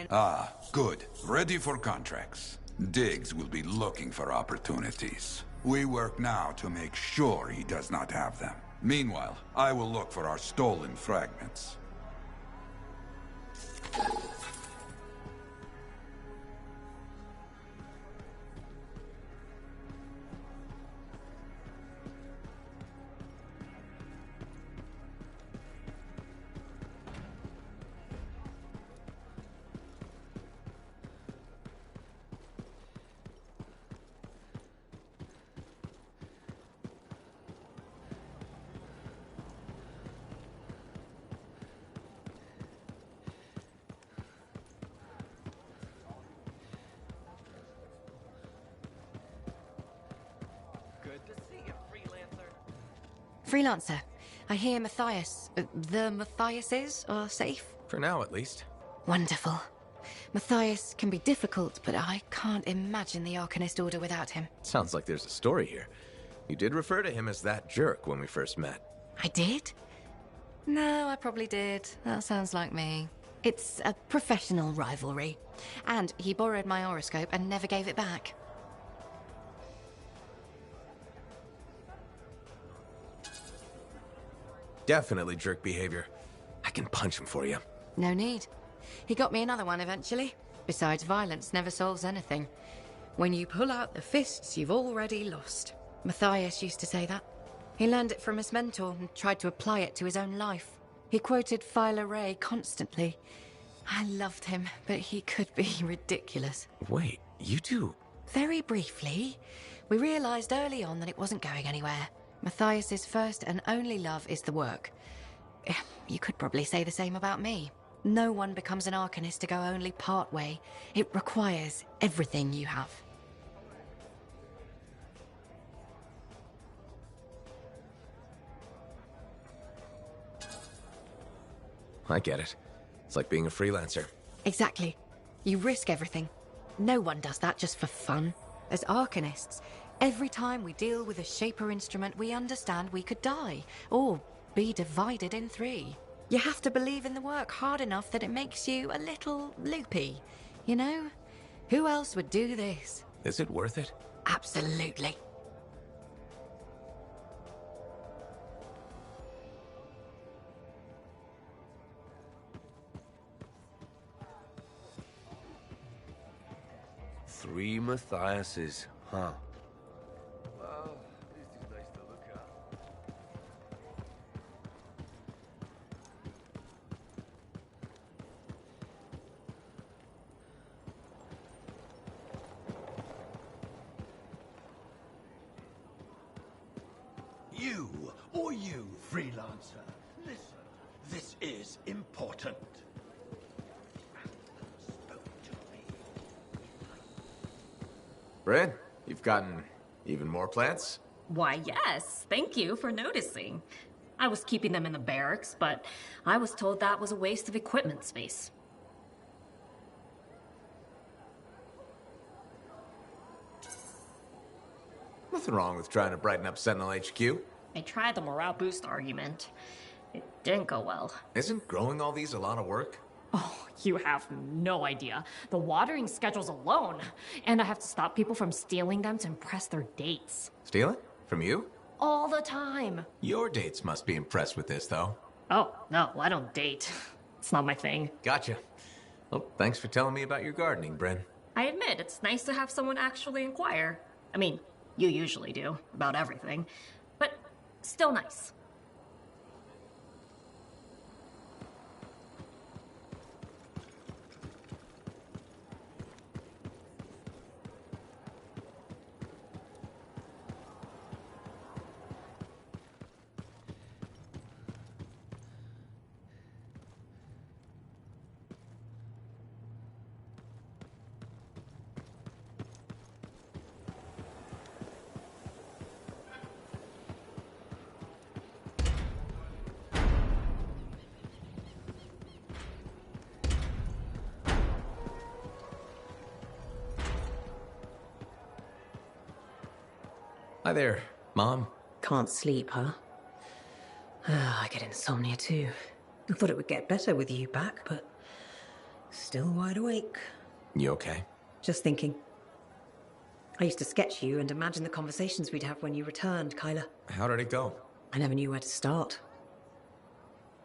Ah, good. Ready for contracts. Diggs will be looking for opportunities. We work now to make sure he does not have them. Meanwhile, I will look for our stolen fragments. Freelancer. I hear the Matthiases are safe? For now, at least. Wonderful. Matthias can be difficult, but I can't imagine the Arcanist Order without him. Sounds like there's a story here. You did refer to him as that jerk when we first met. I did? No, I probably did. That sounds like me. It's a professional rivalry. And he borrowed my horoscope and never gave it back. Definitely jerk behavior. I can punch him for you. No need. He got me another one eventually. Besides, violence never solves anything. When you pull out the fists, you've already lost. Matthias used to say that. He learned it from his mentor and tried to apply it to his own life. He quoted Phyla Ray constantly. I loved him, but he could be ridiculous. Wait, you two? Very briefly, we realized early on that it wasn't going anywhere. Matthias's first and only love is the work. You could probably say the same about me. No one becomes an Arcanist to go only part way. It requires everything you have. I get it. It's like being a freelancer. Exactly. You risk everything. No one does that just for fun. As Arcanists, every time we deal with a Shaper instrument, we understand we could die, or be divided in three. You have to believe in the work hard enough that it makes you a little loopy, you know? Who else would do this? Is it worth it? Absolutely. Three Matthiases, huh? Well, this is nice to look at. You, freelancer, listen. This is important. Bryn, you've gotten even more plants? Why, yes. Thank you for noticing. I was keeping them in the barracks, but I was told that was a waste of equipment space. Nothing wrong with trying to brighten up Sentinel HQ. I tried the morale boost argument. It didn't go well. Isn't growing all these a lot of work? Oh, you have no idea. The watering schedules alone. And I have to stop people from stealing them to impress their dates. Stealing? From you? All the time. Your dates must be impressed with this, though. Oh, no, I don't date. It's not my thing. Gotcha. Well, thanks for telling me about your gardening, Bryn. I admit, it's nice to have someone actually inquire. I mean, you usually do, about everything. But still nice. Hi there, Mom. Can't sleep, huh? I get insomnia too. I thought it would get better with you back, but Still wide awake. You okay? Just thinking. I used to sketch you and imagine the conversations we'd have when you returned, Kyla. How did it go? I never knew where to start.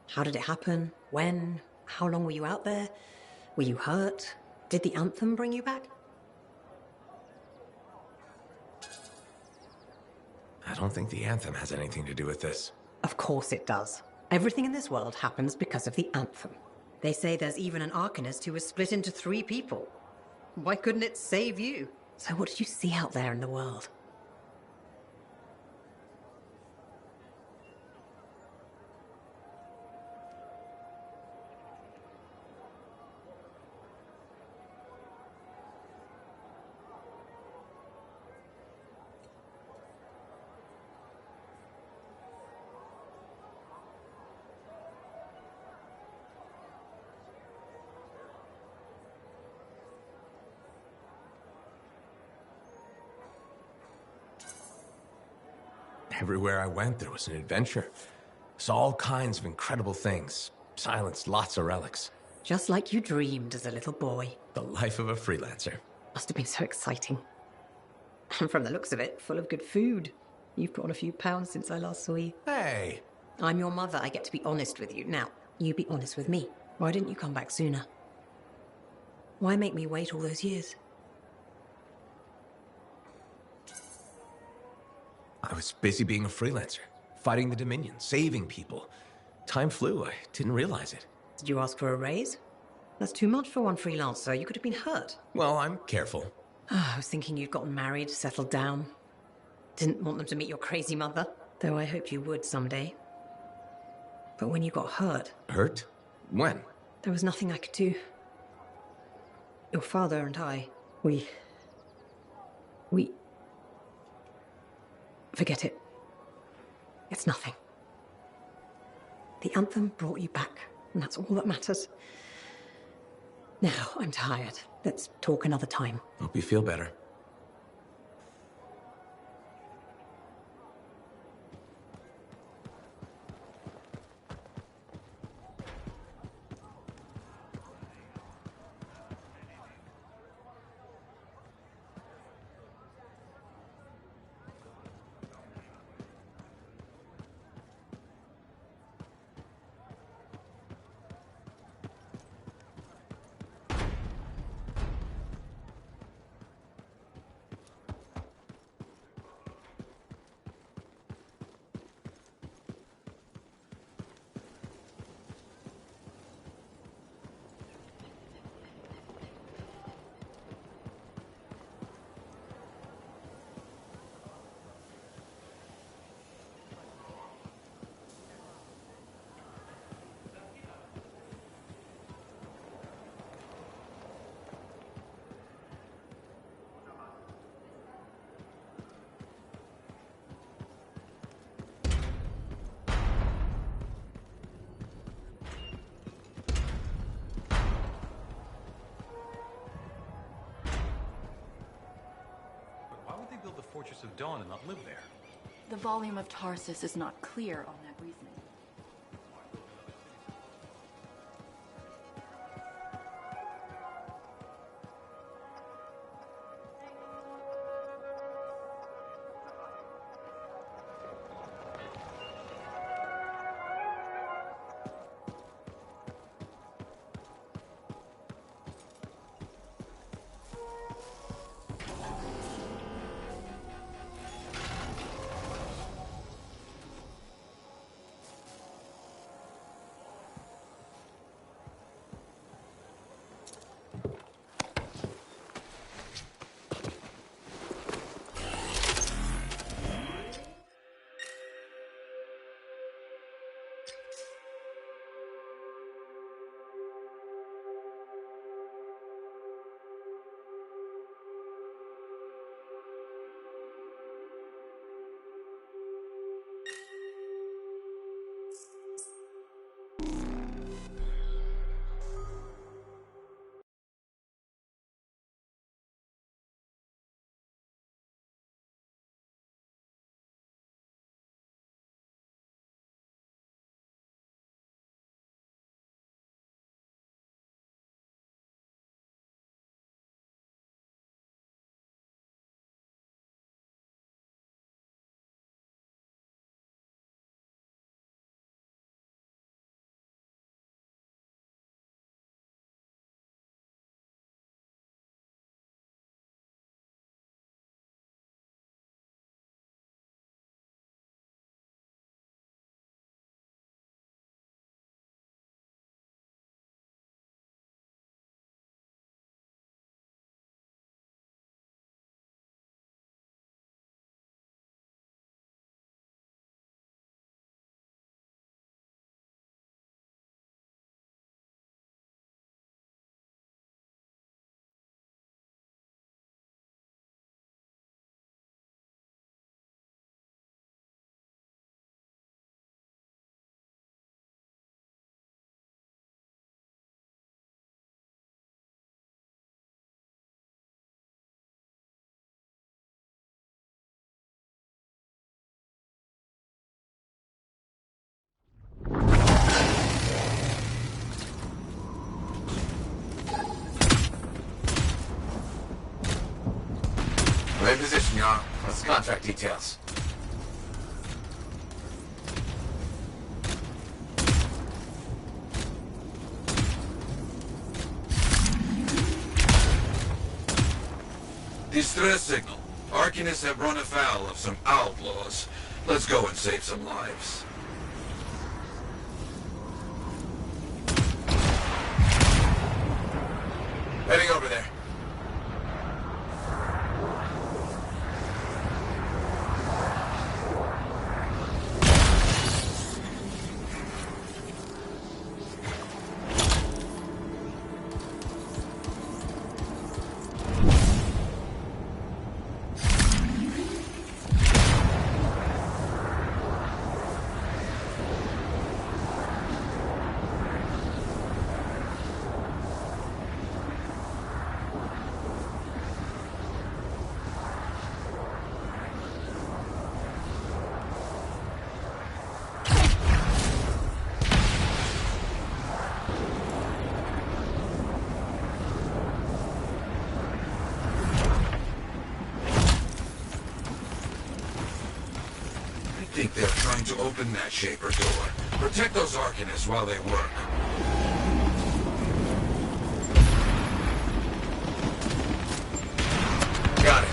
How did it happen? When? How long were you out there? Were you hurt? Did the Anthem bring you back? I don't think the Anthem has anything to do with this. Of course it does. Everything in this world happens because of the Anthem. They say there's even an Arcanist who was split into 3 people. Why couldn't it save you? So what did you see out there in the world? Everywhere I went, there was an adventure. Saw all kinds of incredible things. Silenced lots of relics. Just like you dreamed as a little boy. The life of a freelancer. Must have been so exciting. And from the looks of it, full of good food. You've put on a few pounds since I last saw you. Hey! I'm your mother. I get to be honest with you. Now, you be honest with me. Why didn't you come back sooner? Why make me wait all those years? I was busy being a freelancer, fighting the Dominion, saving people. Time flew. I didn't realize it. Did you ask for a raise? That's too much for one freelancer. You could have been hurt. Well, I'm careful. I was thinking you'd gotten married, settled down. Didn't want them to meet your crazy mother, though I hoped you would someday. But when you got hurt... Hurt? When? There was nothing I could do. Your father and I, we... Forget it. It's nothing. The Anthem brought you back, and that's all that matters. Now, I'm tired. Let's talk another time. Hope you feel better. The Fortress of Dawn and not live there. The volume of Tarsus is not clear on that reasoning. I'm in position, Yarl. What's the contract details? Distress signal. Arcanists have run afoul of some outlaws. Let's go and save some lives. Heading over there. I think they're trying to open that shaper door. Protect those Arcanists while they work. Got it.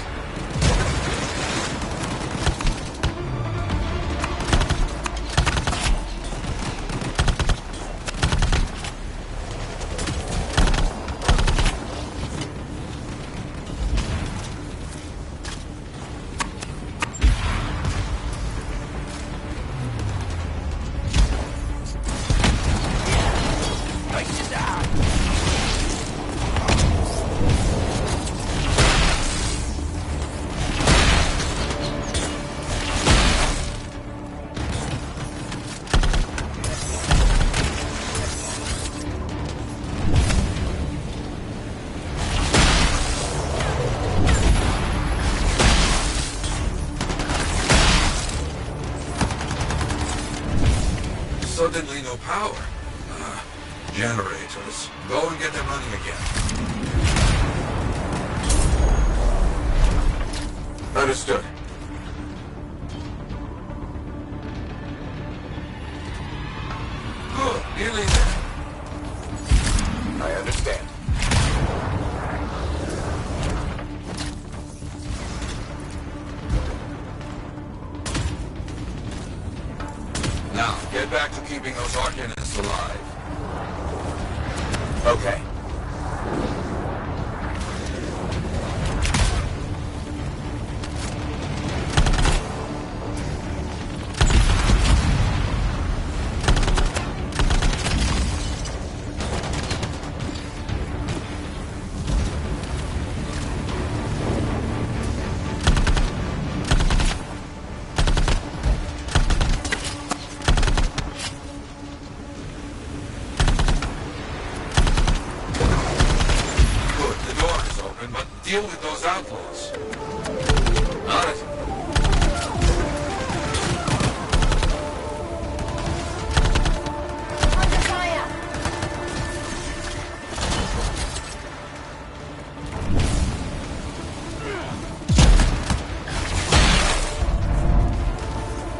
Suddenly no power. Generators. Go and get them running again. Understood. Good. Nearly there. I understand. Now, get back to keeping those Arcanists alive. Okay. Deal with those outlaws. On it. Under fire!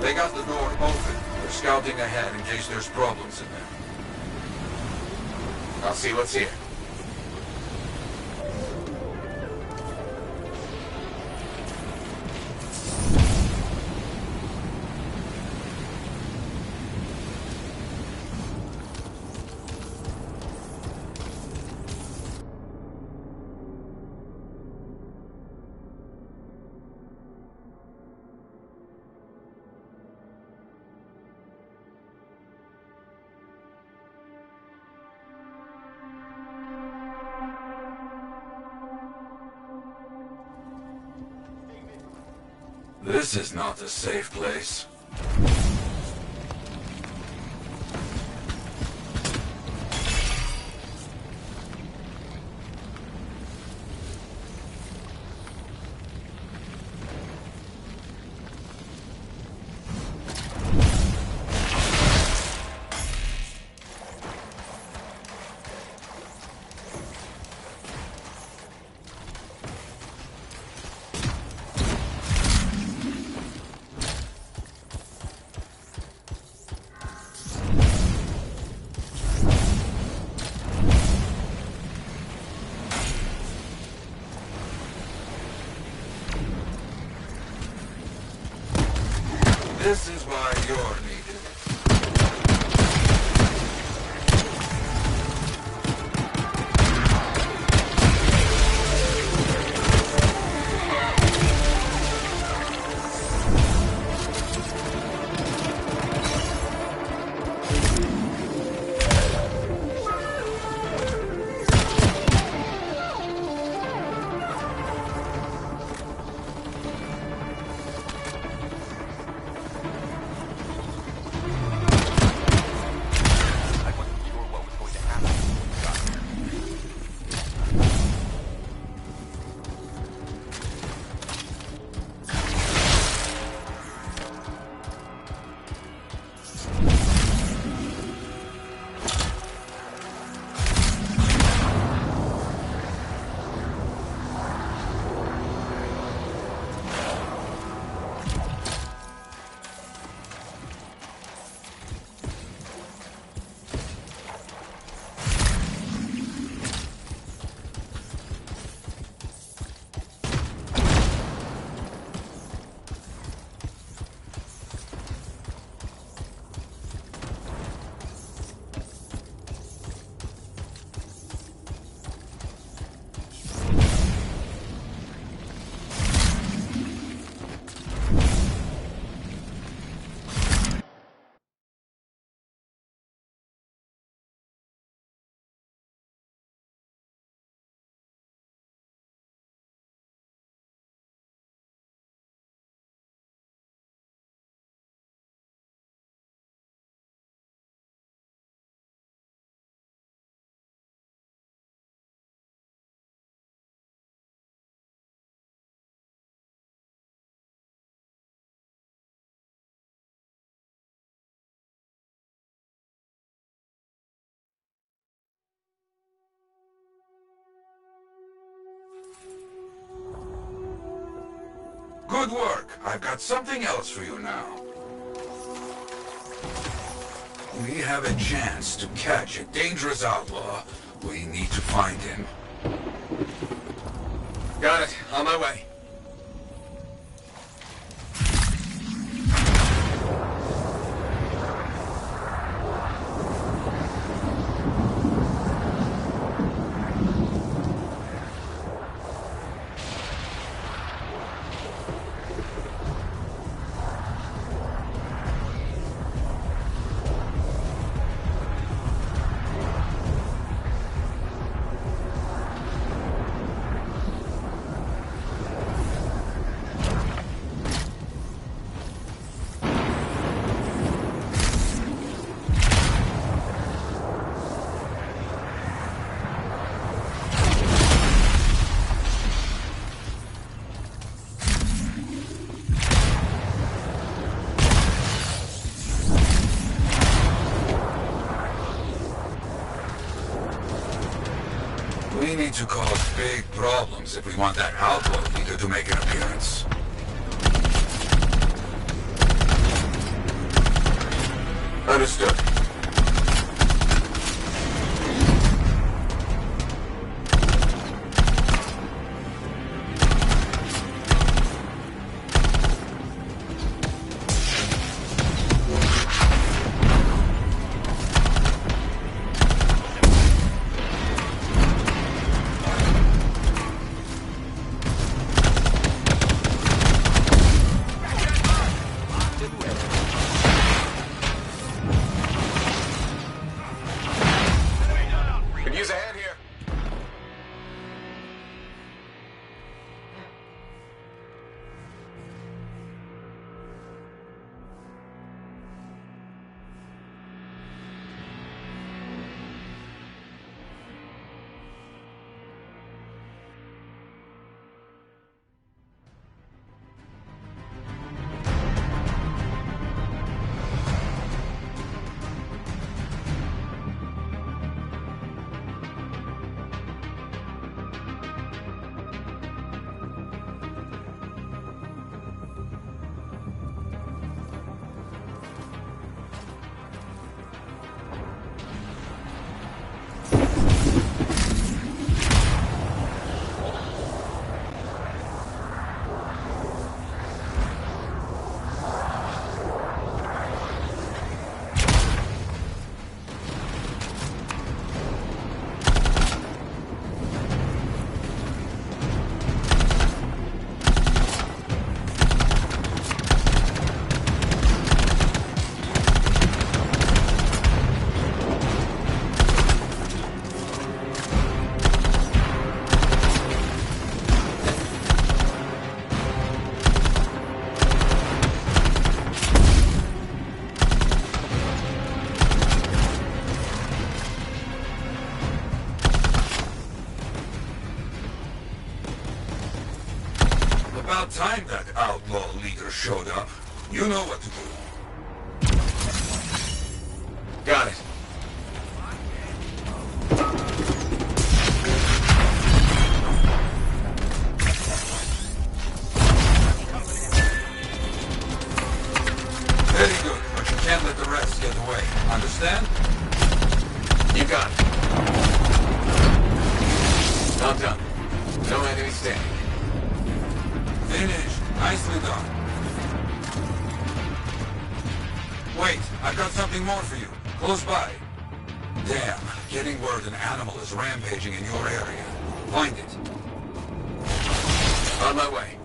They got the door open. They're scouting ahead in case there's problems in there. I'll see what's here. This is not a safe place. This is why you're needed. Good work. I've got something else for you now. We have a chance to catch a dangerous outlaw. We need to find him. Got it. On my way. We need to cause big problems if we want that outlaw leader to make an appearance. Understood. about time that outlaw leader showed up. You know what to do. Got it. Very good, but you can't let the rest get away. Understand? You got it. Not done. No enemy standing. Finished. Nicely done. Wait, I've got something more for you. Close by. Damn, getting word an animal is rampaging in your area. Find it. On my way.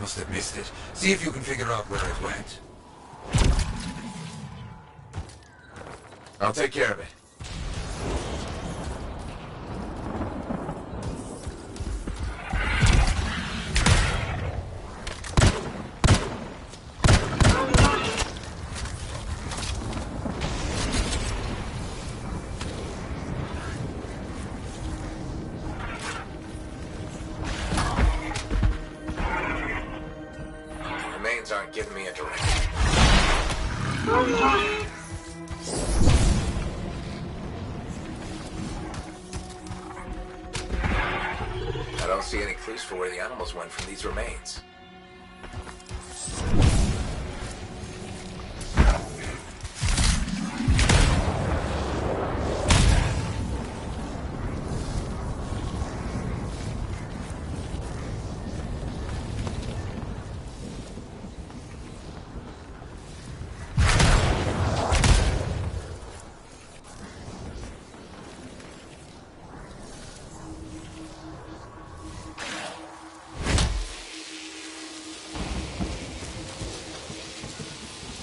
Must have missed it. See if you can figure out where it went. I'll take care of it. Remains aren't giving me a direction. I don't see any clues for where the animals went from these remains.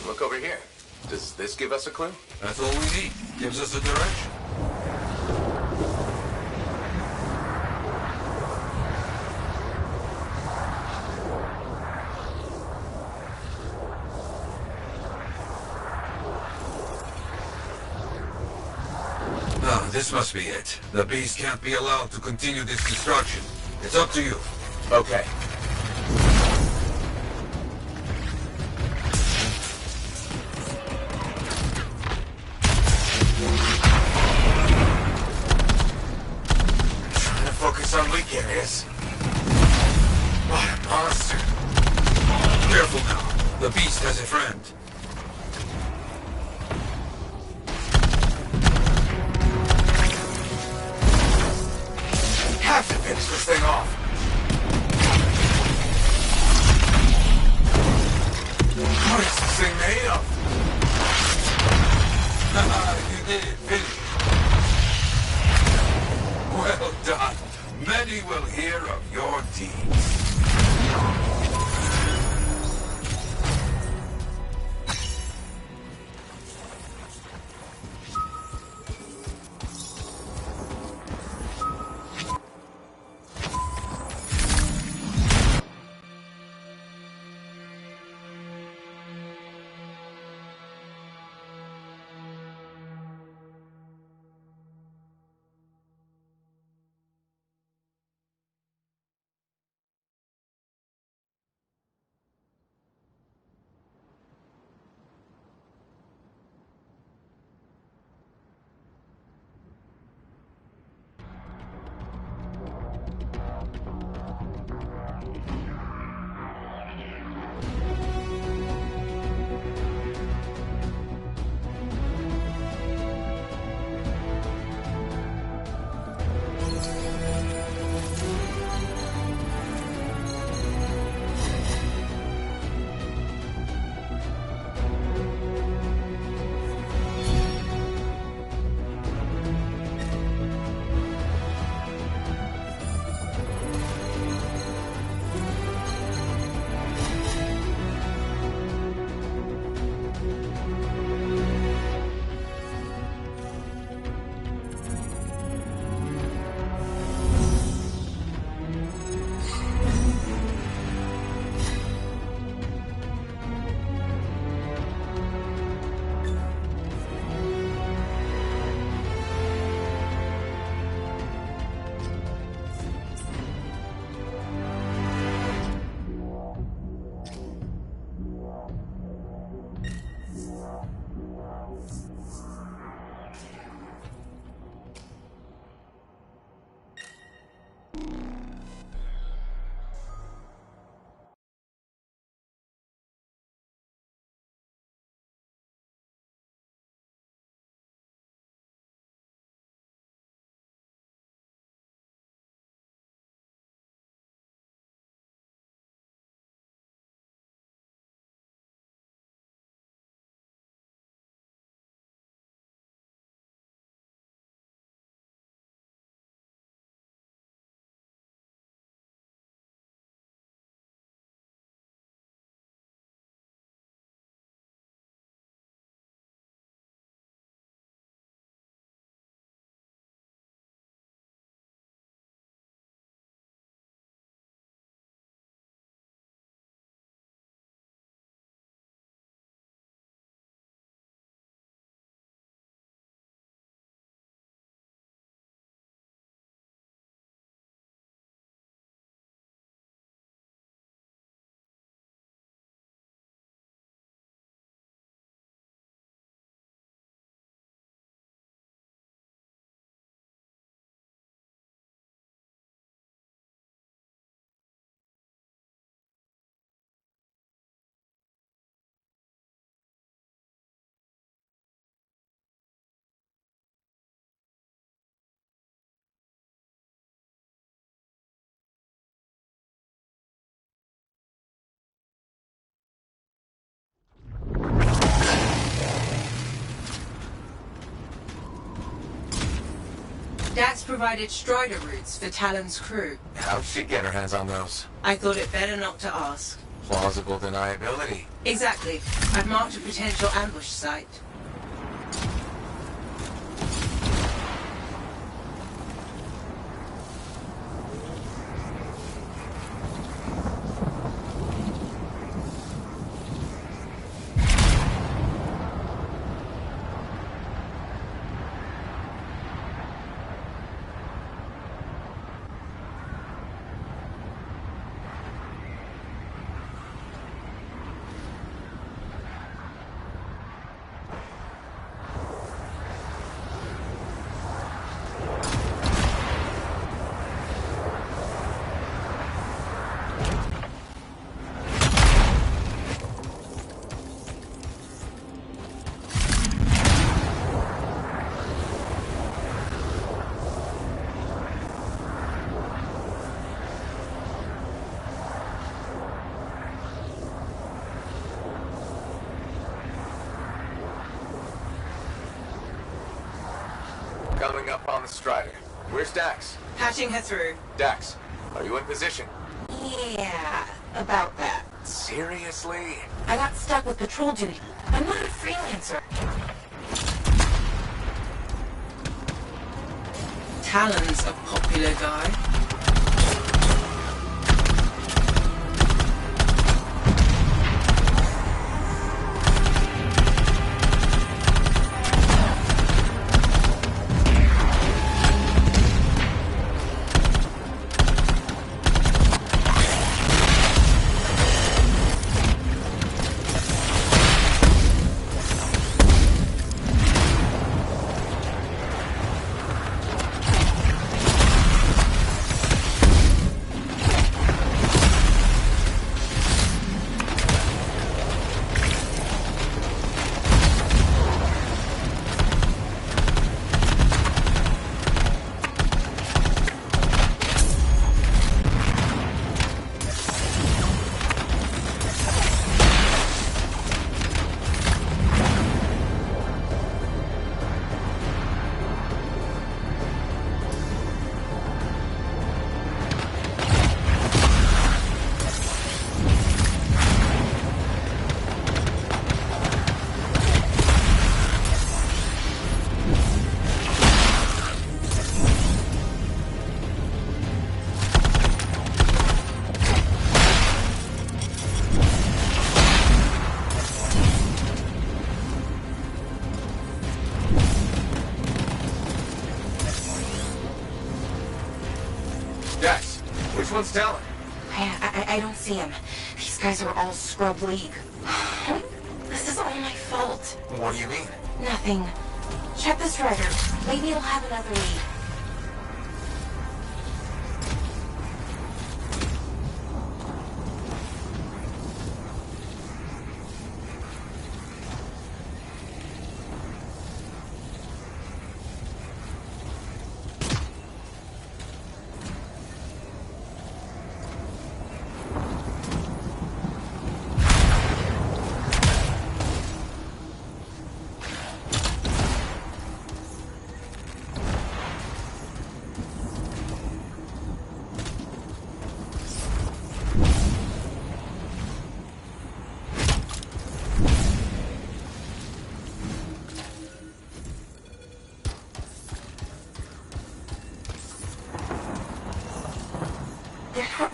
Look over here. Does this give us a clue? That's all we need. Gives us a direction. Ah, this must be it. The beast can't be allowed to continue this destruction. It's up to you. Okay. Trying to focus on weak areas. What a monster. Careful now. The beast has a friend. Have to finish this thing off. What is this thing made of? You did it. Finish it. Well done. Many will hear of your deeds. provided Strider routes for Talon's crew. How'd she get her hands on those? I thought it better not to ask. Plausible deniability. Exactly. I've marked a potential ambush site. Coming up on the Strider. Where's Dax? Patching her through. Dax, are you in position? Yeah, about that. Seriously? I got stuck with patrol duty. I'm not a freelancer. Talon's a popular guy. Which one's Talon? I don't see him. These guys are all scrub league. This is all my fault. What do you mean? Nothing. Check the Strider. Maybe it'll have another lead.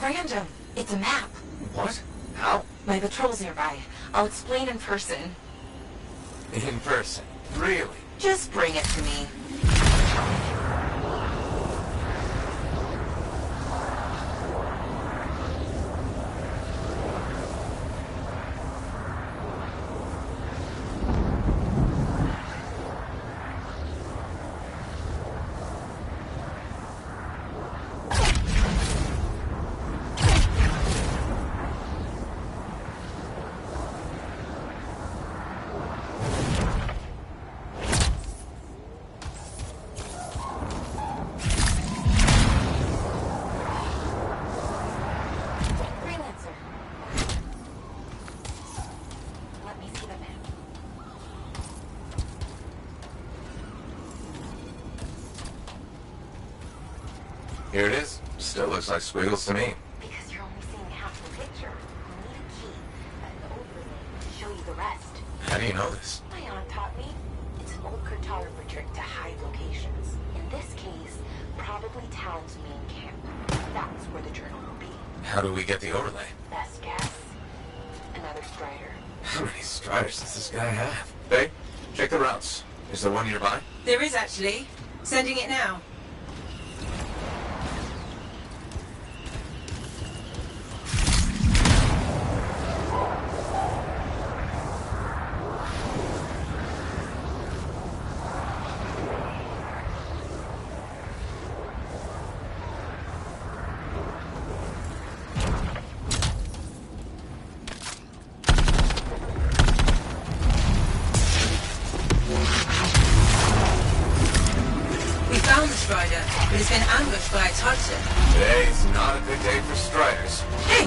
Random. It's a map. What? How? My patrol's nearby. I'll explain in person. In person? Really? Just bring it to me. Here it is. Still looks like squiggles to me. Because you're only seeing half the picture. You need a key, an overlay, to show you the rest. How do you know this? My aunt taught me. It's an old cartographer trick to hide locations. In this case, probably town's main camp. That's where the journal will be. How do we get the overlay? Best guess. Another Strider. How many striders does this guy have? Hey, check the routes. Is there one nearby? There is actually. Sending it now. But it's been ambushed by a Titan. Today's not a good day for striders. Hey,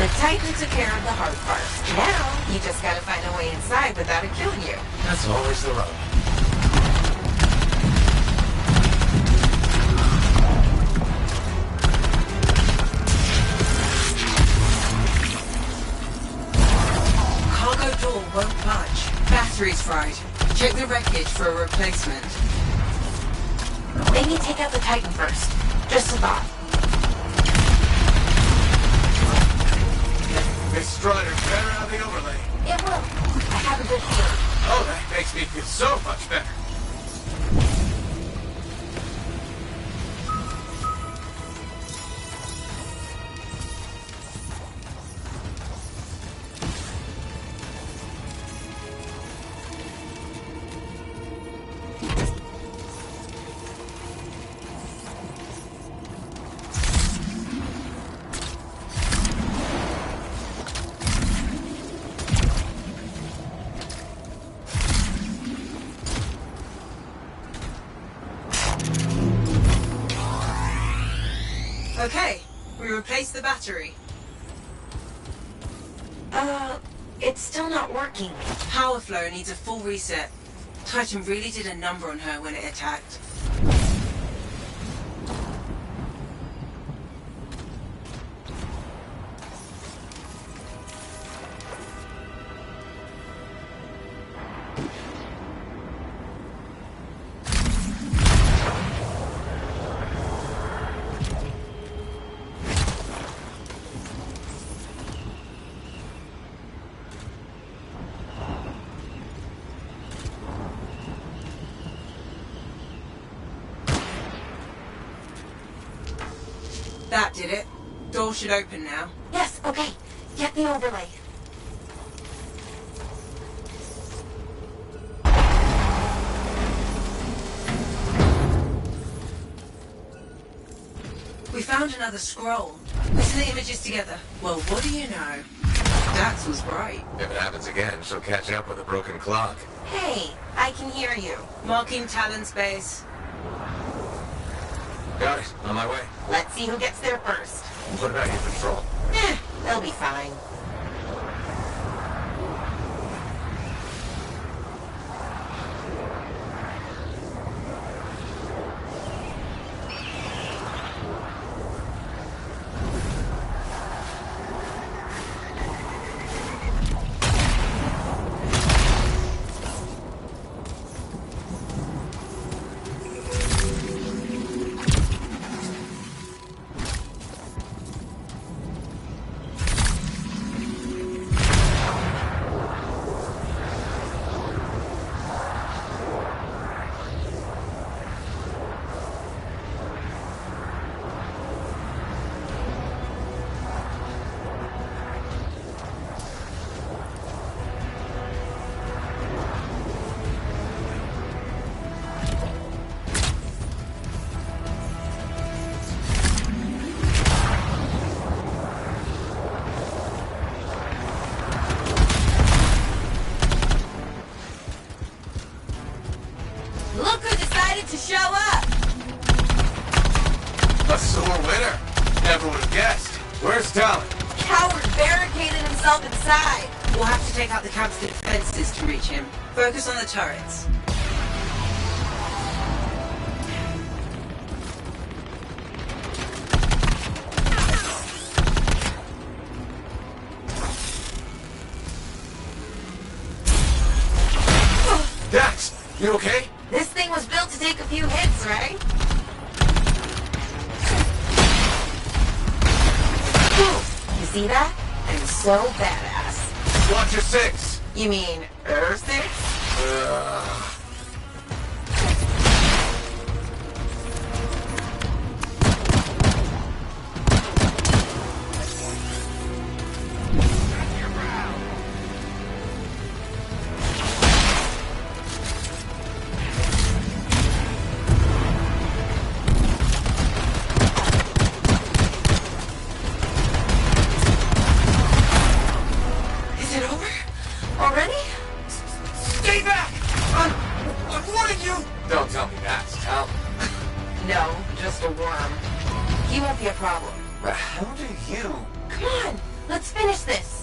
the Titan took care of the hard part. Now, you just gotta find a way inside without it killing you. That's always the rub. Cargo door won't budge. Battery's fried. Check the wreckage for a replacement. Maybe take out the Titan first. Just a thought. This strider better have the overlay. It will. I have a good feeling. Oh, that makes me feel so much better. Okay, we replaced the battery. It's still not working. Power flow needs a full reset. Titan really did a number on her when it attacked. That did it. Door should open now. Yes, okay. Get the overlay. We found another scroll. Listen to the images together. Well, what do you know? Dax was right. If it happens again, she'll catch up with a broken clock. Hey, I can hear you. Marking Talon's base. Got it. On my way. Let's see who gets there first. What about your patrol? They'll be fine. To show up! A sore winner. Never would have guessed. Where's Talon? Coward barricaded himself inside. We'll have to take out the camp's defenses to reach him. Focus on the turrets. You okay? This thing was built to take a few hits, right? You see that? I'm so badass. Watch your six. You mean Earth 6? Is it over? Already? Stay back! I'm warning you! Don't tell me that, Tal. No, just a worm. He won't be a problem. How do you... Come on, let's finish this.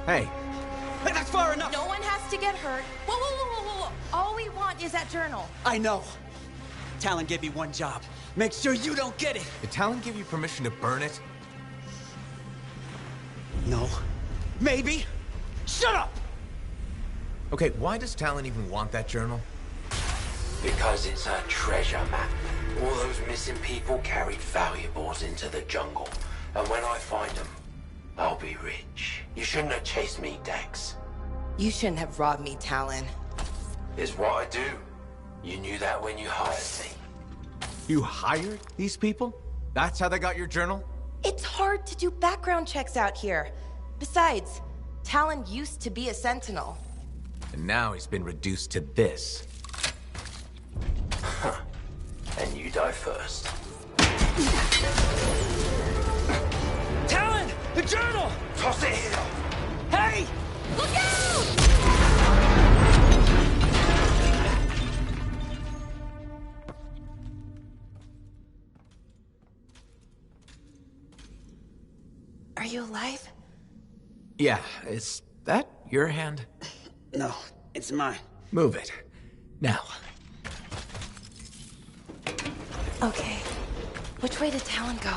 Hey. That's far enough! No one has to get hurt. Whoa, whoa, whoa, whoa, whoa, whoa. All we want is that journal. I know. Talon gave me one job. Make sure you don't get it. Did Talon give you permission to burn it? No. Maybe. Shut up! Okay, why does Talon even want that journal? Because it's a treasure map. All those missing people carried valuables into the jungle. And when I find them, I'll be rich. You shouldn't have chased me, Dex. You shouldn't have robbed me, Talon. It's what I do. You knew that when you hired me. You hired these people? That's how they got your journal? It's hard to do background checks out here. Besides, Talon used to be a sentinel. And now he's been reduced to this. And you die first. Talon! The journal! Toss it here! Hey! Look out! Are you alive? Yeah, is that your hand? No, it's mine. Move it. Now. Okay. Which way did Talon go?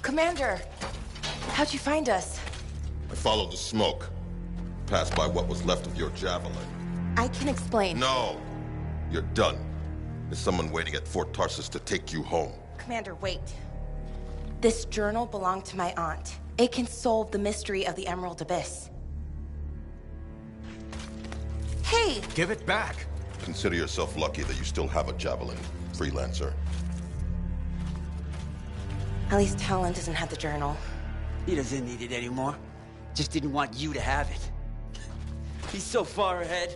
Commander! How'd you find us? I followed the smoke. Passed by what was left of your javelin. I can explain. No! You're done. There's someone waiting at Fort Tarsus to take you home. Commander, wait. This journal belonged to my aunt. It can solve the mystery of the Emerald Abyss. Hey! Give it back! Consider yourself lucky that you still have a javelin, freelancer. At least Talon doesn't have the journal. He doesn't need it anymore. Just didn't want you to have it. He's so far ahead.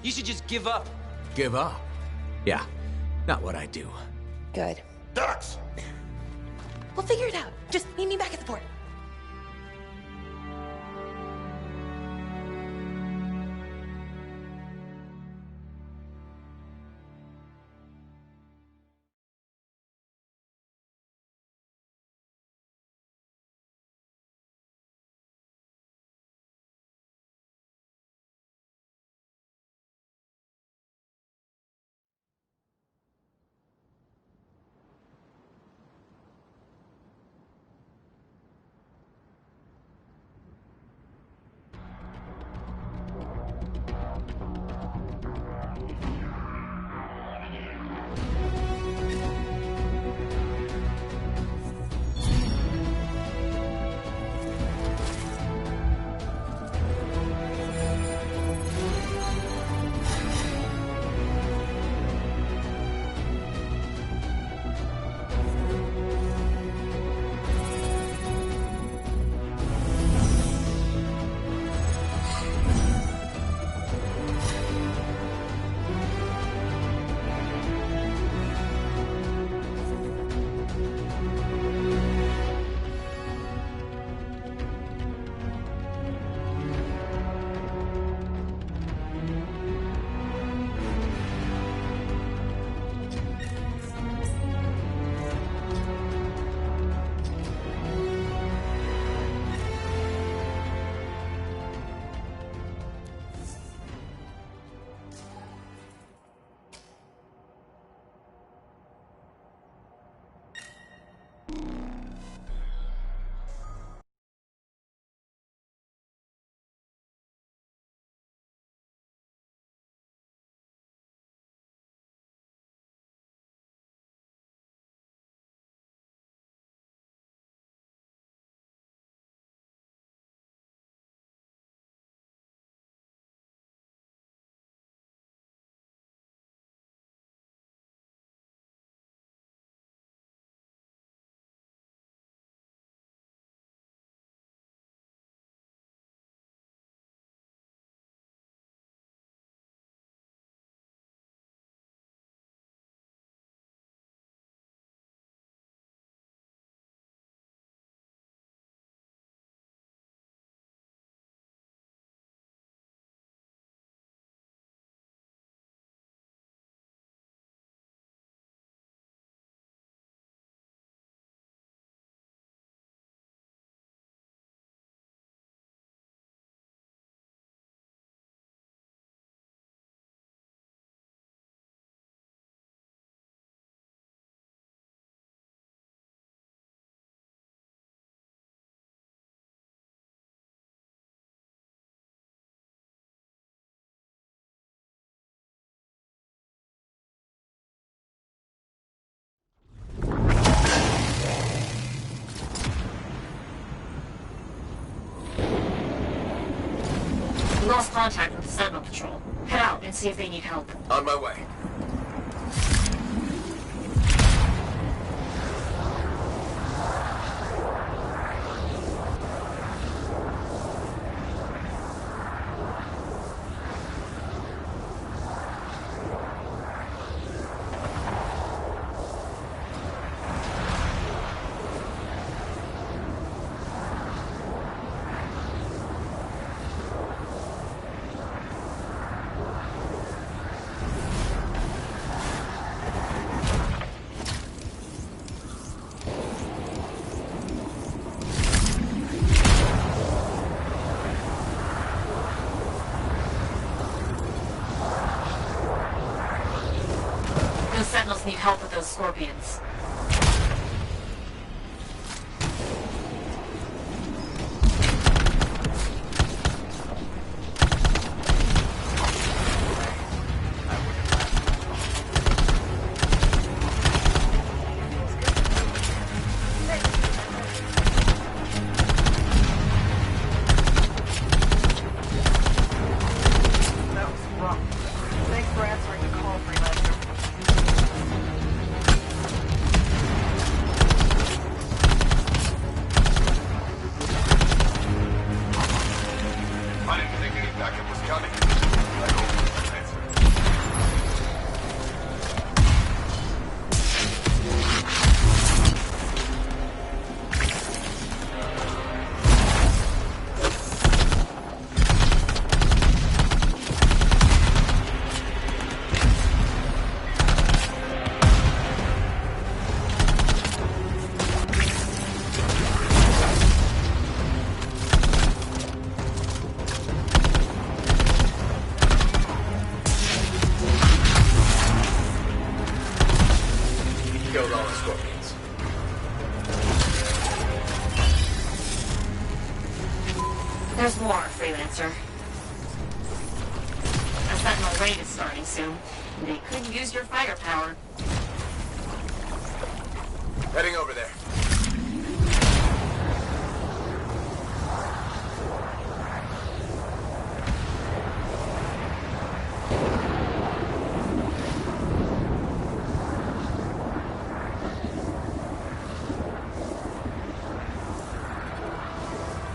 You should just give up. Give up? Yeah, not what I do. Good. Dax! We'll figure it out. Just meet me back at the port. We lost contact with the Sentinel Patrol. Head out and see if they need help. On my way. Those Sentinels need help with those Scorpions. Killed all the Scorpions. There's more, Freelancer. A Sentinel raid is starting soon. They could use your fighter power. Heading over there.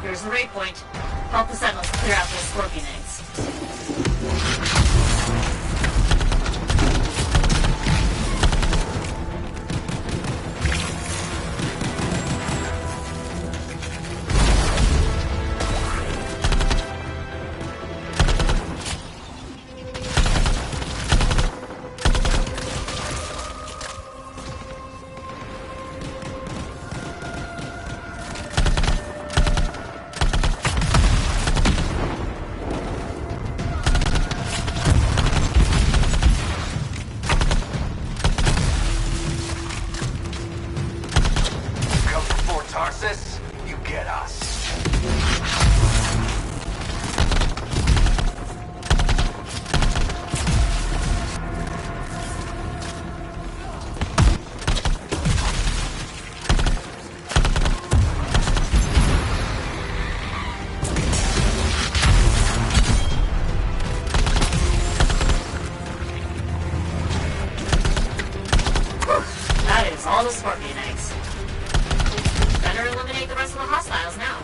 Here's the raid point. Help the Sentinels clear out those Scorpion eggs. You get us. That is all the Scorpion eggs. Better eliminate the rest of the hostiles now.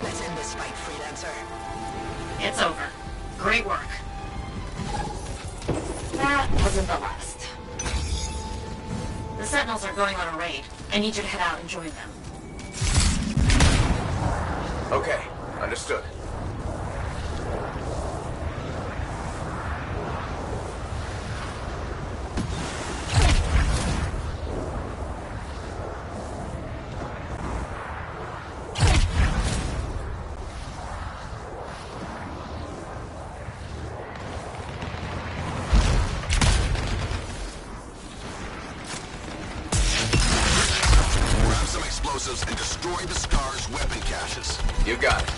Let's end this fight, Freelancer. It's over. Great work. That wasn't the last. The Sentinels are going on a raid. I need you to head out and join them. Okay, understood. You got it.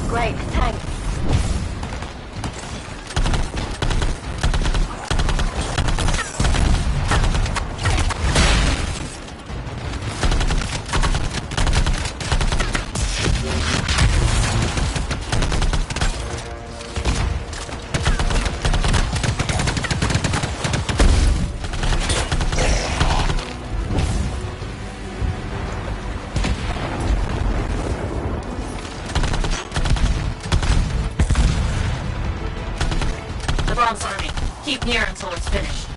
Great, thanks. Bronze Army. Keep near until it's finished.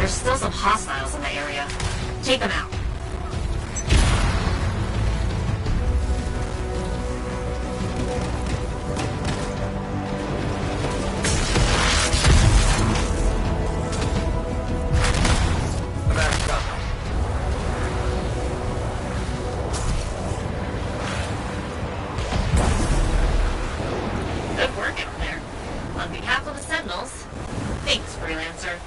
There's still some hostiles in the area. Take them out. Good work out there. On behalf of the Sentinels, thanks, Freelancer.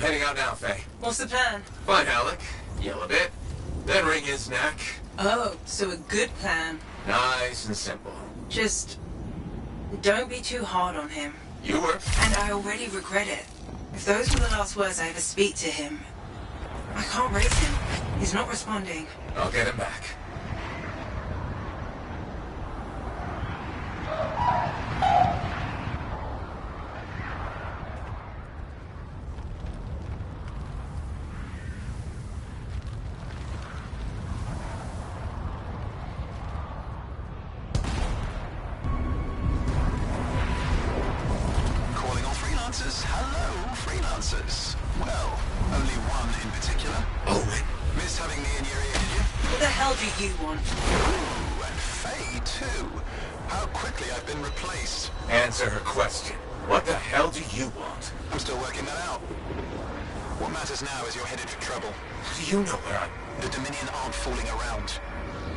heading out now, Faye. What's the plan? Find Alec, yell a bit, then wring his neck. Oh, so a good plan. Nice and simple. Just don't be too hard on him. You were? And I already regret it. If those were the last words I ever speak to him, I can't raise him. He's not responding. I'll get him back. Hello, freelancers. Well, only one in particular. Owen. Missed having me in your ear, did you? What the hell do you want? Ooh, and Faye, too. How quickly I've been replaced. Answer her question. What the hell do you want? I'm still working that out. What matters now is you're headed for trouble. How do you know where I'm... The Dominion aren't fooling around.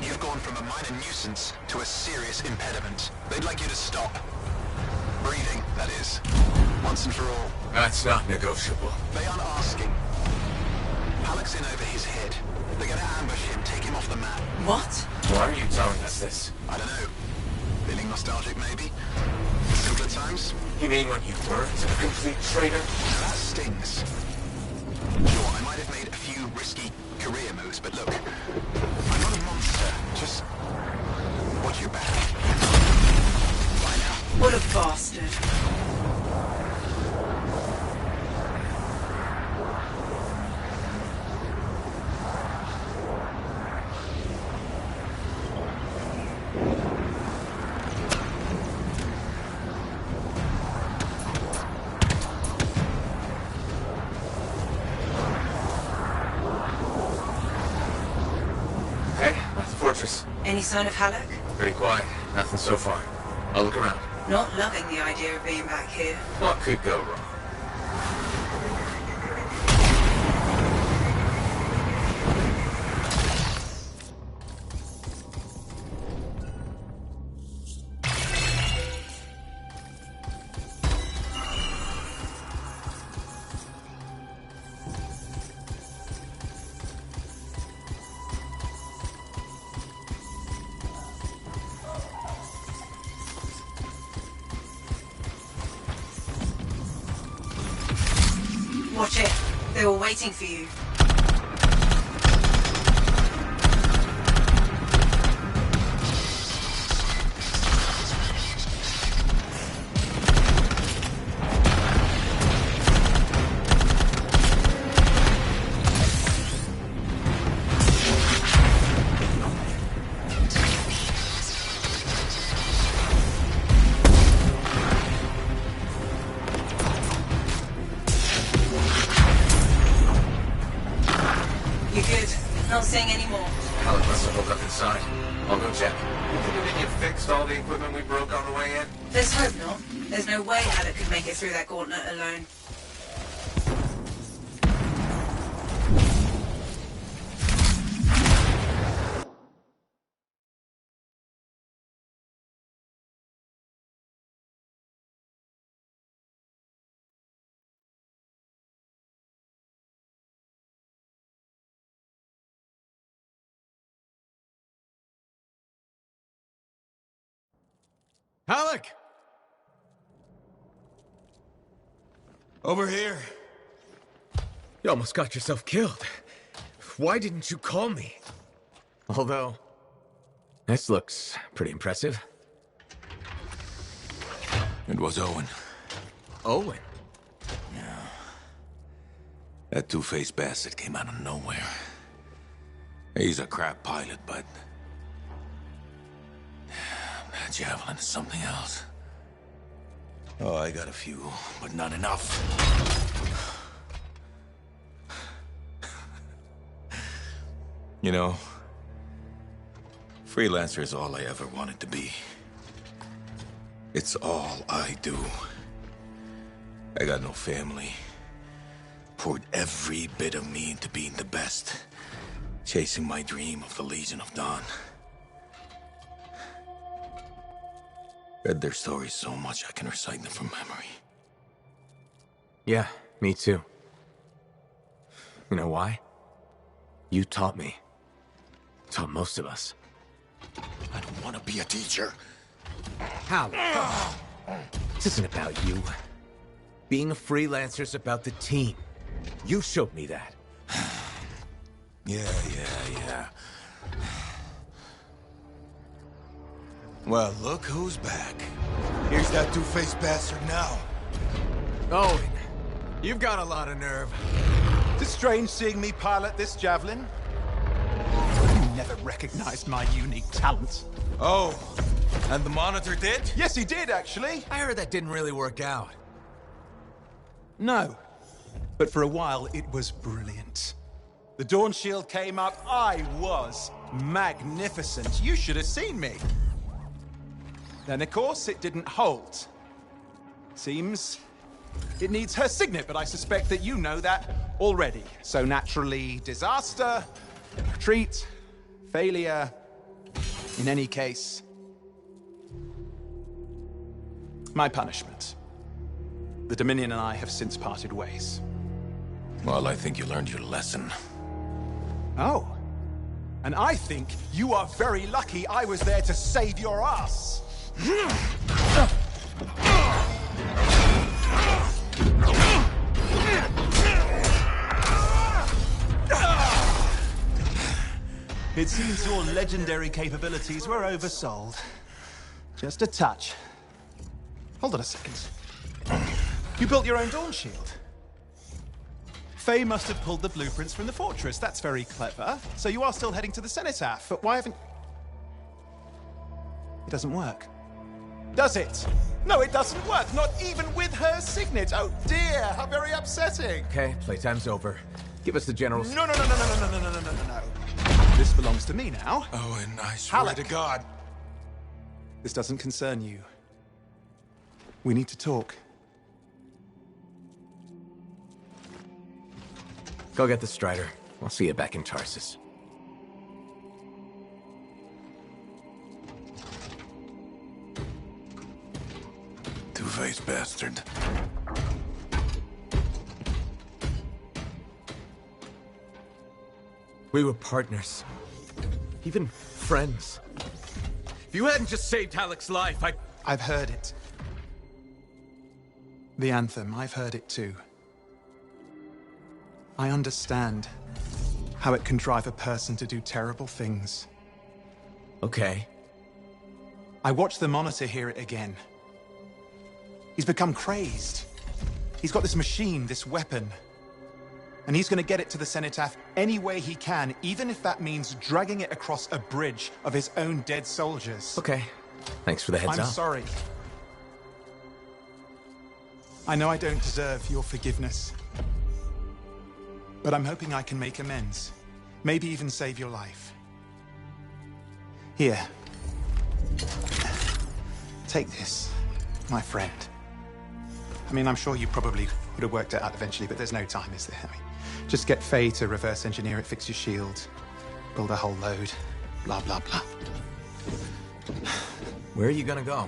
You've gone from a minor nuisance to a serious impediment. They'd like you to stop. Breathing, that is. Once and for all. That's not negotiable. They aren't asking. Halleck's in over his head. They're gonna ambush him, take him off the map. What? Why are you telling us this? I don't know. Feeling nostalgic, maybe? Simpler times? You mean when you weren't a complete traitor? Now that stings. Sure, I might have made a few risky career moves, but look, I'm not a monster. Just watch your back. Bye now. What a bastard. Any sign of Halleck? Pretty quiet. Nothing so far. I'll look around. Not loving the idea of being back here. What could go wrong? Watch it. They were waiting for you. You good? Not seeing any more. Halleck must have hold up inside. I'll go check. You think you fixed all the equipment we broke on the way in? Let's hope not. There's no way Halleck could make it through that gauntlet alone. Halleck! Over here. You almost got yourself killed. Why didn't you call me? Although, this looks pretty impressive. It was Owen. Owen? Yeah. That two-faced bastard came out of nowhere. He's a crap pilot, but... that javelin is something else. Oh, I got a few, but not enough. You know, freelancer is all I ever wanted to be. It's all I do. I got no family. Poured every bit of me into being the best. Chasing my dream of the Legion of Dawn. Read their stories so much I can recite them from memory. Yeah, me too. You know why? You taught me. Taught most of us. I don't want to be a teacher. How? This isn't about you. Being a freelancer's about the team. You showed me that. Yeah. Well, look who's back. Here's that two-faced bastard now. Owen, you've got a lot of nerve. It's strange seeing me pilot this javelin. You never recognized my unique talents. Oh, and the monitor did? Yes, he did, actually. I heard that didn't really work out. No, but for a while it was brilliant. The Dawn Shield came up, I was magnificent. You should have seen me. Then, of course, it didn't hold. Seems it needs her signet, but I suspect that you know that already. So naturally, disaster, retreat, failure. In any case, my punishment. The Dominion and I have since parted ways. Well, I think you learned your lesson. Oh. And I think you are very lucky I was there to save your ass. It seems your legendary capabilities were oversold. Just a touch. Hold on a second. You built your own Dawn Shield. Faye must have pulled the blueprints from the fortress. That's very clever. So you are still heading to the Cenotaph, but why haven't... It doesn't work. Does it? No, it doesn't work. Not even with her signet. Oh dear, how very upsetting. Okay, playtime's over. Give us the general's... No. This belongs to me now. Oh, and I swear to God. This doesn't concern you. We need to talk. Go get the Strider. I'll see you back in Tarsus. Two-faced bastard. We were partners. Even friends. If you hadn't just saved Halleck's life, I've heard it. The Anthem, I've heard it too. I understand how it can drive a person to do terrible things. Okay. I watched the Monitor hear it again. He's become crazed. He's got this machine, this weapon. And he's going to get it to the Cenotaph any way he can, even if that means dragging it across a bridge of his own dead soldiers. Okay. Thanks for the heads up. I'm sorry. I know I don't deserve your forgiveness. But I'm hoping I can make amends. Maybe even save your life. Here. Take this, my friend. I mean, I'm sure you probably would have worked it out eventually, but there's no time, is there? I mean, just get Faye to reverse engineer it, fix your shield, build a whole load, blah, blah, blah. Where are you gonna go?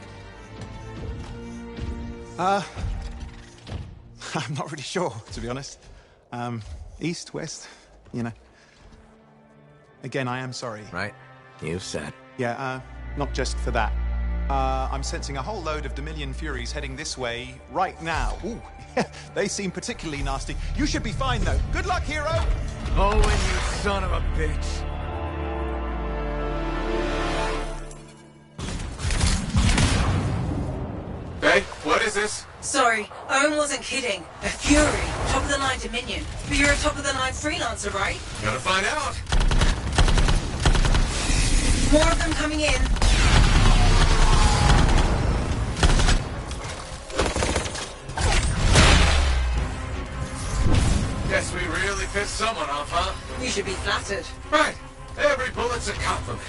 I'm not really sure, to be honest. East, west, you know. Again, I am sorry. Right. You've said. Yeah, not just for that. I'm sensing a whole load of Dominion Furies heading this way right now. Ooh, they seem particularly nasty. You should be fine, though. Good luck, hero! Oh, and you son of a bitch. Hey, what is this? Sorry, Owen wasn't kidding. A Fury, top-of-the-line Dominion. But you're a top-of-the-line freelancer, right? Gotta find out. More of them coming in. Guess we really pissed someone off, huh? You should be flattered. Right. Every bullet's a compliment.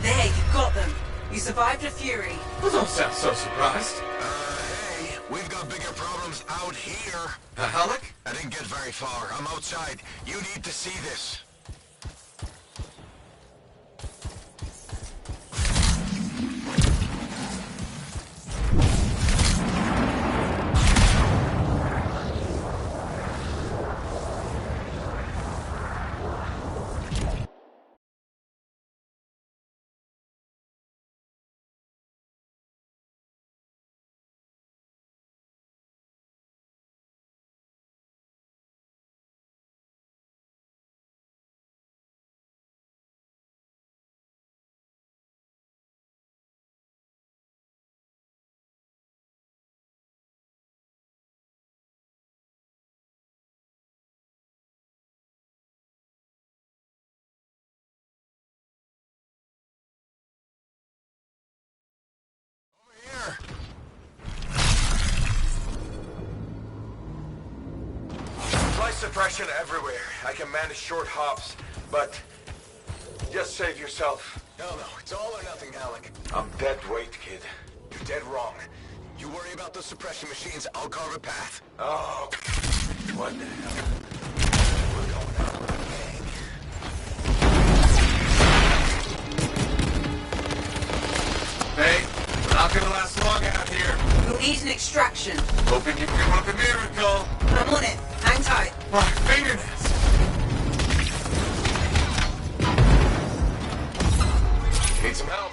There, you got them. You survived a Fury. Well, don't sound so surprised. Hey, we've got bigger problems out here. Halleck? I didn't get very far. I'm outside. You need to see this. suppression everywhere. I can manage short hops, but just save yourself. No, it's all or nothing, Alec. I'm dead weight, kid. You're dead wrong. You worry about those suppression machines, I'll carve a path. Oh, what the hell? We're going out with a bang. Hey, we're not gonna last long out here. You'll need an extraction. Hoping you can work a miracle. I'm on it. Hang tight. My fingernails. Need some help?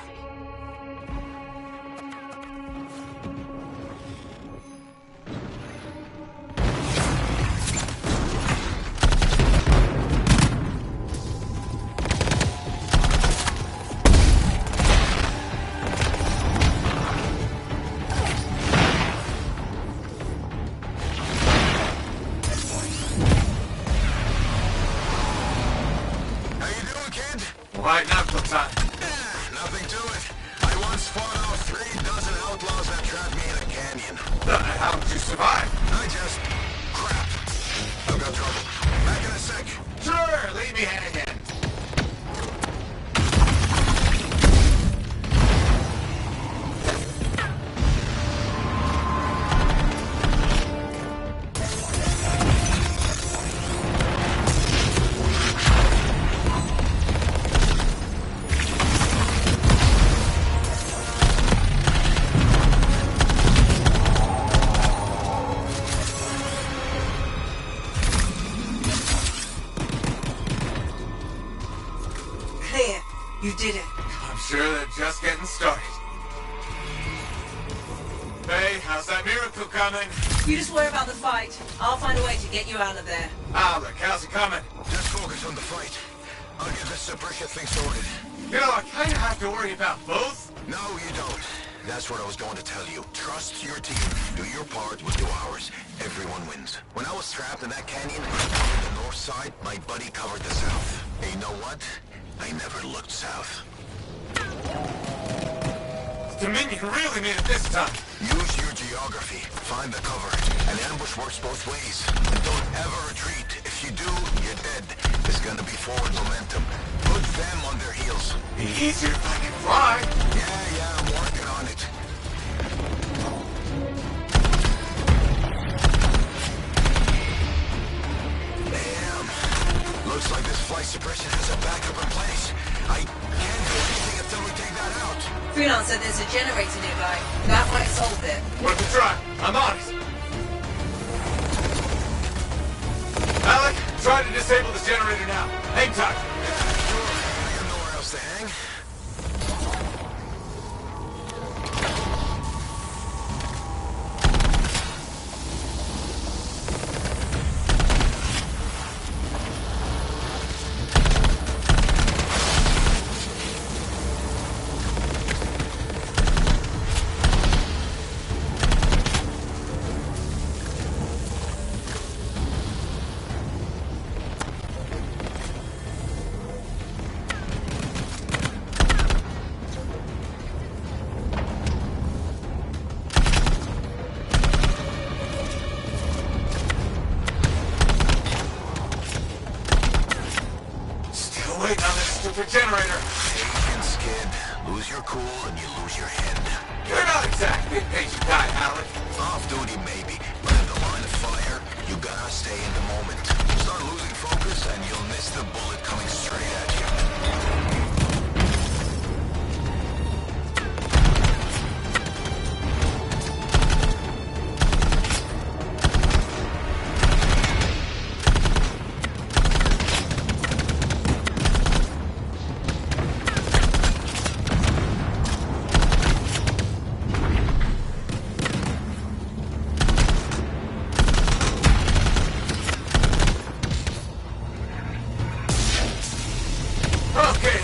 White knuckle time. Nothing to it. I once fought off 3 dozen outlaws that trapped me in a canyon. How did you survive? I just... crap. I've got trouble. Back in a sec. Sure, leave me hanging. You did it. I'm sure they're just getting started. Hey, how's that miracle coming? You just worry about the fight. I'll find a way to get you out of there. Alec, how's it coming? Just focus on the fight. I'll get this suppression thing sorted. You know, I kind of have to worry about both. No, you don't. That's what I was going to tell you. Trust your team. Do your part, we'll do ours. Everyone wins. When I was trapped in that canyon, I covered the north side, my buddy covered the south. And you know what? I never looked south. Dominion really made it this time. Use your geography. Find the cover. An ambush works both ways. And don't ever retreat. If you do, you're dead. There's gonna be forward momentum. Put them on their heels. Be easier if I can fly. Yeah, I'm working on it. Damn. Looks like this flight suppression has a backup in place. I can't do anything until we take that out. Freelancer, there's a generator nearby. That might solve it. Worth a try. I'm on it. Alec, try to disable this generator now. Hang tight. Sure. I got nowhere else to hang. Wait on this stupid generator. Patience, kid. Lose your cool and you lose your head. You're not exactly a patient guy, Alec. Off duty, maybe, but in the line of fire, you gotta stay in the moment. Start losing focus and you'll miss the bullet coming straight at you. Okay,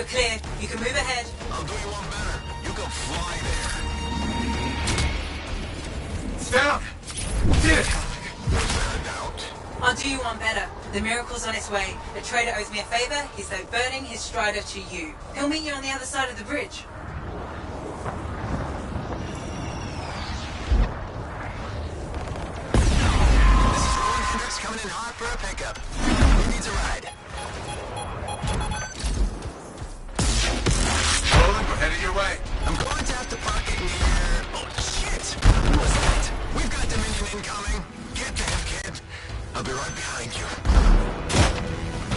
You're clear. You can move ahead. I'll do you one better. You can fly there. It's down! Did it! Was there a doubt? I'll do you one better. The miracle's on its way. The trader owes me a favor. He's though burning his strider to you. He'll meet you on the other side of the bridge. This is Rowan Hendricks coming in hot for a pickup. Who needs a ride? Roland, we're headed your way. I'm going to have to park it near... Oh, shit! Who was that? We've got Dominion incoming. Get to him, kid. I'll be right behind you.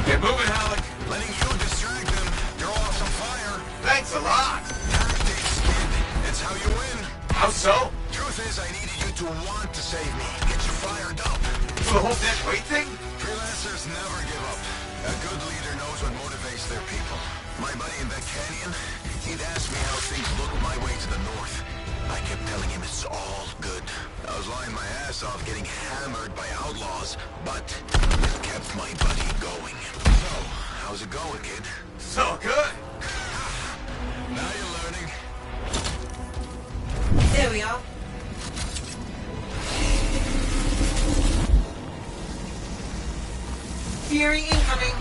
Get moving, Halleck. Letting you distract them. Throw off some fire. Thanks a lot. Tactics, kid. It's how you win. How so? Truth is, I needed you to want to save me. Get you fired up. For the whole dead weight thing? Freelancers never give up. A good leader knows what motivates their people. My buddy in the canyon, he'd ask me how things look my way to the north. I kept telling him it's all good. I was lying my ass off getting hammered by outlaws, but it kept my buddy going. So, how's it going, kid? So good. Now you're learning. There we are. Fury incoming.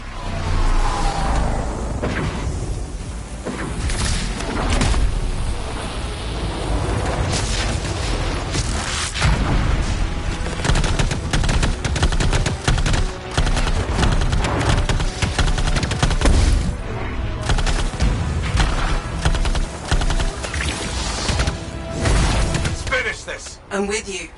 I'm with you.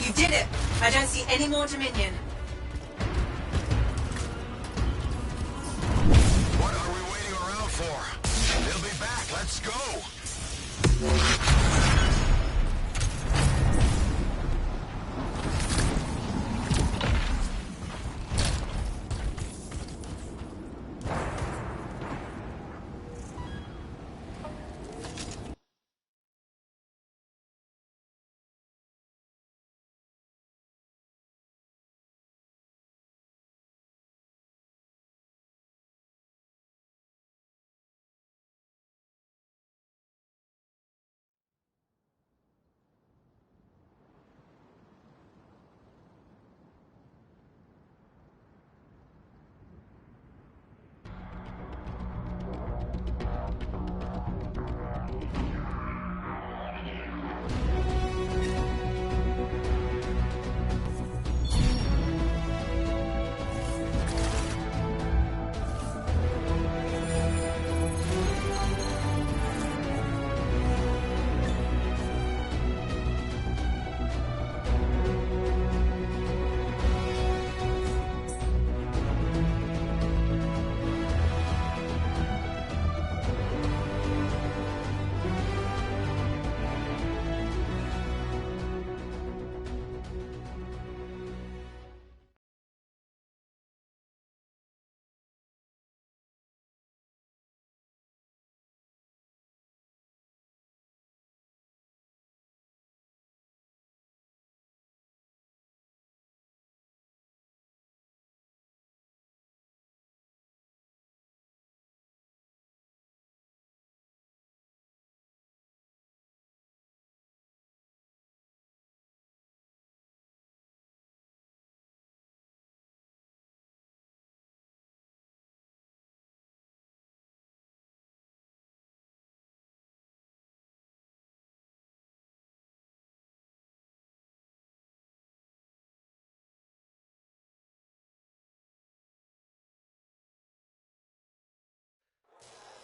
You did it! I don't see any more Dominion. What are we waiting around for? They'll be back. Let's go.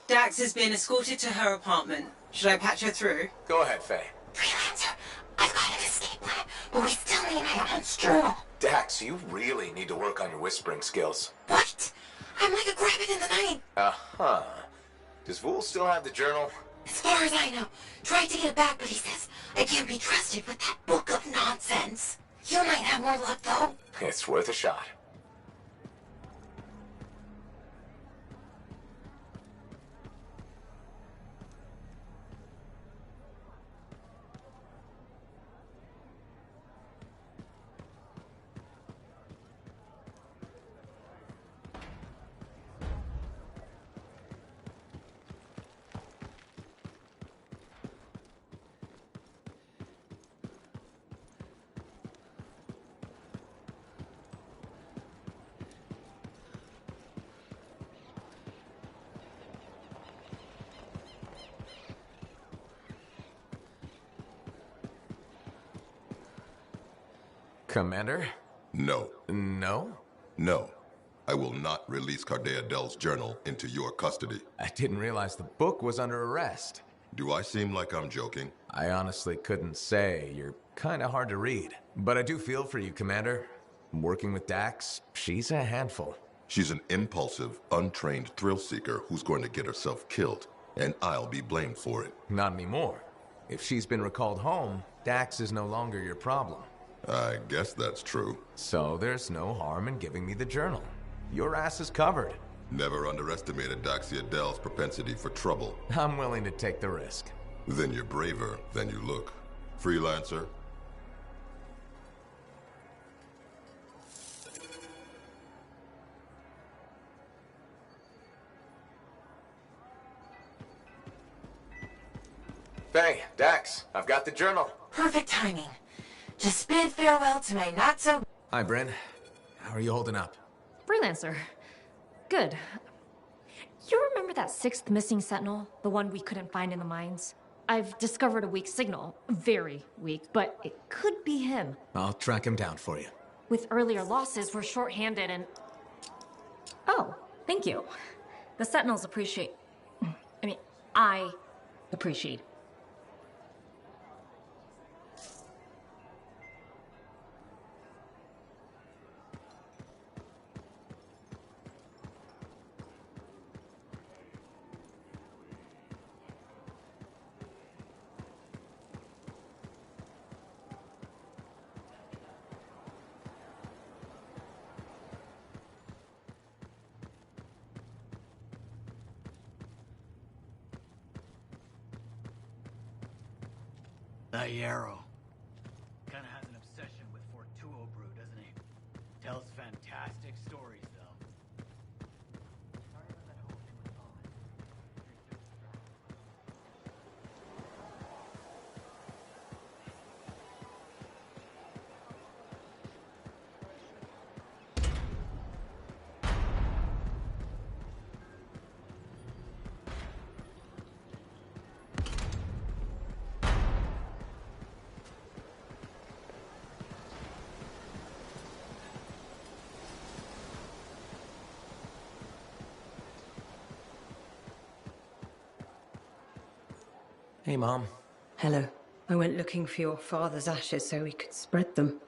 Dax has been escorted to her apartment. Should I patch her through? Go ahead, Faye. Freelancer, I've got an escape plan, but we still need Hammond's journal. Dax, you really need to work on your whispering skills. What? I'm like a rabbit in the night. Uh-huh. Does Vool still have the journal? As far as I know, tried to get it back, but he says I can't be trusted with that book of nonsense. You might have more luck, though. It's worth a shot. Commander? No. No? No. I will not release Cardea Dell's journal into your custody. I didn't realize the book was under arrest. Do I seem like I'm joking? I honestly couldn't say. You're kind of hard to read. But I do feel for you, Commander. Working with Dax, she's a handful. She's an impulsive, untrained thrill seeker who's going to get herself killed, and I'll be blamed for it. Not anymore. If she's been recalled home, Dax is no longer your problem. I guess that's true. So there's no harm in giving me the journal. Your ass is covered. Never underestimated Daxia Dell's propensity for trouble. I'm willing to take the risk. Then you're braver than you look. Freelancer? Faye, Dax, I've got the journal. Perfect timing. Just bid farewell to my not-so... Hi, Bryn. How are you holding up? Freelancer. Good. You remember that 6th missing sentinel? The one we couldn't find in the mines? I've discovered a weak signal. Very weak, but it could be him. I'll track him down for you. With earlier losses, we're short-handed and... Oh, thank you. The sentinels appreciate... I appreciate. That Yarrow kind of has an obsession with Fortuo brew, doesn't he? Tells fantastic stories, though. Hey, Mom. Hello. I went looking for your father's ashes so we could spread them.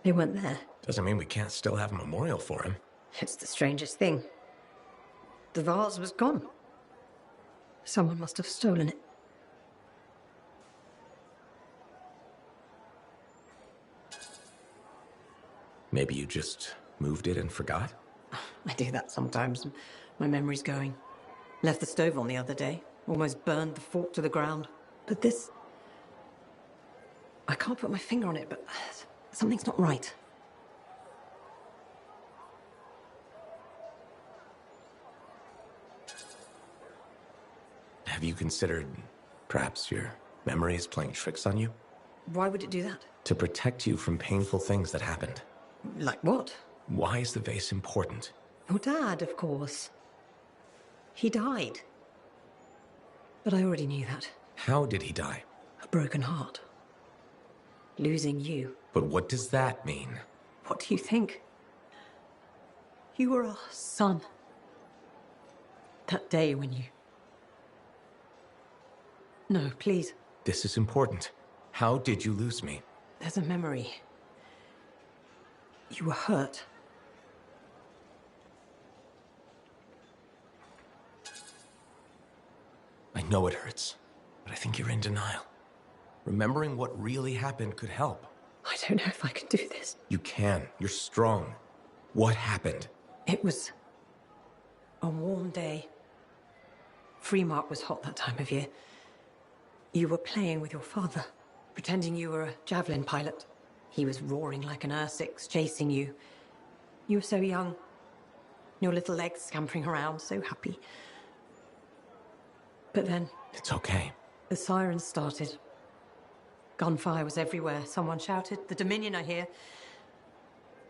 They weren't there. Doesn't mean we can't still have a memorial for him. It's the strangest thing. The vase was gone. Someone must have stolen it. Maybe you just moved it and forgot? I do that sometimes. My memory's going. Left the stove on the other day. Almost burned the fork to the ground. But this... I can't put my finger on it, but something's not right. Have you considered perhaps your memory is playing tricks on you? Why would it do that? To protect you from painful things that happened. Like what? Why is the vase important? Your dad, of course. He died. But I already knew that. How did he die? A broken heart. Losing you. But what does that mean? What do you think? You were our son. That day when you... No, please. This is important. How did you lose me? There's a memory. You were hurt. I know it hurts, but I think you're in denial. Remembering what really happened could help. I don't know if I can do this. You can. You're strong. What happened? It was a warm day. Fremont was hot that time of year. You were playing with your father, pretending you were a javelin pilot. He was roaring like an Ursix, chasing you. You were so young. Your little legs scampering around, so happy. But then... It's okay. The sirens started. Gunfire was everywhere. Someone shouted, "The Dominion are here."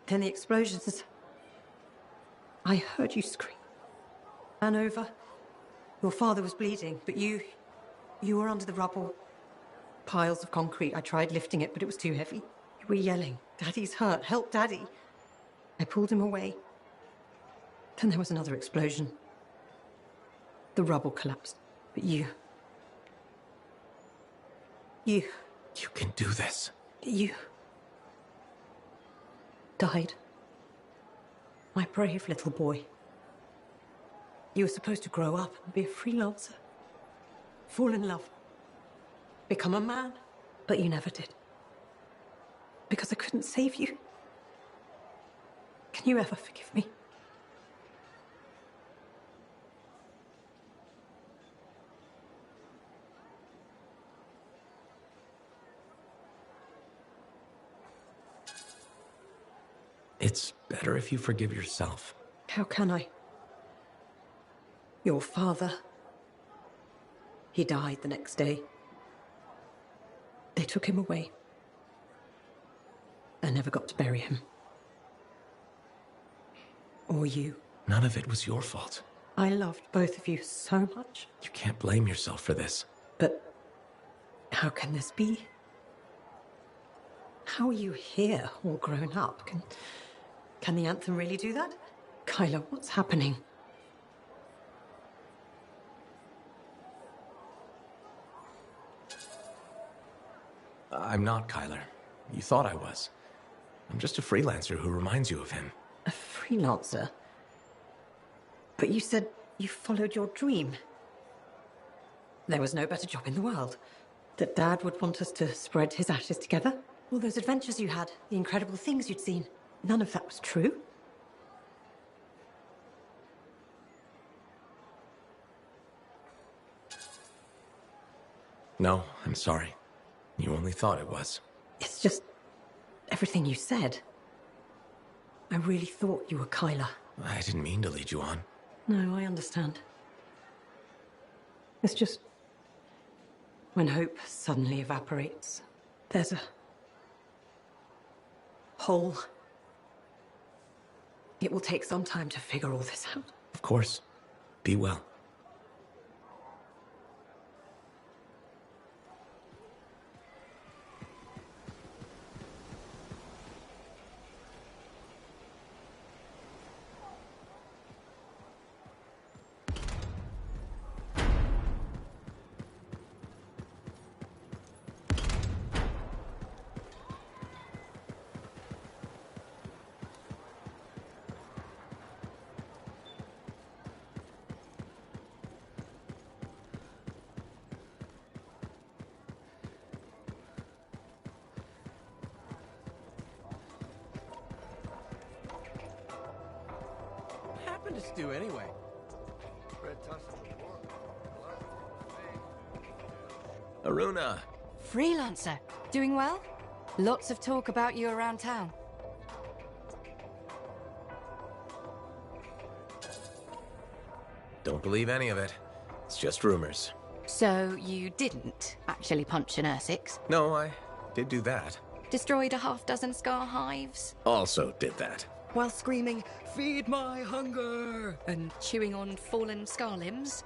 Then the explosions. I heard you scream. Ran over. Your father was bleeding, but you were under the rubble. Piles of concrete. I tried lifting it, but it was too heavy. You were yelling, "Daddy's hurt, help Daddy." I pulled him away. Then there was another explosion. The rubble collapsed, but you... You can do this. You... died. My brave little boy. You were supposed to grow up and be a freelancer. Fall in love. Become a man. But you never did. Because I couldn't save you. Can you ever forgive me? It's better if you forgive yourself. How can I? Your father. He died the next day. They took him away. I never got to bury him. Or you. None of it was your fault. I loved both of you so much. You can't blame yourself for this. But how can this be? How are you here, all grown up? Can the Anthem really do that? Kyla, what's happening? I'm not Kyler. You thought I was. I'm just a freelancer who reminds you of him. A freelancer? But you said you followed your dream. There was no better job in the world. That Dad would want us to spread his ashes together. All those adventures you had, the incredible things you'd seen. None of that was true. No, I'm sorry. You only thought it was. It's just everything you said. I really thought you were Kyla. I didn't mean to lead you on. No, I understand. It's just when hope suddenly evaporates, there's a hole. It will take some time to figure all this out. Of course. Be well. happened to Stu anyway? Aruna! Freelancer. Doing well? Lots of talk about you around town. Don't believe any of it. It's just rumors. So you didn't actually punch an Ursix? No, I did do that. Destroyed a half-dozen scar hives? Also did that. While screaming, "Feed my hunger!" and chewing on fallen scar limbs?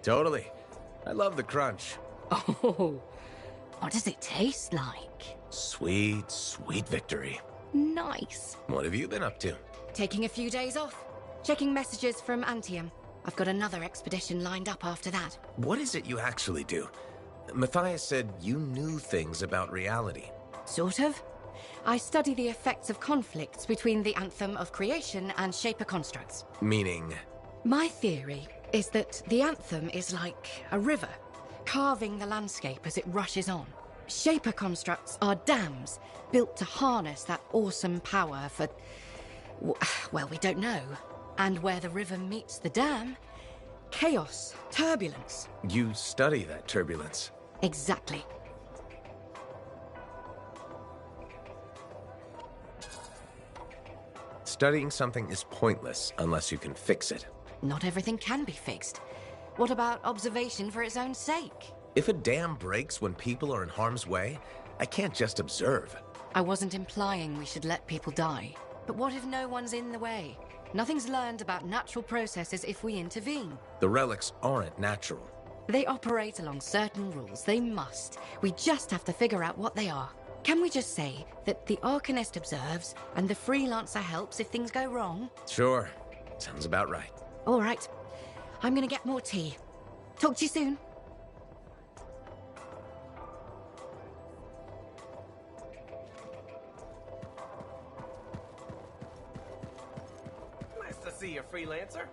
Totally. I love the crunch. Oh, what does it taste like? Sweet, sweet victory. Nice. What have you been up to? Taking a few days off. Checking messages from Anthem. I've got another expedition lined up after that. What is it you actually do? Matthias said you knew things about reality. Sort of. I study the effects of conflicts between the Anthem of Creation and Shaper constructs. Meaning? My theory is that the Anthem is like a river, carving the landscape as it rushes on. Shaper constructs are dams built to harness that awesome power for, well, we don't know. And where the river meets the dam, chaos, turbulence. You study that turbulence. Exactly. Studying something is pointless unless you can fix it. Not everything can be fixed. What about observation for its own sake? If a dam breaks when people are in harm's way, I can't just observe. I wasn't implying we should let people die. But what if no one's in the way? Nothing's learned about natural processes if we intervene. The relics aren't natural. They operate along certain rules. They must. We just have to figure out what they are. Can we just say that the Arcanist observes and the Freelancer helps if things go wrong? Sure. Sounds about right. All right. I'm gonna get more tea. Talk to you soon. Nice to see you, Freelancer.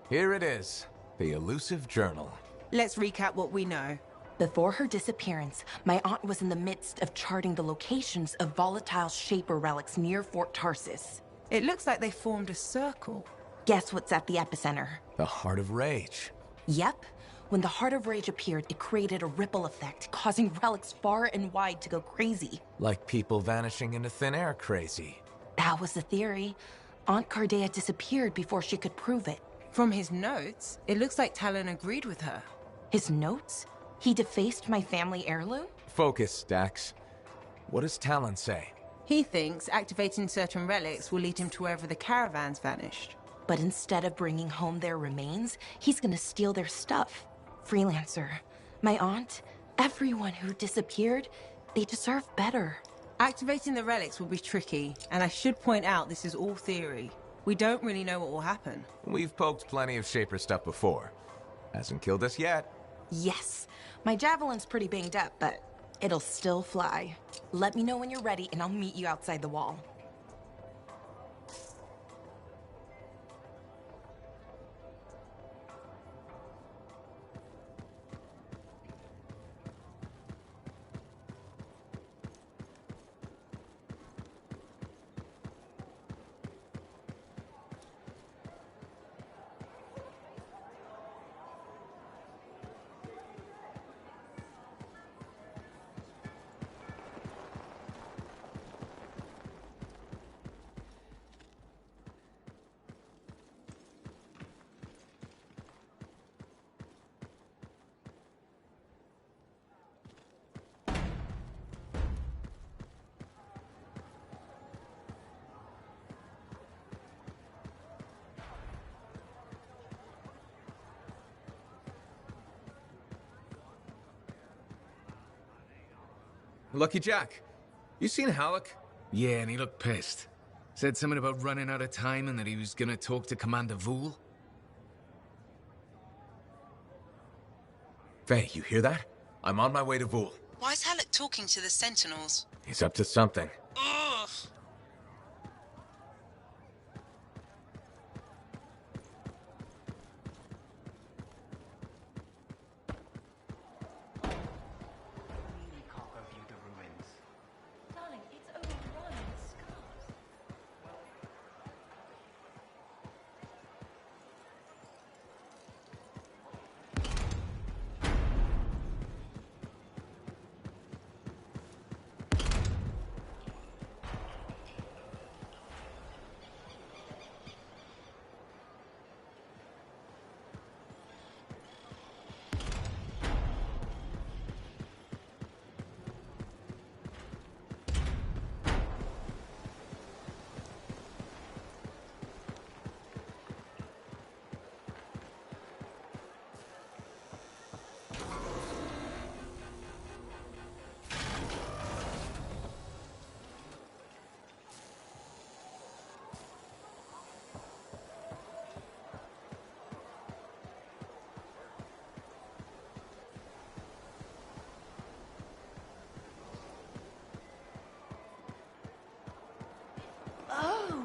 Here it is. The elusive journal. Let's recap what we know. Before her disappearance, my aunt was in the midst of charting the locations of volatile Shaper relics near Fort Tarsis. It looks like they formed a circle. Guess what's at the epicenter? The Heart of Rage. Yep. When the Heart of Rage appeared, it created a ripple effect, causing relics far and wide to go crazy. Like people vanishing into thin air crazy. That was the theory. Aunt Cardea disappeared before she could prove it. From his notes, it looks like Talon agreed with her. His notes? He defaced my family heirloom? Focus, Dax. What does Talon say? He thinks activating certain relics will lead him to wherever the caravans vanished. But instead of bringing home their remains, he's gonna steal their stuff. Freelancer, my aunt, everyone who disappeared, they deserve better. Activating the relics will be tricky, and I should point out this is all theory. We don't really know what will happen. We've poked plenty of Shaper stuff before. Hasn't killed us yet. Yes, my javelin's pretty banged up, but it'll still fly. Let me know when you're ready, and I'll meet you outside the wall. Lucky Jack, you seen Halleck? Yeah, and he looked pissed. Said something about running out of time and that he was gonna talk to Commander Vool. Faye, you hear that? I'm on my way to Vool. Why is Halleck talking to the Sentinels? He's up to something. Ugh! Oh,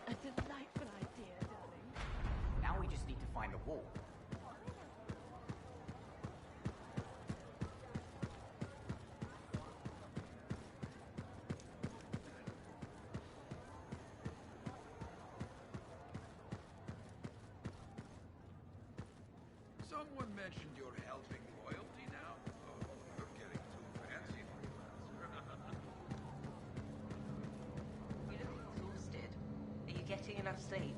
a delightful idea, darling. Now we just need to find the wall. Someone mentioned you're helping royalty now? Oh, you're getting too fancy for You look exhausted. Are you getting enough sleep?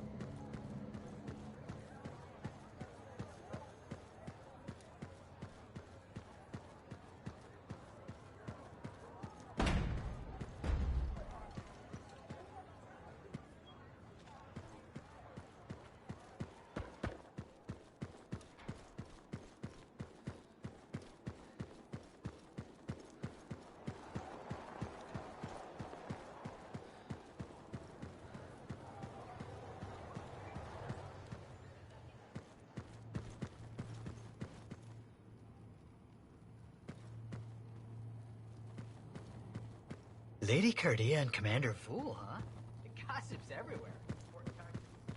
Lady Cardia and Commander Fool, huh? The gossip's everywhere.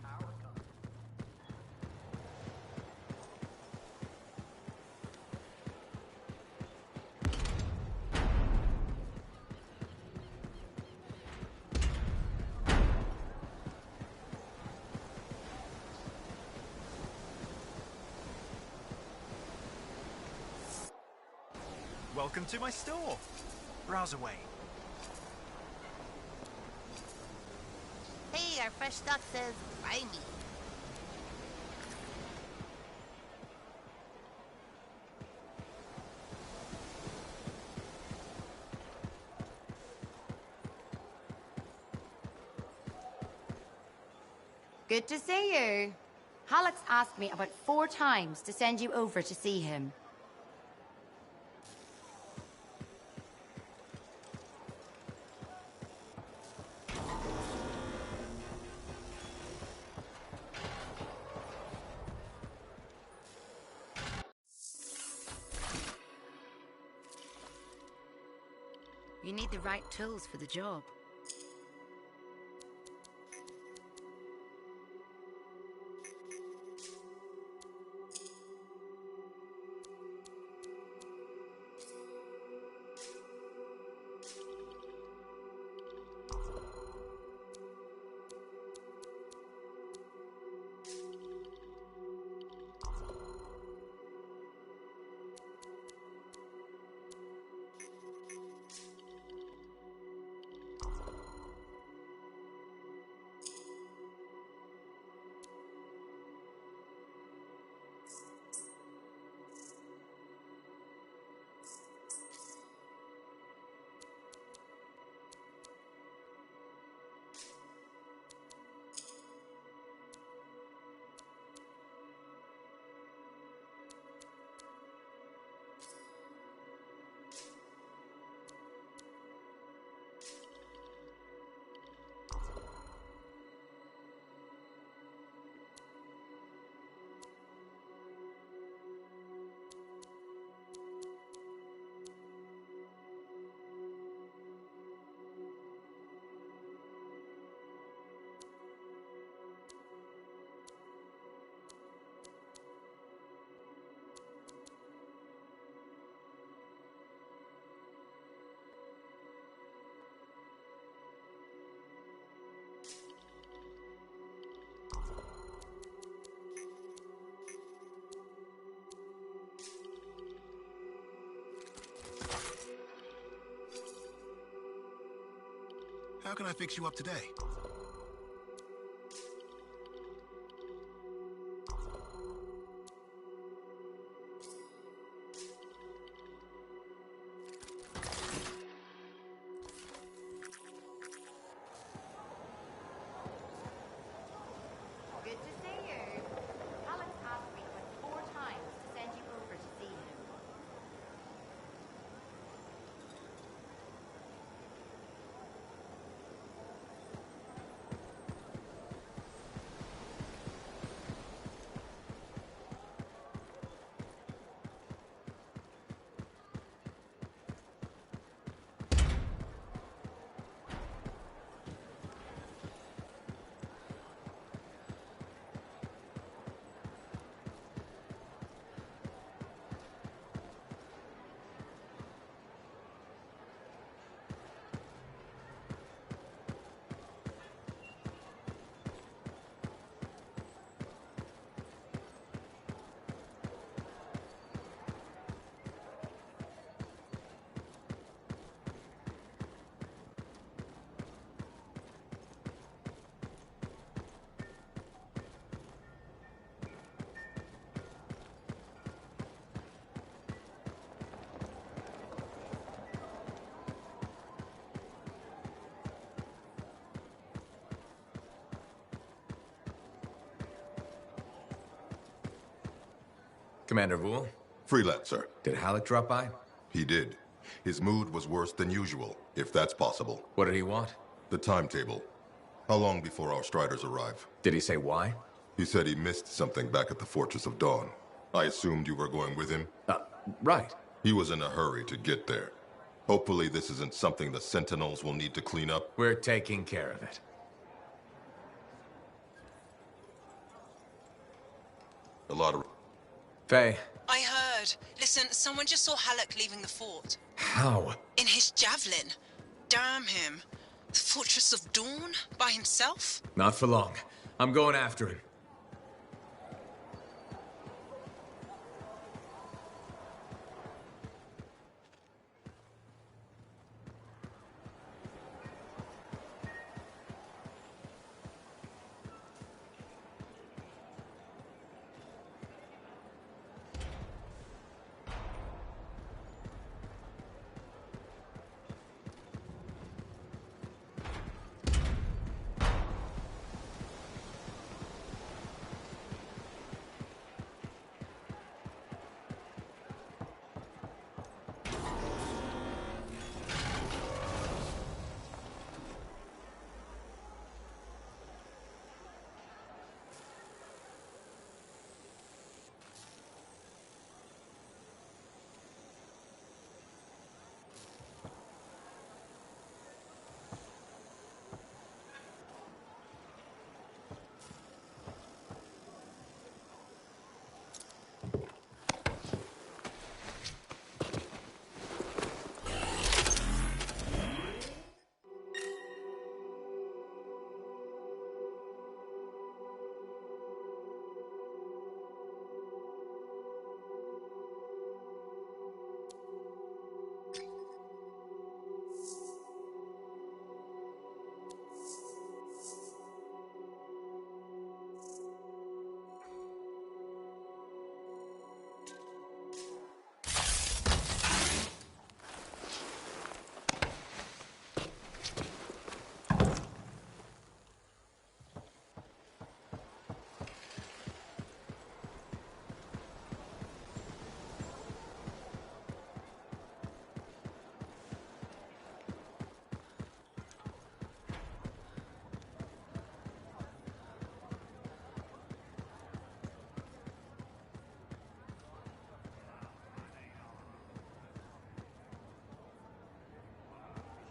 Power comes. Welcome to my store. Browse away. Hey, our fresh stock says buy me. Good to see you. Halleck's asked me about 4 times to send you over to see him. You need the right tools for the job. How can I fix you up today? Good to see you. Halleck's asked me about 4 times to send you over to see him. Commander Vool? Freelancer. Did Halleck drop by? He did. His mood was worse than usual, if that's possible. What did he want? The timetable. How long before our Striders arrive? Did he say why? He said he missed something back at the Fortress of Dawn. I assumed you were going with him? Right. He was in a hurry to get there. Hopefully this isn't something the Sentinels will need to clean up. We're taking care of it. A lot of... Faye. I heard. Listen, someone just saw Halleck leaving the fort. How? In his javelin. Damn him. The Fortress of Dawn? By himself? Not for long. I'm going after him.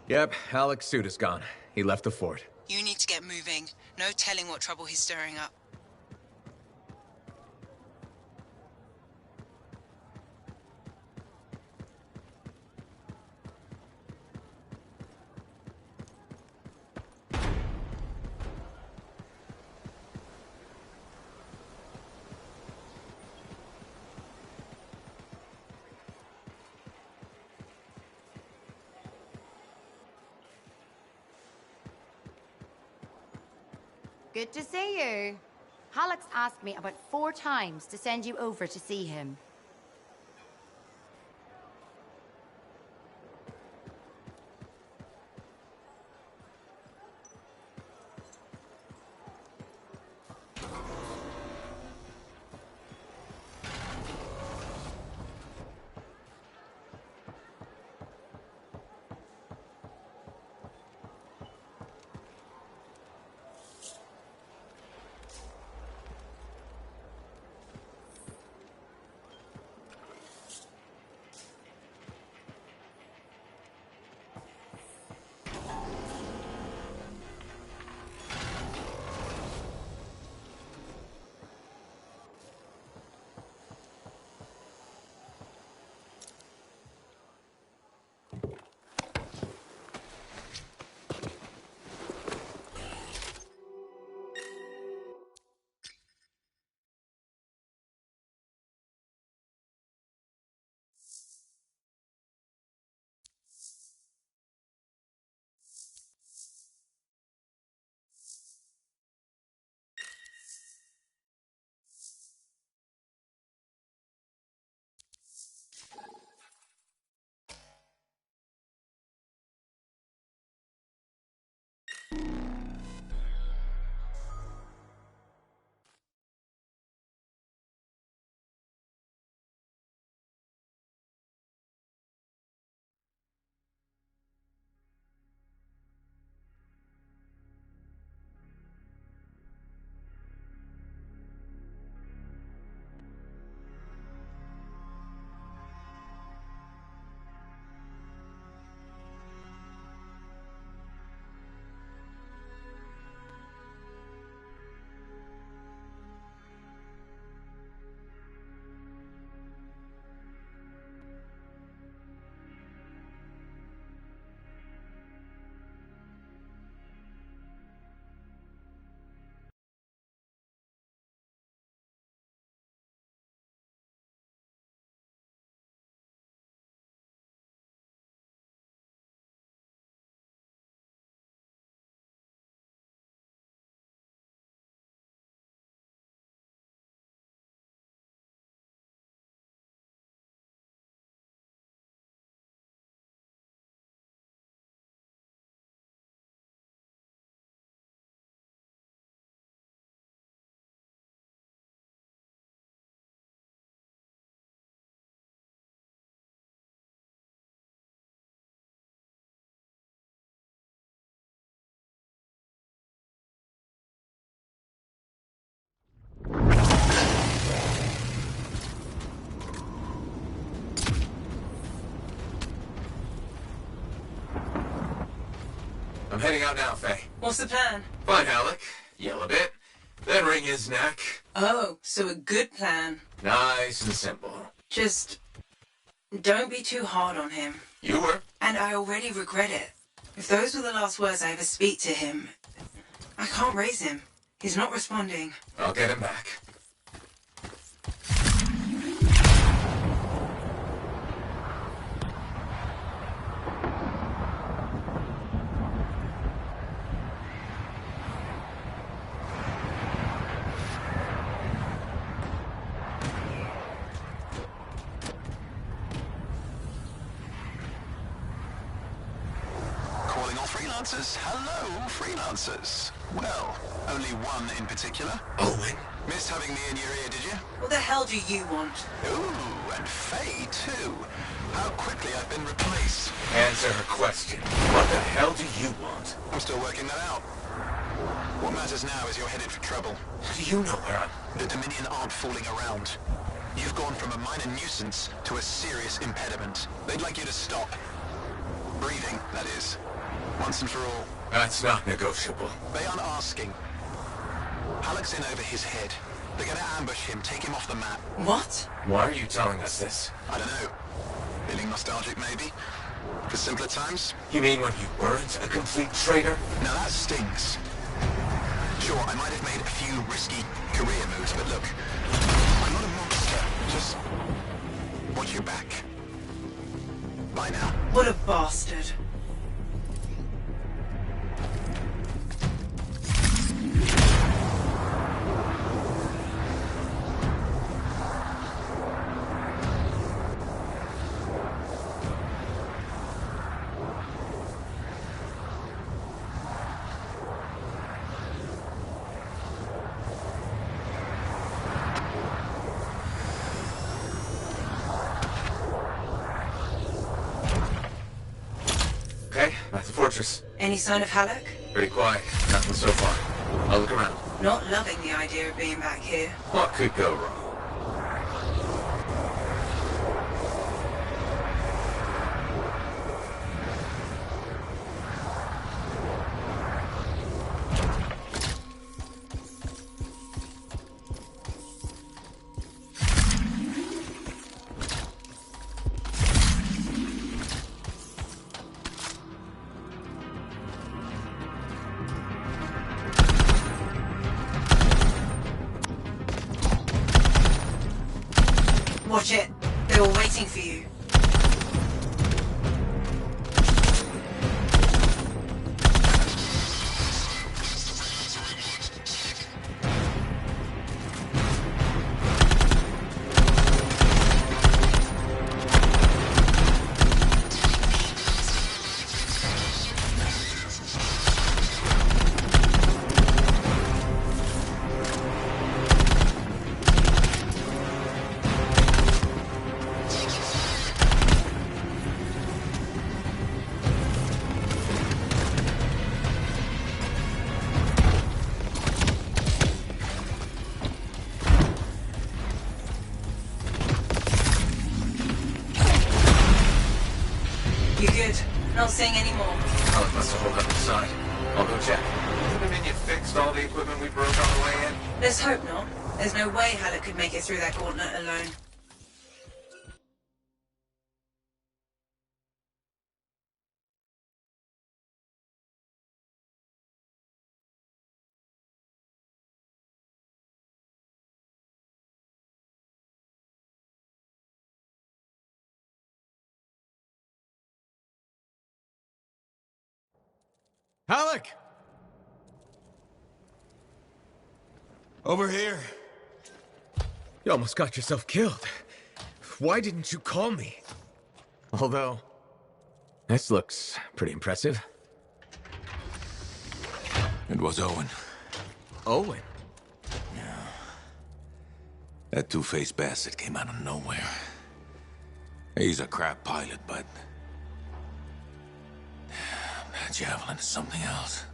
Yep, Halleck's suit is gone. He left the fort. You need to get moving. No telling what trouble he's stirring up. Good to see you. Halleck's asked me about 4 times to send you over to see him. out now, Faye. What's the plan? Find Halleck, yell a bit, then wring his neck. Oh, so a good plan. Nice and simple. Just don't be too hard on him. You were. And I already regret it. If those were the last words I ever speak to him, I can't raise him. He's not responding. I'll get him back. Hello, freelancers. Well, only one in particular. Owen? Missed having me in your ear, did you? What the hell do you want? Ooh, and Faye, too. How quickly I've been replaced. Answer her question. What the hell do you want? I'm still working that out. What matters now is you're headed for trouble. Do you know where I'm? The Dominion aren't fooling around. You've gone from a minor nuisance to a serious impediment. They'd like you to stop. Breathing, that is. Once and for all. That's not negotiable. They aren't asking. Halleck's in over his head. They're gonna ambush him, take him off the map. What? Why are you telling us this? I don't know. Feeling nostalgic, maybe? For simpler times? You mean when you weren't a complete traitor? Now that stings. Sure, I might have made a few risky career moves, but look, I'm not a monster. Just watch your back. Bye now. What a bastard. At the fortress. Any sign of Halleck? Pretty quiet. Nothing so far. I'll look around. Not loving the idea of being back here. What could go wrong? Watch it. They were waiting for you. You good? Not seeing any more. Halleck must have hold up the side. I'll go check. The Dominion fixed all the equipment we broke on the way in? Let's hope not. There's no way Halleck could make it through that gauntlet alone. Halleck! Over here. You almost got yourself killed. Why didn't you call me? Although, this looks pretty impressive. It was Owen. Owen? Yeah. That two-faced bastard came out of nowhere. He's a crap pilot, but... that Javelin is something else.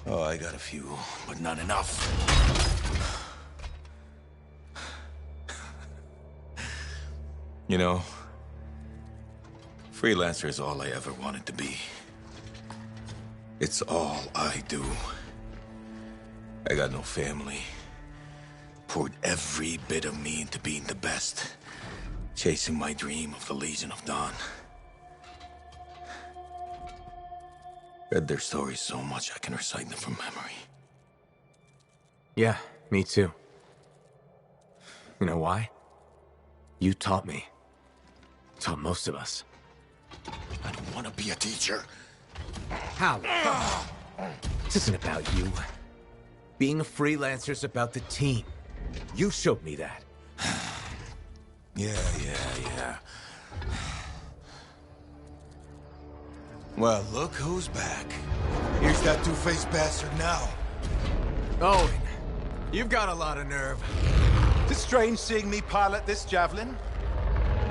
Oh, I got a few, but not enough. You know, freelancer is all I ever wanted to be. It's all I do. I got no family. Poured every bit of me into being the best. Chasing my dream of the Legion of Dawn. Read their stories so much I can recite them from memory. Yeah, me too. You know why? You taught me. Taught most of us. I don't want to be a teacher. How? This isn't about you. Being a freelancer's about the team. You showed me that. Yeah. Well, look who's back. Here's that two-faced bastard now. Owen, you've got a lot of nerve. It's strange seeing me pilot this javelin.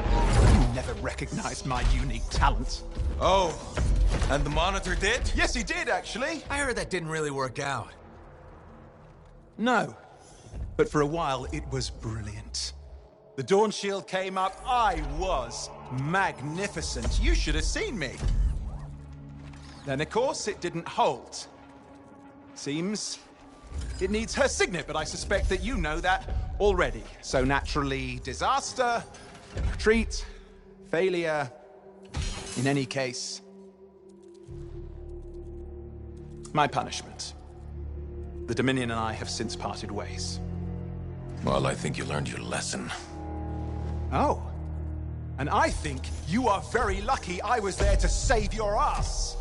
You never recognized my unique talent. Oh, and the Monitor did? Yes, he did, actually. I heard that didn't really work out. No, but for a while it was brilliant. The Dawn Shield came up, I was magnificent. You should have seen me. Then, of course, it didn't hold. Seems it needs her signet, but I suspect that you know that already. So naturally, disaster, retreat, failure. In any case, my punishment. The Dominion and I have since parted ways. Well, I think you learned your lesson. Oh. And I think you are very lucky I was there to save your ass.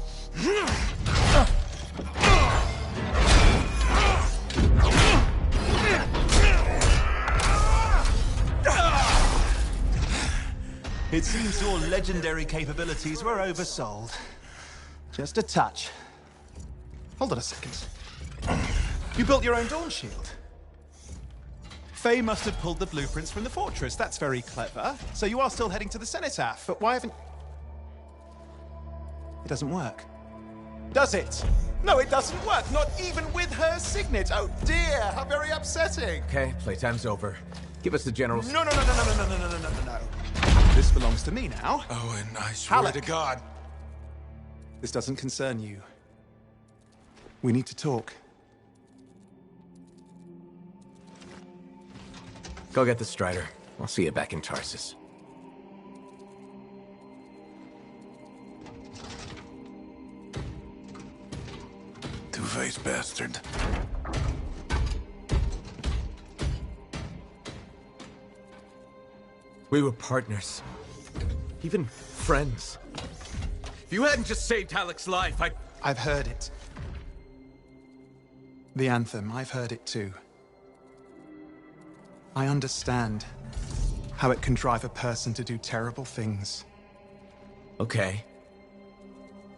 It seems your legendary capabilities were oversold. Just a touch. Hold on a second. You built your own Dawn Shield. Faye must have pulled the blueprints from the fortress. That's very clever. So you are still heading to the Cenotaph, but why haven't... It doesn't work. Does it? No, it doesn't work. Not even with her signet. Oh dear, how very upsetting. Okay, playtime's over. Give us the general... No. This belongs to me now. Oh, and I swear to God. This doesn't concern you. We need to talk. Go get the Strider. I'll see you back in Tarsus. Two-faced bastard. We were partners. Even friends. If you hadn't just saved Halleck's life, I've heard it. The Anthem, I've heard it too. I understand how it can drive a person to do terrible things. Okay.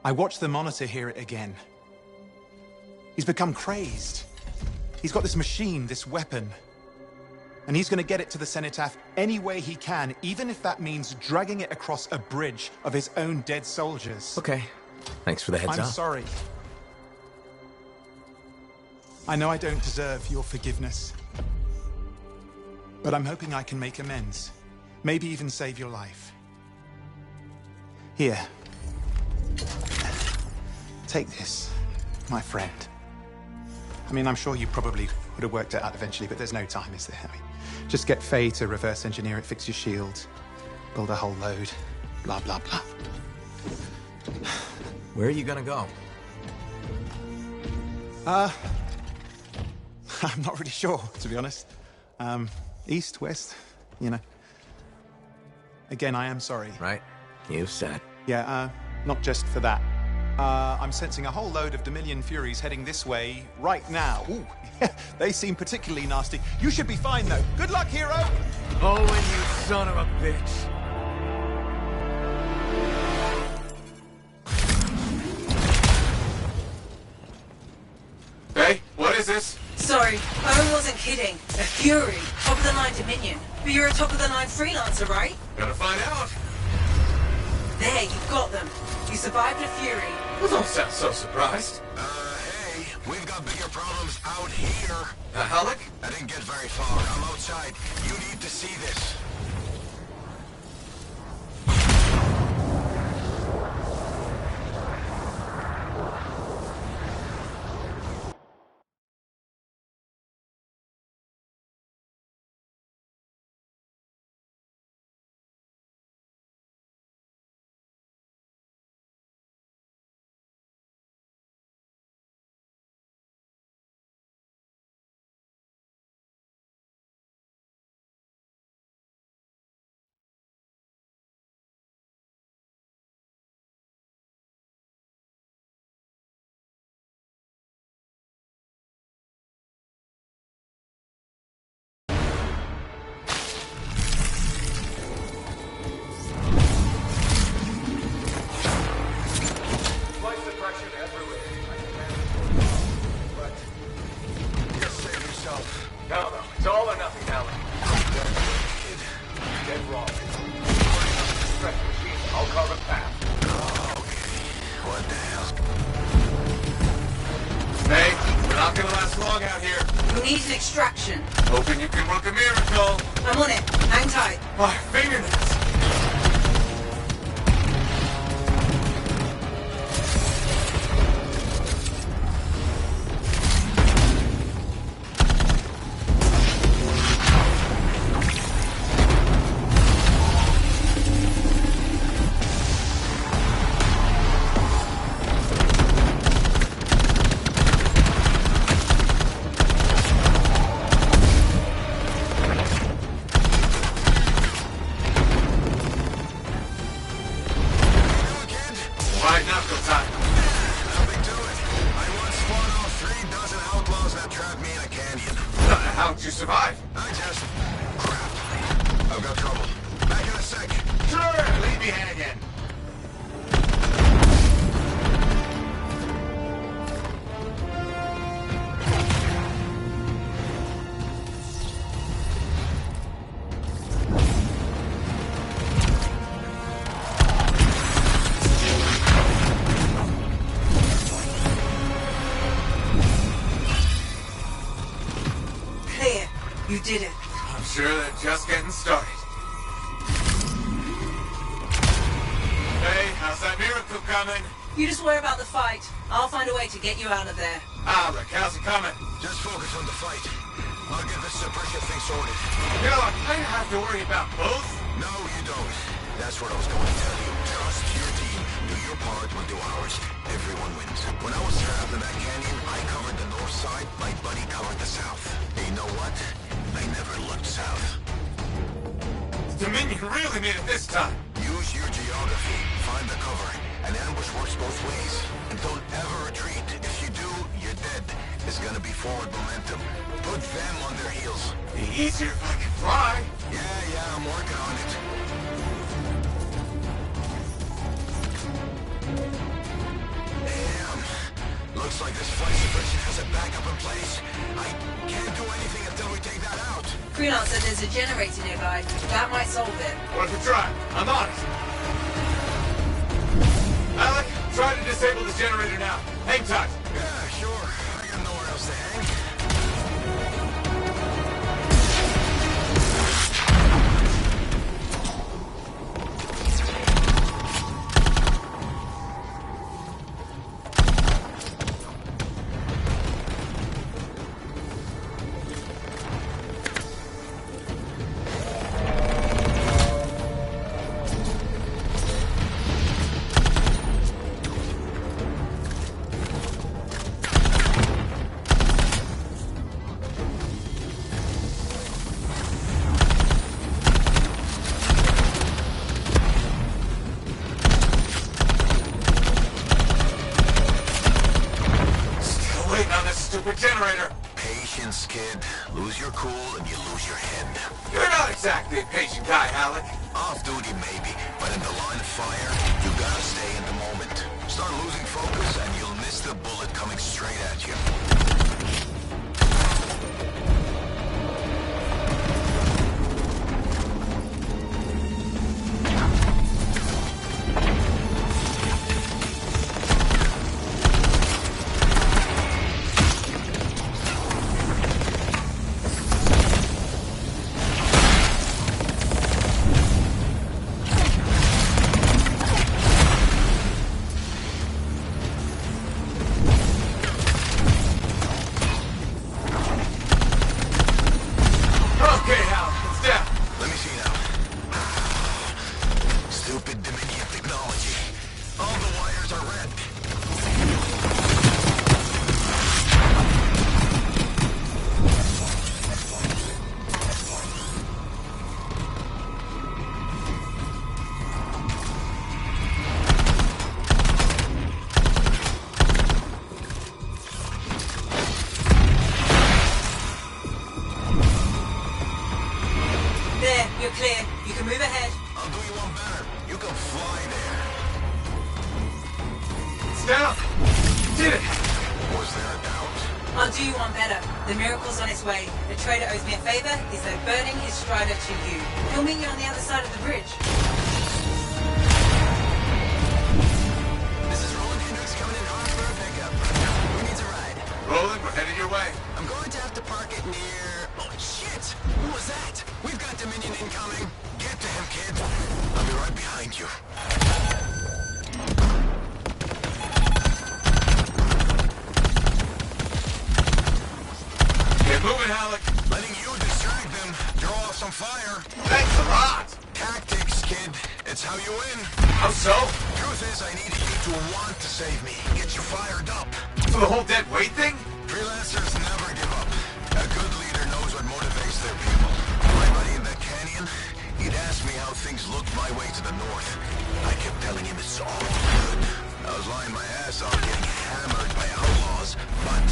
I watched the Monitor hear it again. He's become crazed. He's got this machine, this weapon. And he's going to get it to the Cenotaph any way he can, even if that means dragging it across a bridge of his own dead soldiers. Okay. Thanks for the heads up. I'm sorry. I know I don't deserve your forgiveness. But I'm hoping I can make amends. Maybe even save your life. Here. Take this, my friend. I mean, I'm sure you probably would have worked it out eventually, but there's no time, is there? I mean, just get Faye to reverse engineer it, fix your shield, build a whole load, blah, blah, blah. Where are you gonna go? I'm not really sure, to be honest. East, west, you know. Again, I am sorry. Right. You said. Yeah, not just for that. I'm sensing a whole load of Dominion Furies heading this way right now. Ooh, they seem particularly nasty. You should be fine, though. Good luck, hero! Oh, and you son of a bitch. Hey, what is this? Sorry, Owen wasn't kidding. A Fury, top-of-the-line Dominion. But you're a top-of-the-line freelancer, right? Gotta find out. There, you've got them. You survived a Fury. Well, don't sound so surprised. Hey, we've got bigger problems out here. Halleck? I didn't get very far. I'm outside. You need to see this. sure they're just getting started. Hey, how's that miracle coming? You just worry about the fight. I'll find a way to get you out of there. Alec, how's it coming? Just focus on the fight. I'll get this suppression thing sorted. You know, I have to worry about both. No, you don't. That's what I was going to tell you. Trust your team. Do your part, we'll do ours. Everyone wins. When I was trapped in that canyon, I covered the north side, my buddy covered the south. And you know what? I never looked south. The Dominion really made it this time. Use your geography. Find the cover. An ambush works both ways. And don't ever retreat. If you do, you're dead. It's gonna be forward momentum. Put them on their heels. Be easier if I could fly. Yeah, I'm working on it. Damn. Looks like this flight suppression has a backup in place. I can't do anything until we take that out. Freelancer, there's a generator nearby. That might solve it. What if we try? I'm on it. Alec, try to disable the generator now. Hang tight. Yeah, sure. I got nowhere else to hang. Generator. Patience, kid. Lose your cool and you lose your head. You're not exactly a patient guy, Alec. Off duty, maybe, but in the line of fire, you gotta stay in the moment. Start losing focus and you'll miss the bullet coming straight at you. You're clear. You can move ahead. I'll do you one better. You can fly there. It's down. Did it. Was there a doubt? I'll do you one better. The miracle's on its way. The trader owes me a favor. He's though burning his strider to you. He'll meet you on the other side of the bridge. This is Roland Hendricks coming in hot for a pickup. Who needs a ride? Roland, we're headed your way. I'm going to have to park it near... Oh, shit! Who was that? We've got Dominion incoming. Get to him, kid. I'll be right behind you. Get moving, Alec. Letting you distract them. Draw off some fire. Thanks a lot. Tactics, kid. It's how you win. How so? Truth is, I needed you to want to save me. Get you fired up. So the whole dead weight thing? Freelancers never give up. A good leader knows what motivates their people. My buddy in that canyon, he'd ask me how things looked my way to the north. I kept telling him it's all good. I was lying my ass off getting hammered by outlaws, but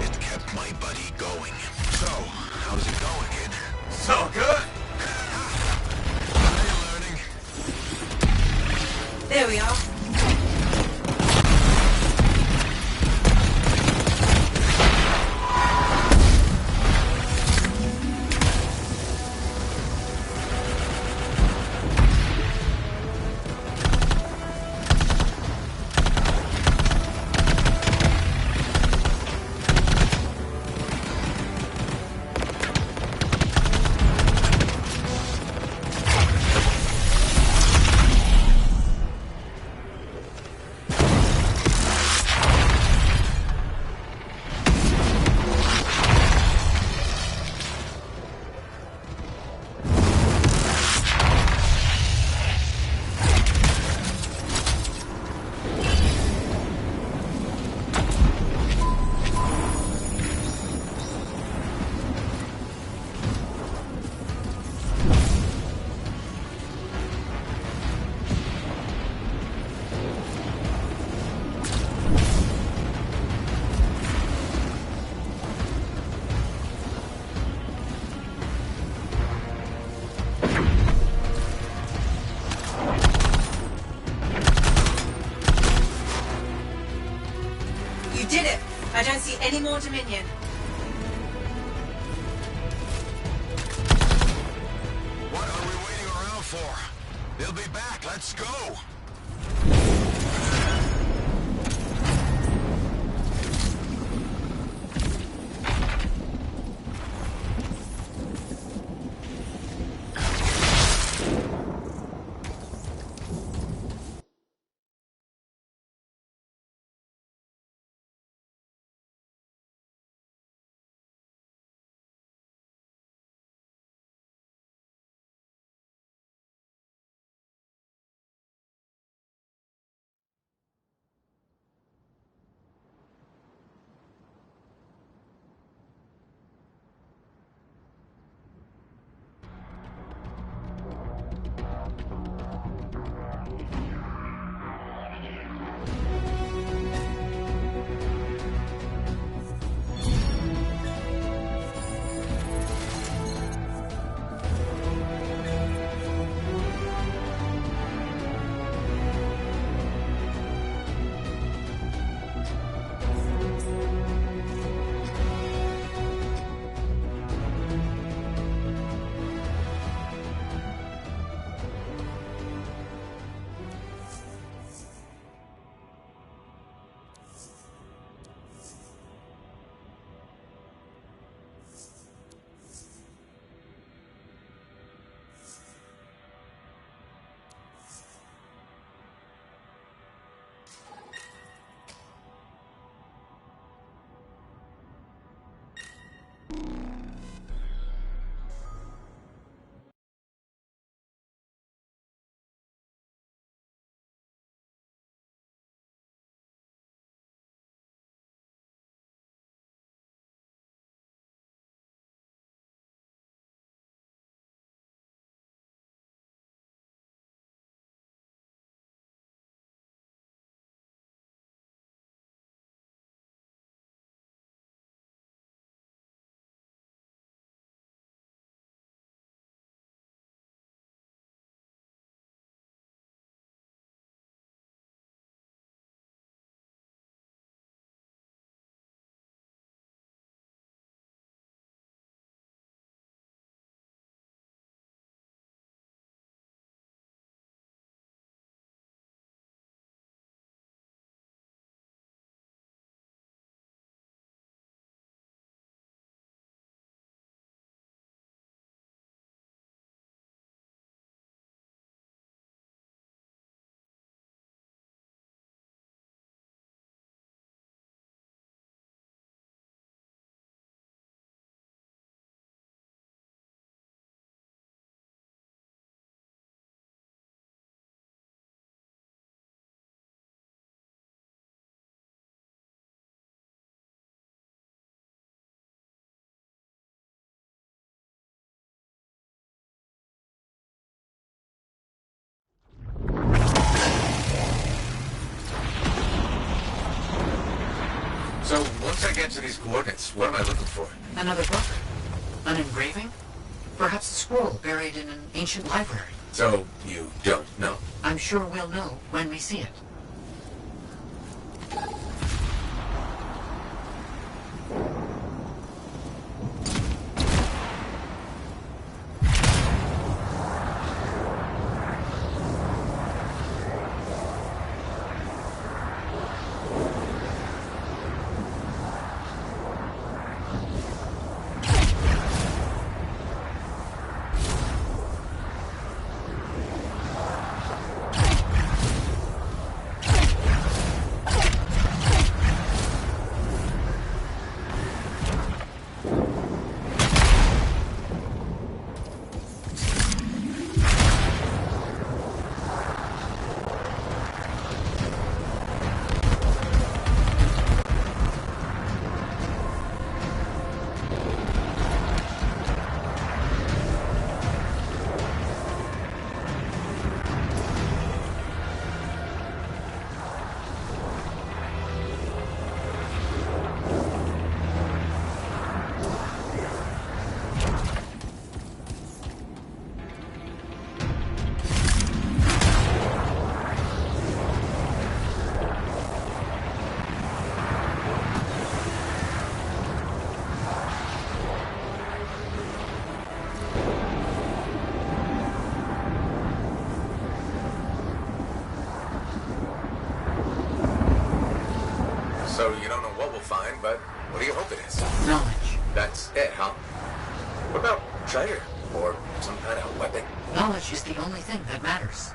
it kept my buddy going. So, how's it going, kid? So good. Are you learning? There we are. Dominion. What are we waiting around for? They'll be back. Let's go. So, once I get to these coordinates, what am I looking for? Another book? An engraving? Perhaps a scroll buried in an ancient library. So, you don't know? I'm sure we'll know when we see it. So you don't know what we'll find, but what do you hope it is? Knowledge. That's it, huh? What about treasure? Or some kind of weapon? Knowledge is the only thing that matters.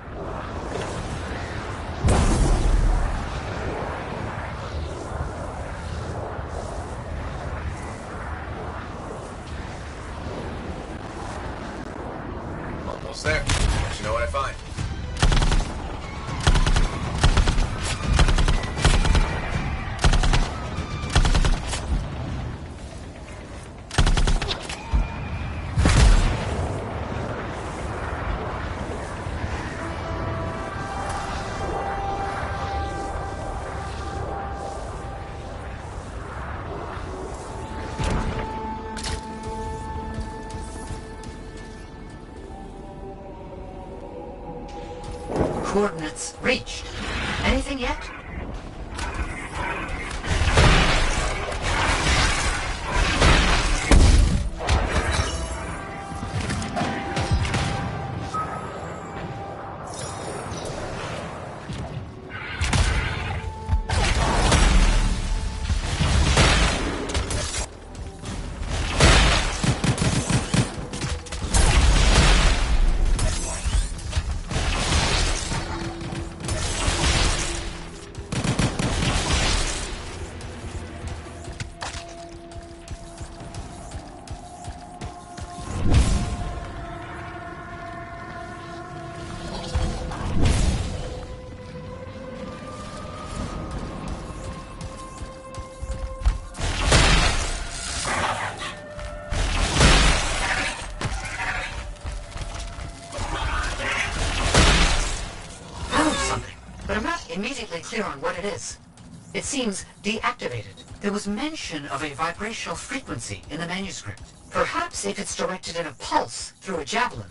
Almost there. Let you know what I find. Coordinates reached. Anything yet? Immediately clear on what it is. It seems deactivated. There was mention of a vibrational frequency in the manuscript. Perhaps if it's directed in a pulse through a javelin.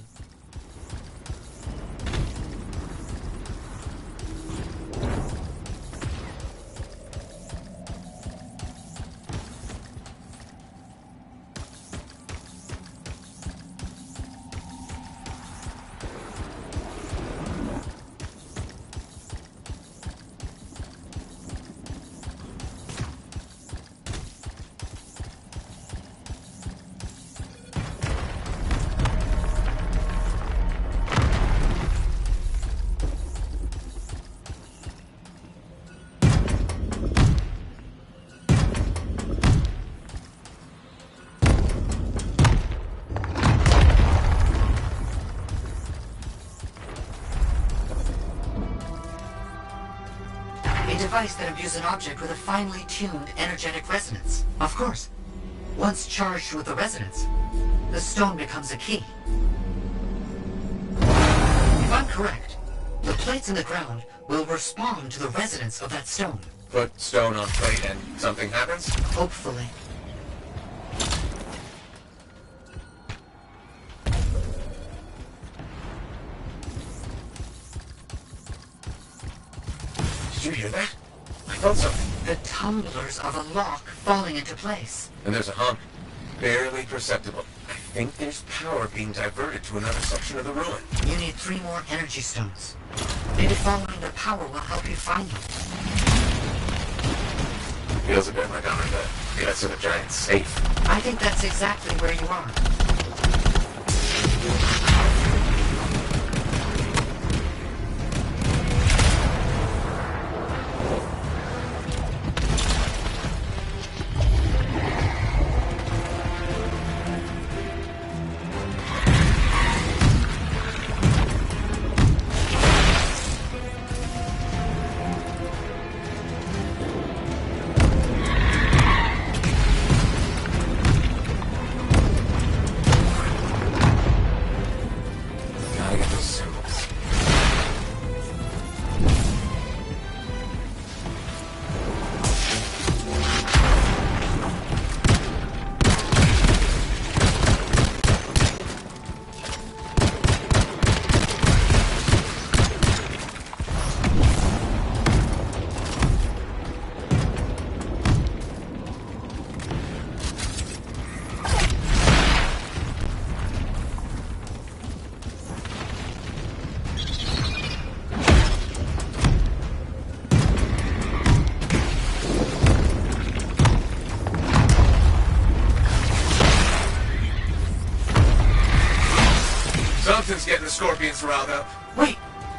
Device that imbues an object with a finely tuned energetic resonance. Of course. Once charged with the resonance, the stone becomes a key. If I'm correct, the plates in the ground will respond to the resonance of that stone. Put stone on plate and something happens? Hopefully. Did you hear that? I felt something. The tumblers of a lock falling into place. And there's a hum. Barely perceptible. I think there's power being diverted to another section of the ruin. You need 3 more energy stones. Maybe following the power will help you find them. Feels a bit like I'm in the guts of a giant safe. I think that's exactly where you are. Something's getting the Scorpions riled up. Wait!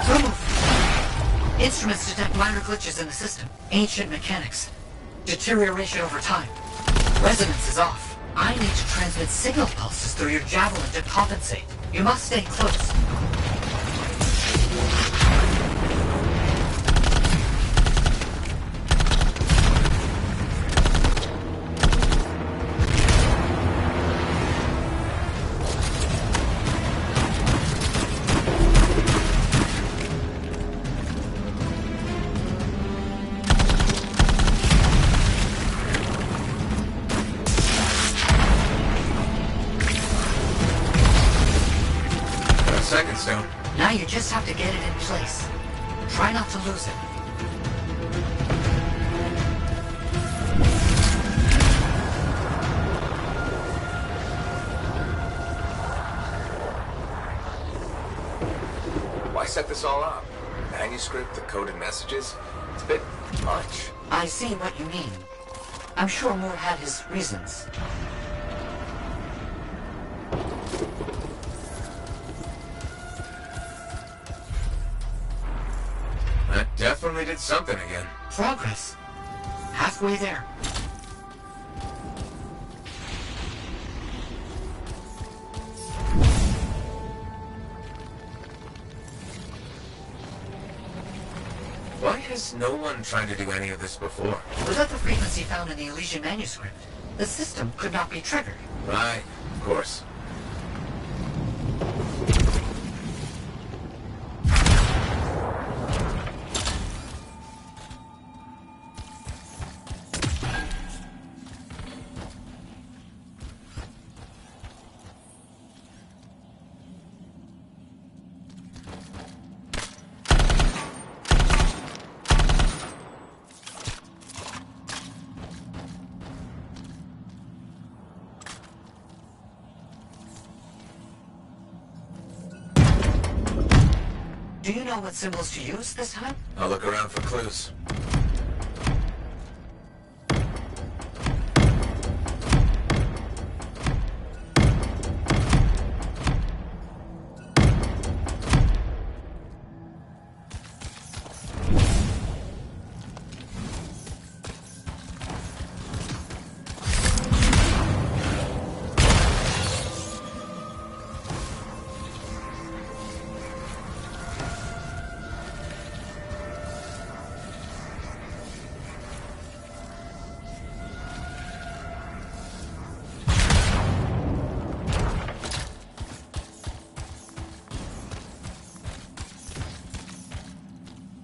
Don't move! Instruments detect minor glitches in the system. Ancient mechanics. Deterioration over time. Resonance is off. I need to transmit signal pulses through your javelin to compensate. You must stay close. Second stone. Now you just have to get it in place. Try not to lose it. Why set this all up? Manuscript, the coded messages? It's a bit much. I see what you mean. I'm sure Moore had his reasons. That definitely did something again. Progress. Halfway there. Why has no one tried to do any of this before? Without the frequency found in the Elysian manuscript, the system could not be triggered. Right, of course. Do you know what symbols to use this time? I'll look around for clues.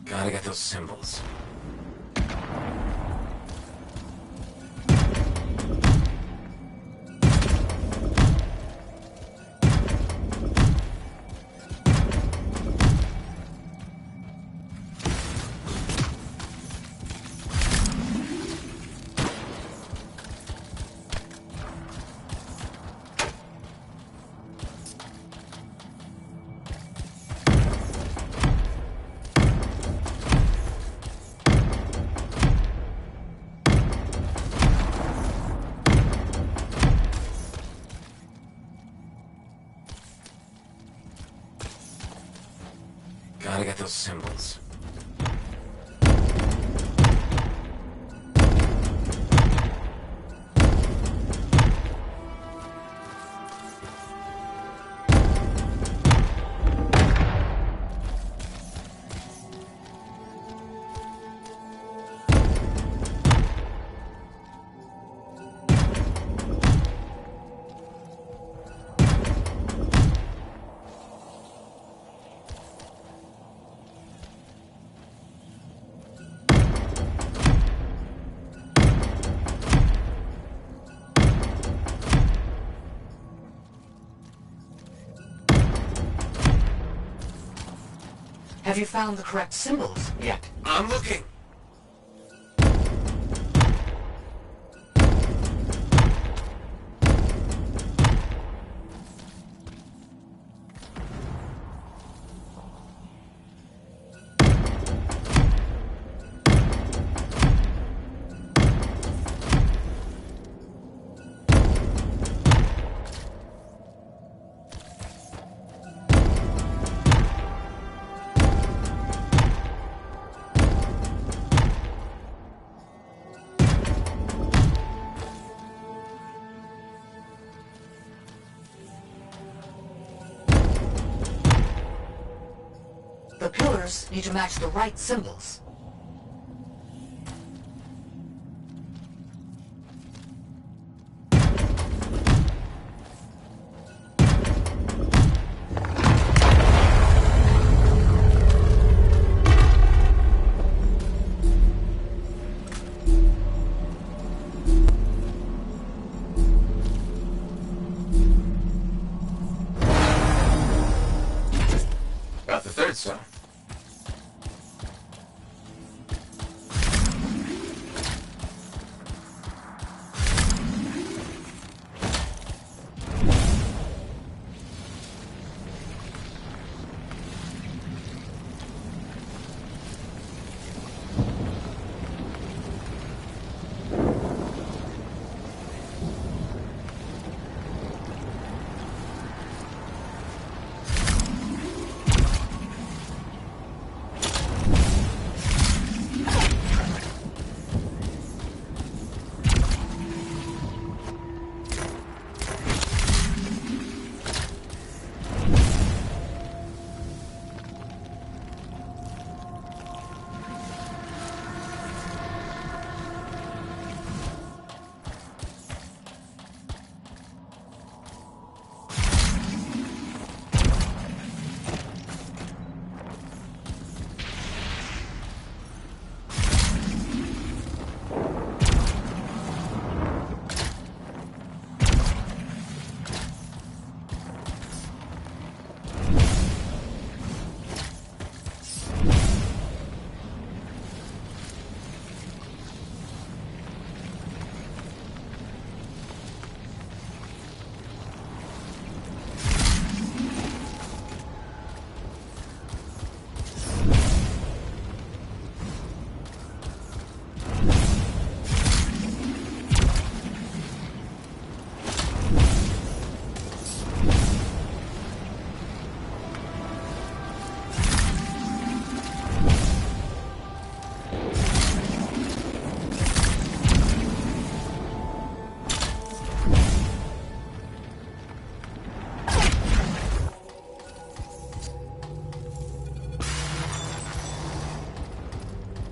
Gotta get those symbols. Gotta get those symbols. Have you found the correct symbols yet? I'm looking. pillars need to match the right symbols. Got the third stone.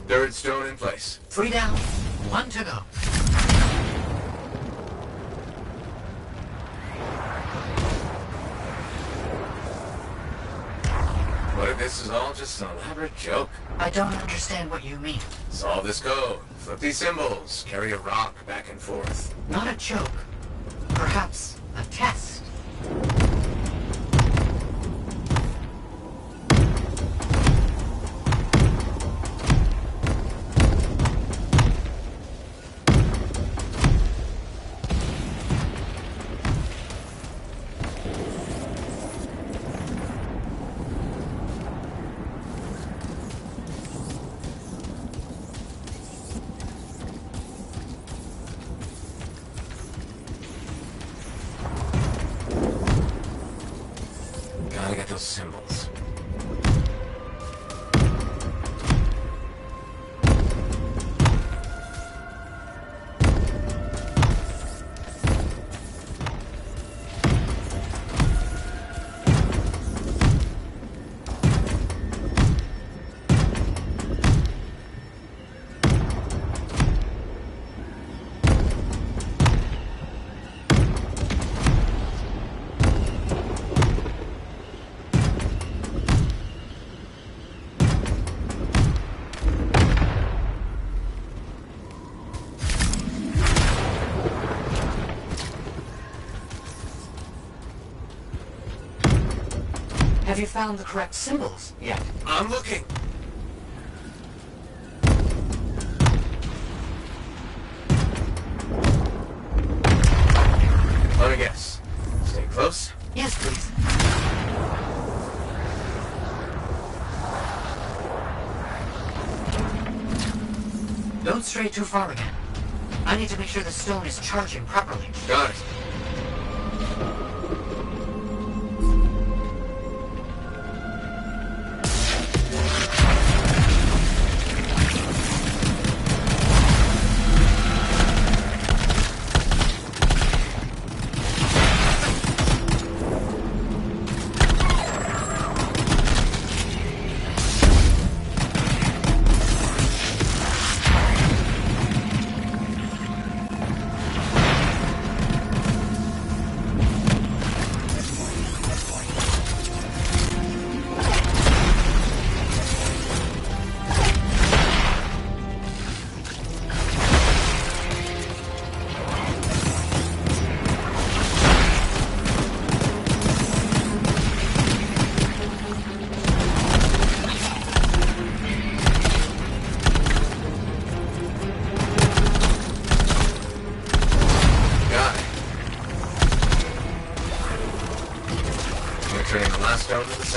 Third stone in place. 3 down, 1 to go. What if this is all just an elaborate joke? I don't understand what you mean. Solve this code. Flip these symbols. Carry a rock back and forth. Not a joke. Perhaps a test. Gotta get those symbols. Have you found the correct symbols yet? I'm looking. Let me guess. Stay close. Yes, please. Don't stray too far again. I need to make sure the stone is charging properly. Got it.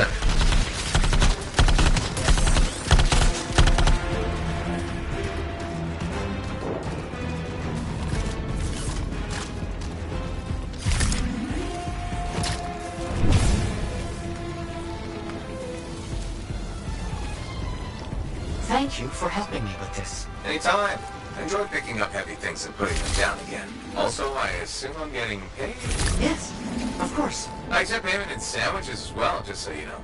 send it. Thank you for helping me with this. Anytime. I enjoy picking up heavy things and putting them down again. Also, I assume I'm getting paid? Yes, of course. I accept payment in sandwiches as well, just so you know.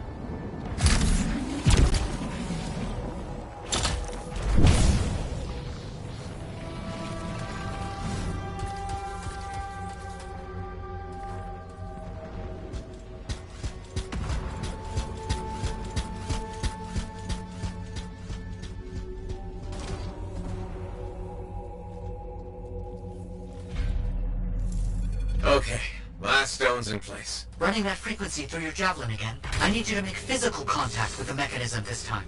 Okay, last stone's in place. Running that frequency through your javelin again. I need you to make physical contact with the mechanism this time.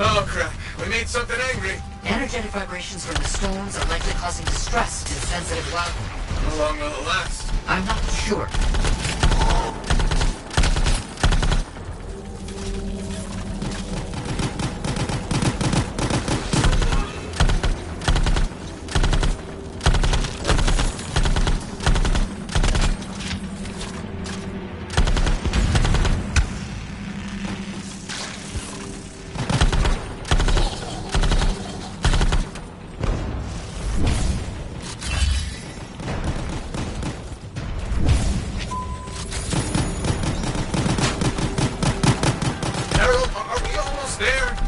Oh crap, we made something angry. Energetic vibrations from the stones are likely causing distress to the sensitive wildlife. How long will it last? I'm not sure.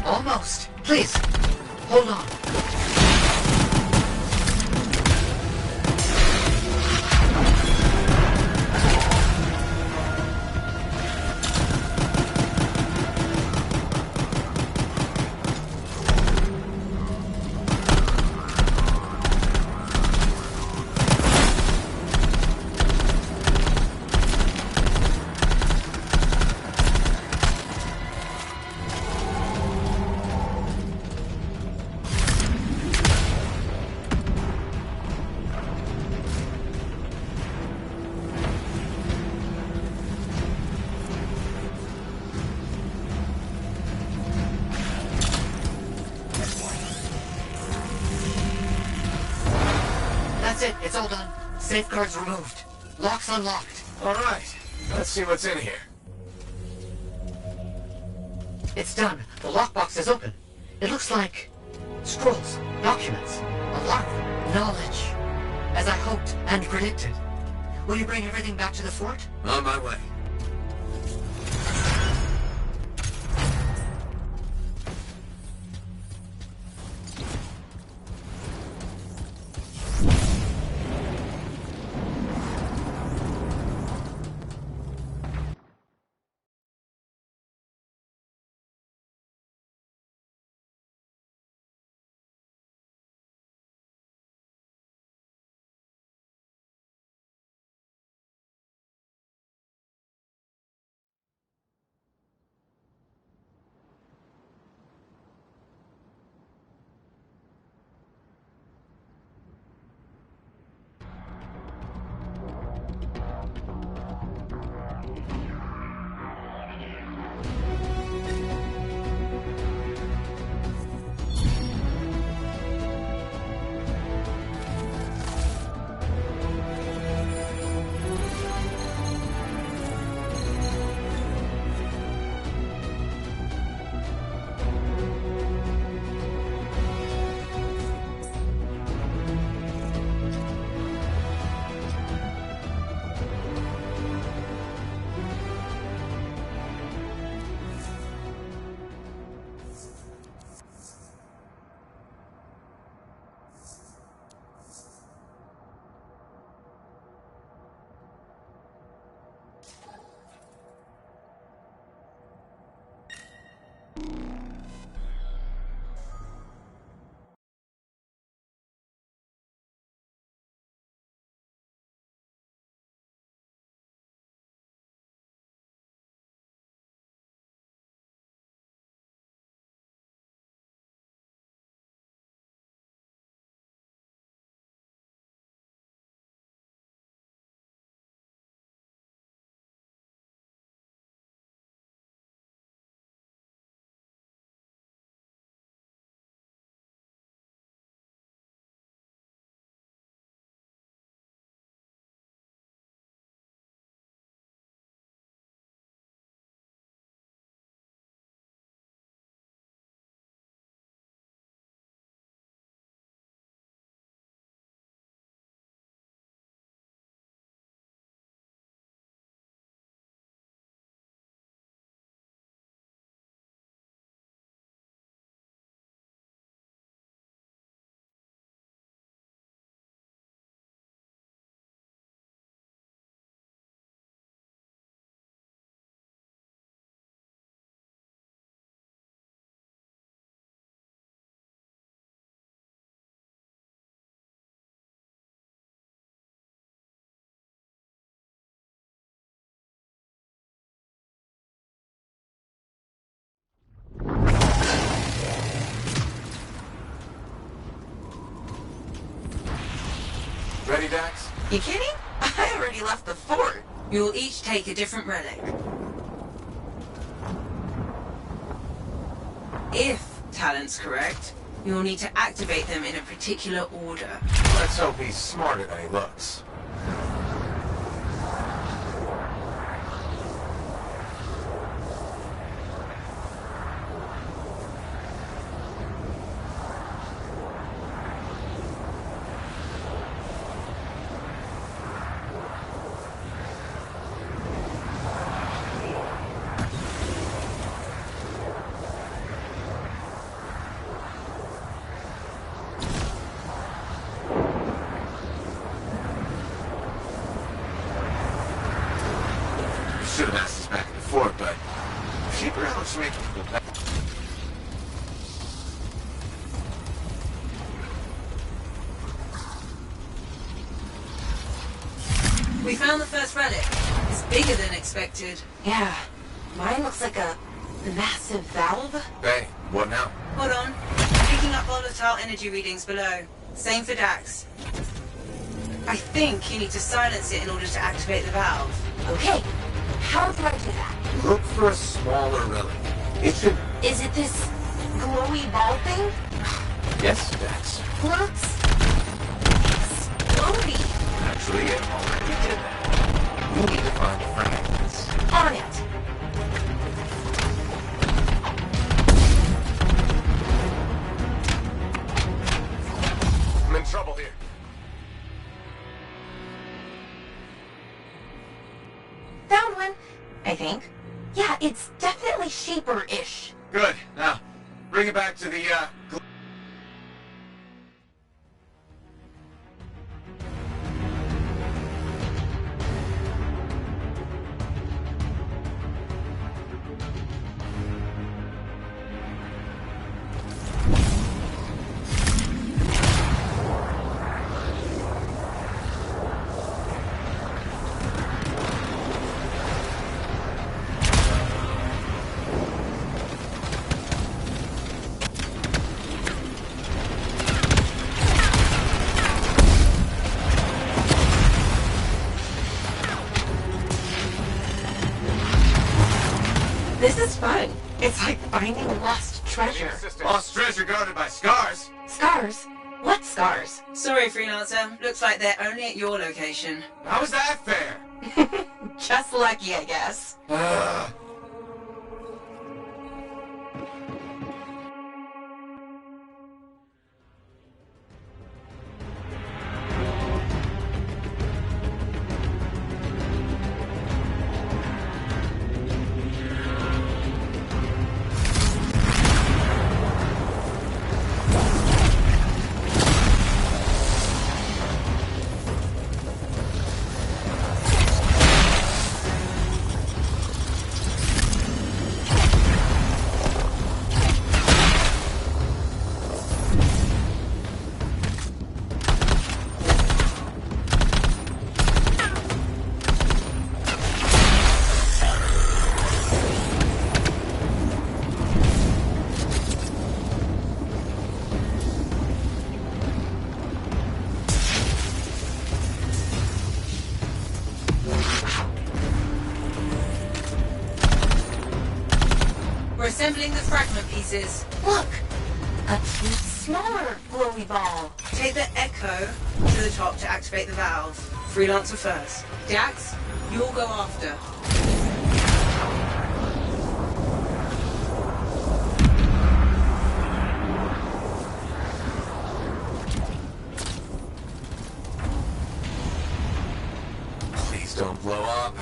Almost. Please, hold on. That's it. It's all done. Safeguards removed. Locks unlocked. All right. Let's see what's in here. It's done. The lockbox is open. It looks like scrolls, documents, a lot of knowledge, as I hoped and predicted. Will you bring everything back to the fort? On my way. Dax? You kidding? I already left the fort. You will each take a different relic. If Talon's correct, you will need to activate them in a particular order. Let's hope he's smarter than he looks. Should have asked us back at the fort, but cheaper Alex make it back. We found the first relic. It's bigger than expected. Yeah, mine looks like a massive valve. Hey, what now? Hold on. Picking up volatile energy readings below. Same for Dax. I think you need to silence it in order to activate the valve. Okay, how do I do that? Look for a smaller relic. It should... Is it this glowy ball thing? Yes, Dax. Looks glowy. Actually, it already did that. You need to find the fragments. On it. I'm in trouble here. Found one, I think. Yeah, it's definitely shaper-ish. Good. Now, bring it back to the, This is fun. It's like finding lost treasure. Lost treasure guarded by scars. Scars? What scars? Sorry, Freelancer. Looks like they're only at your location. How is that fair? Just lucky, I guess. We're assembling the fragment pieces. Look! A smaller glowy ball. Take the Echo to the top to activate the valve. Freelancer first. Dax, you'll go after. Please don't blow up.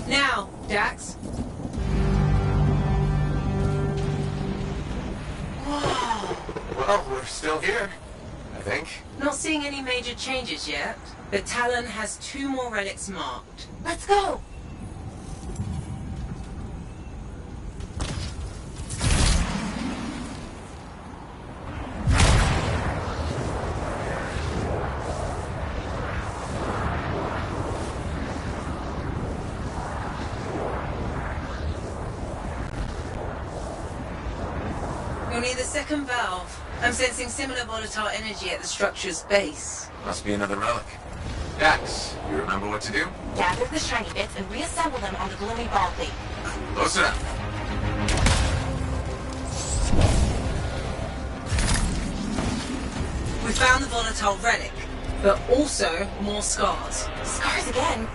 Now, Dax. Well, we're still here, I think. Not seeing any major changes yet, but Talon has 2 more relics marked. Let's go! You'll We're near the second valve. I'm sensing similar volatile energy at the structure's base. Must be another relic. Dax, you remember what to do? Gather the shiny bits and reassemble them on the gloomy ball plate. Close enough. We found the volatile relic, but also more scars. Scars again?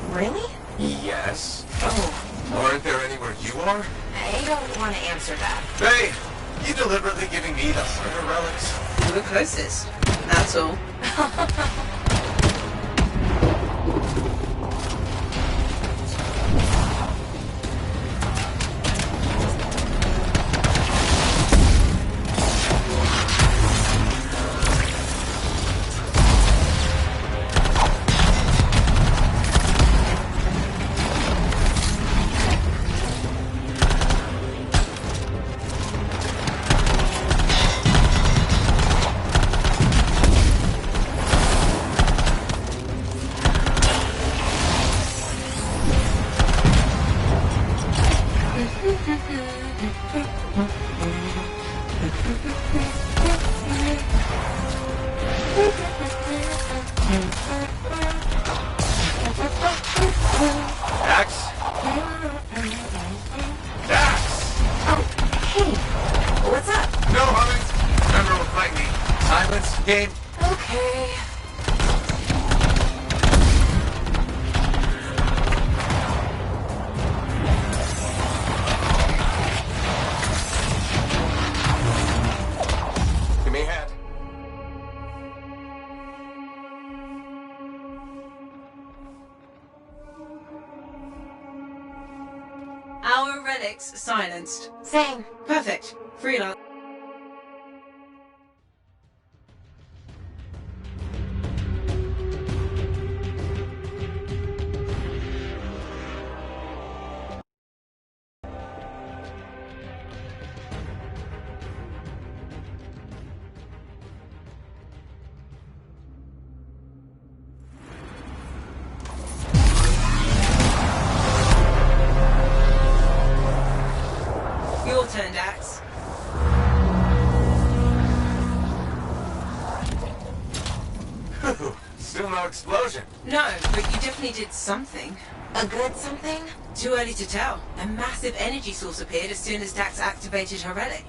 Really? Yes. Oh. Aren't there anywhere you are? I don't want to answer that. Hey, you deliberately giving me the harder relics? We're closest. That's all. Game. Okay. Give me a hand. Our relics silenced. Same. Perfect. Freelance. Your turn, Dax. Still no explosion. No, but you definitely did something. A good something? Too early to tell. A massive energy source appeared as soon as Dax activated her relic.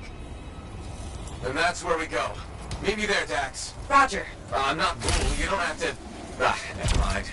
And that's where we go. Meet me there, Dax. Roger. I'm not cool. You don't have to... never mind.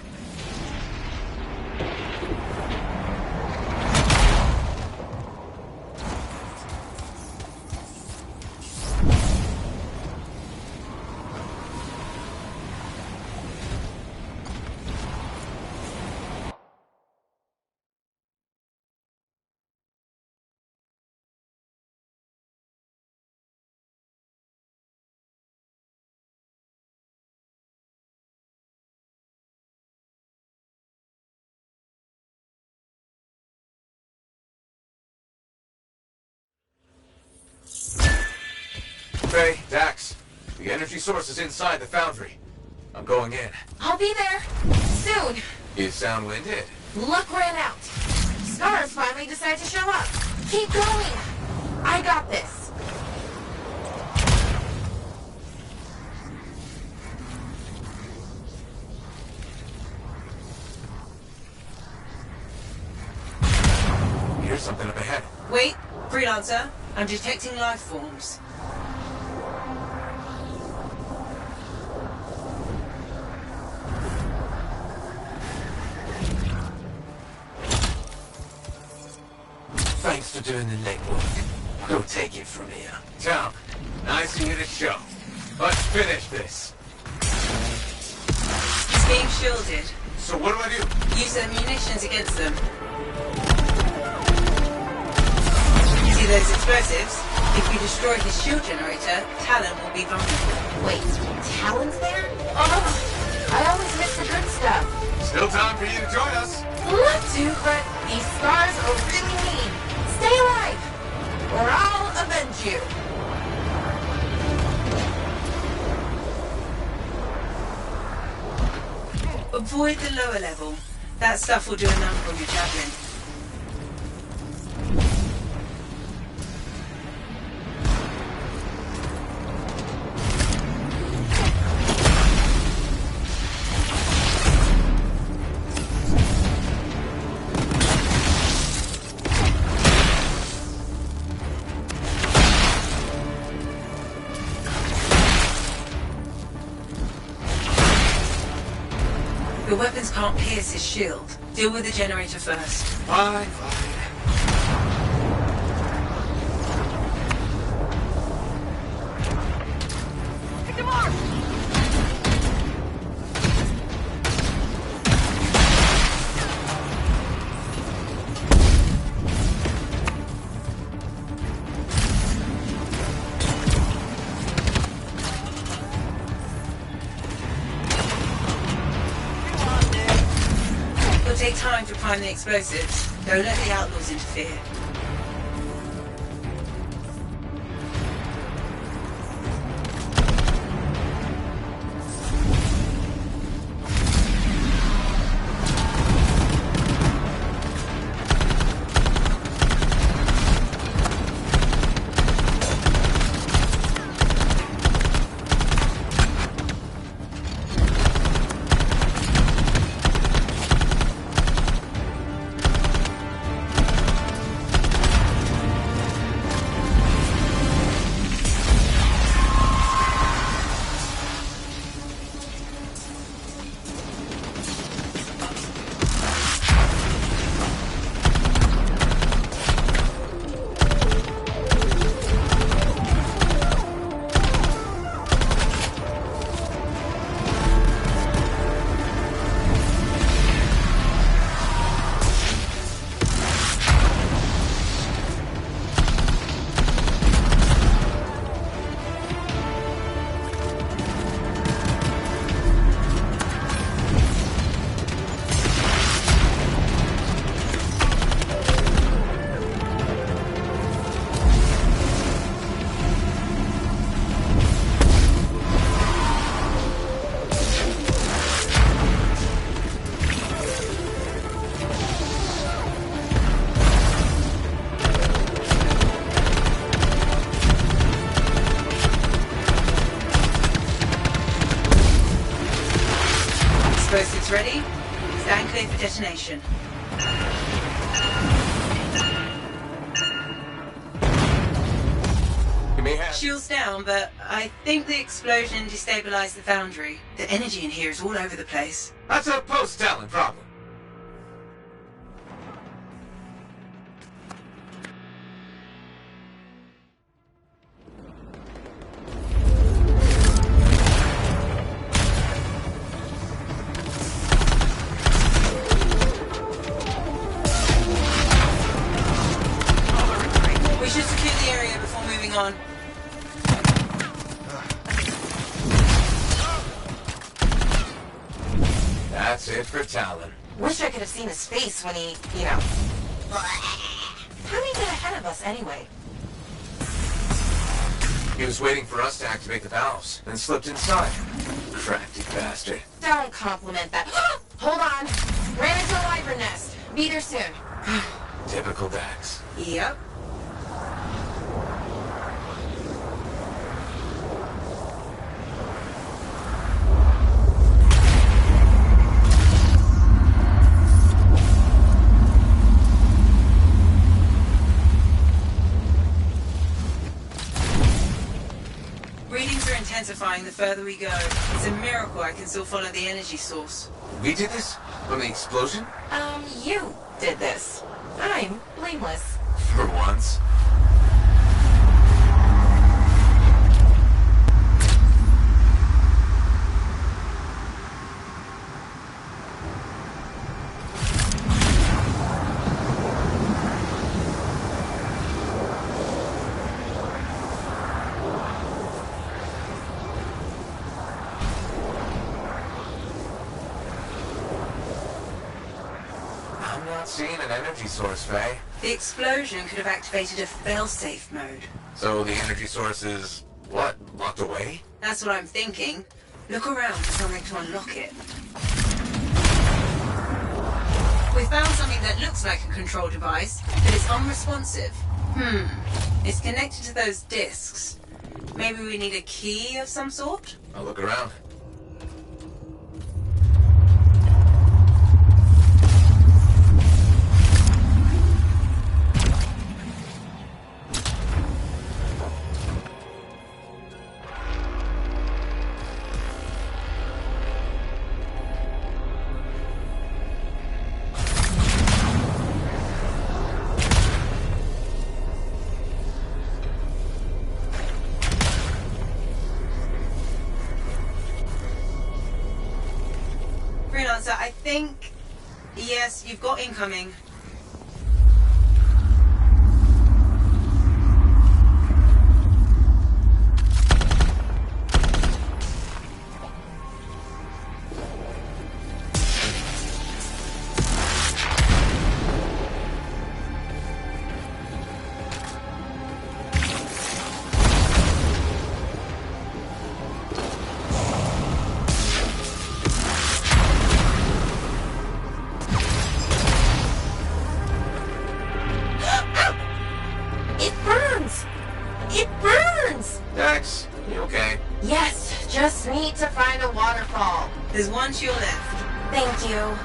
Hey, Dax. The energy source is inside the foundry. I'm going in. I'll be there. Soon. You sound winded. Luck ran out. Scars finally decide to show up. Keep going. I got this. Here's something up ahead. Wait, Freelancer. I'm detecting life forms. Thanks for doing the legwork. We'll take it from here. Tom, nice of you to show. Let's finish this. It's being shielded. So what do I do? Use their munitions against them. See those explosives? If you destroy his shield generator, Talon will be vulnerable. Wait, Talon's there? Oh, I always miss the good stuff. Still time for you to join us. Love to, but these scars are really mean. Stay alive, or I'll avenge you. Avoid the lower level. That stuff will do a number on your javelin. Your weapons can't pierce his shield. Deal with the generator first. Fine. Hit the mark! It'll take time to prime the explosives. Don't let the outlaws interfere. Explosives ready? Stand clear for detonation. Shields down, but I think the explosion destabilized the foundry. The energy in here is all over the place. That's a post-Talon problem. We should secure the area before moving on. That's it for Talon. Wish I could have seen his face when he, you know... How did he get ahead of us anyway? He was waiting for us to activate the valves, then slipped inside. Crafty bastard. Don't compliment that. Hold on. Ran into a wyvern nest. Be there soon. Typical Dax. Yep. Readings are intensifying the further we go. It's a miracle I can still follow the energy source. We did this? From the explosion? You did this. I'm blameless. For once. I'm not seeing an energy source, Faye. The explosion could have activated a failsafe mode. So the energy source is, what, locked away? That's what I'm thinking. Look around for something to unlock it. We found something that looks like a control device, but it's unresponsive. It's connected to those discs. Maybe we need a key of some sort? I'll look around. I think... Yes, you've got incoming. There's one shield left. Thank you.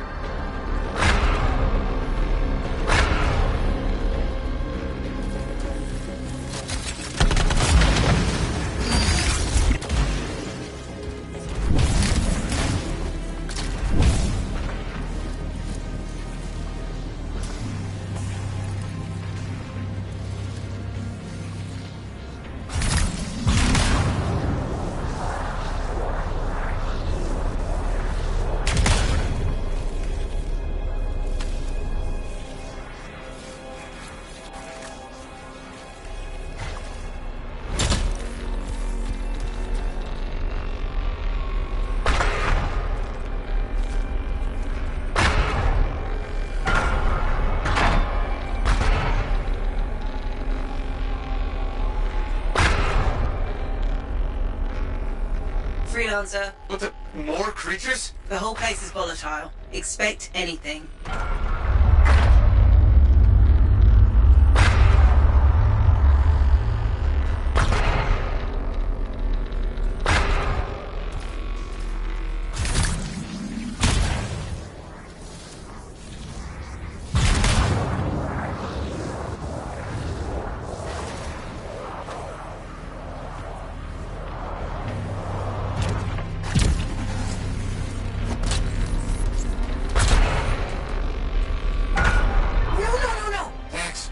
Freelancer. What the? More creatures? The whole place is volatile. Expect anything.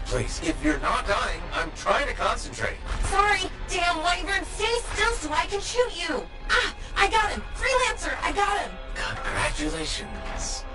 Please, if you're not dying, I'm trying to concentrate. Sorry, damn wyvern, stay still so I can shoot you. Ah, I got him. Freelancer, I got him. Congratulations.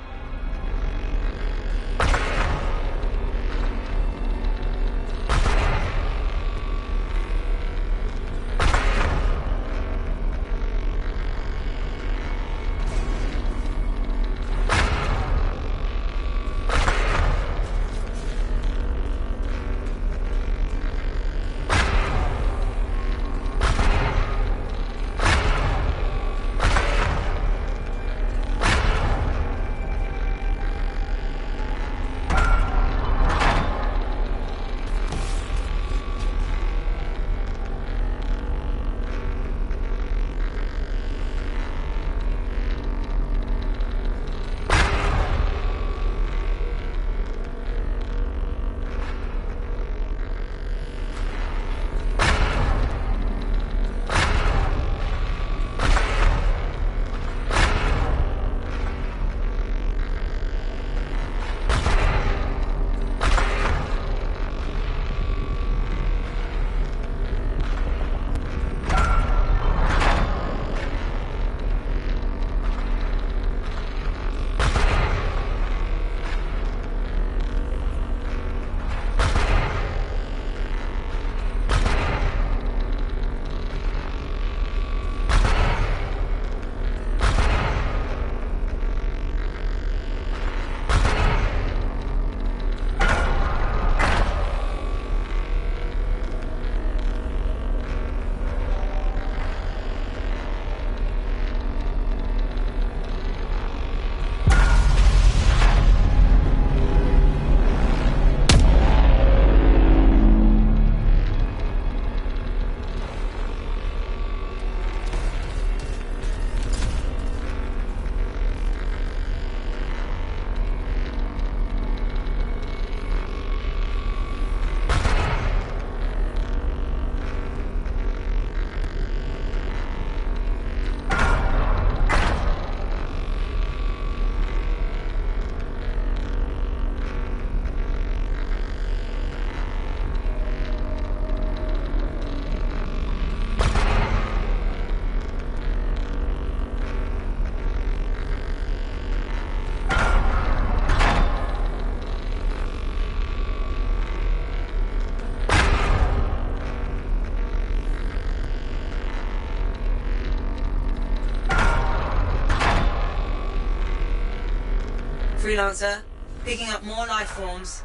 Freelancer, picking up more life forms.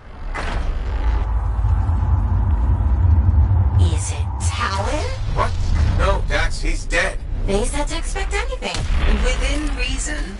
Is it Talon? What? No, Dax, he's dead. They said to expect anything. Within reason.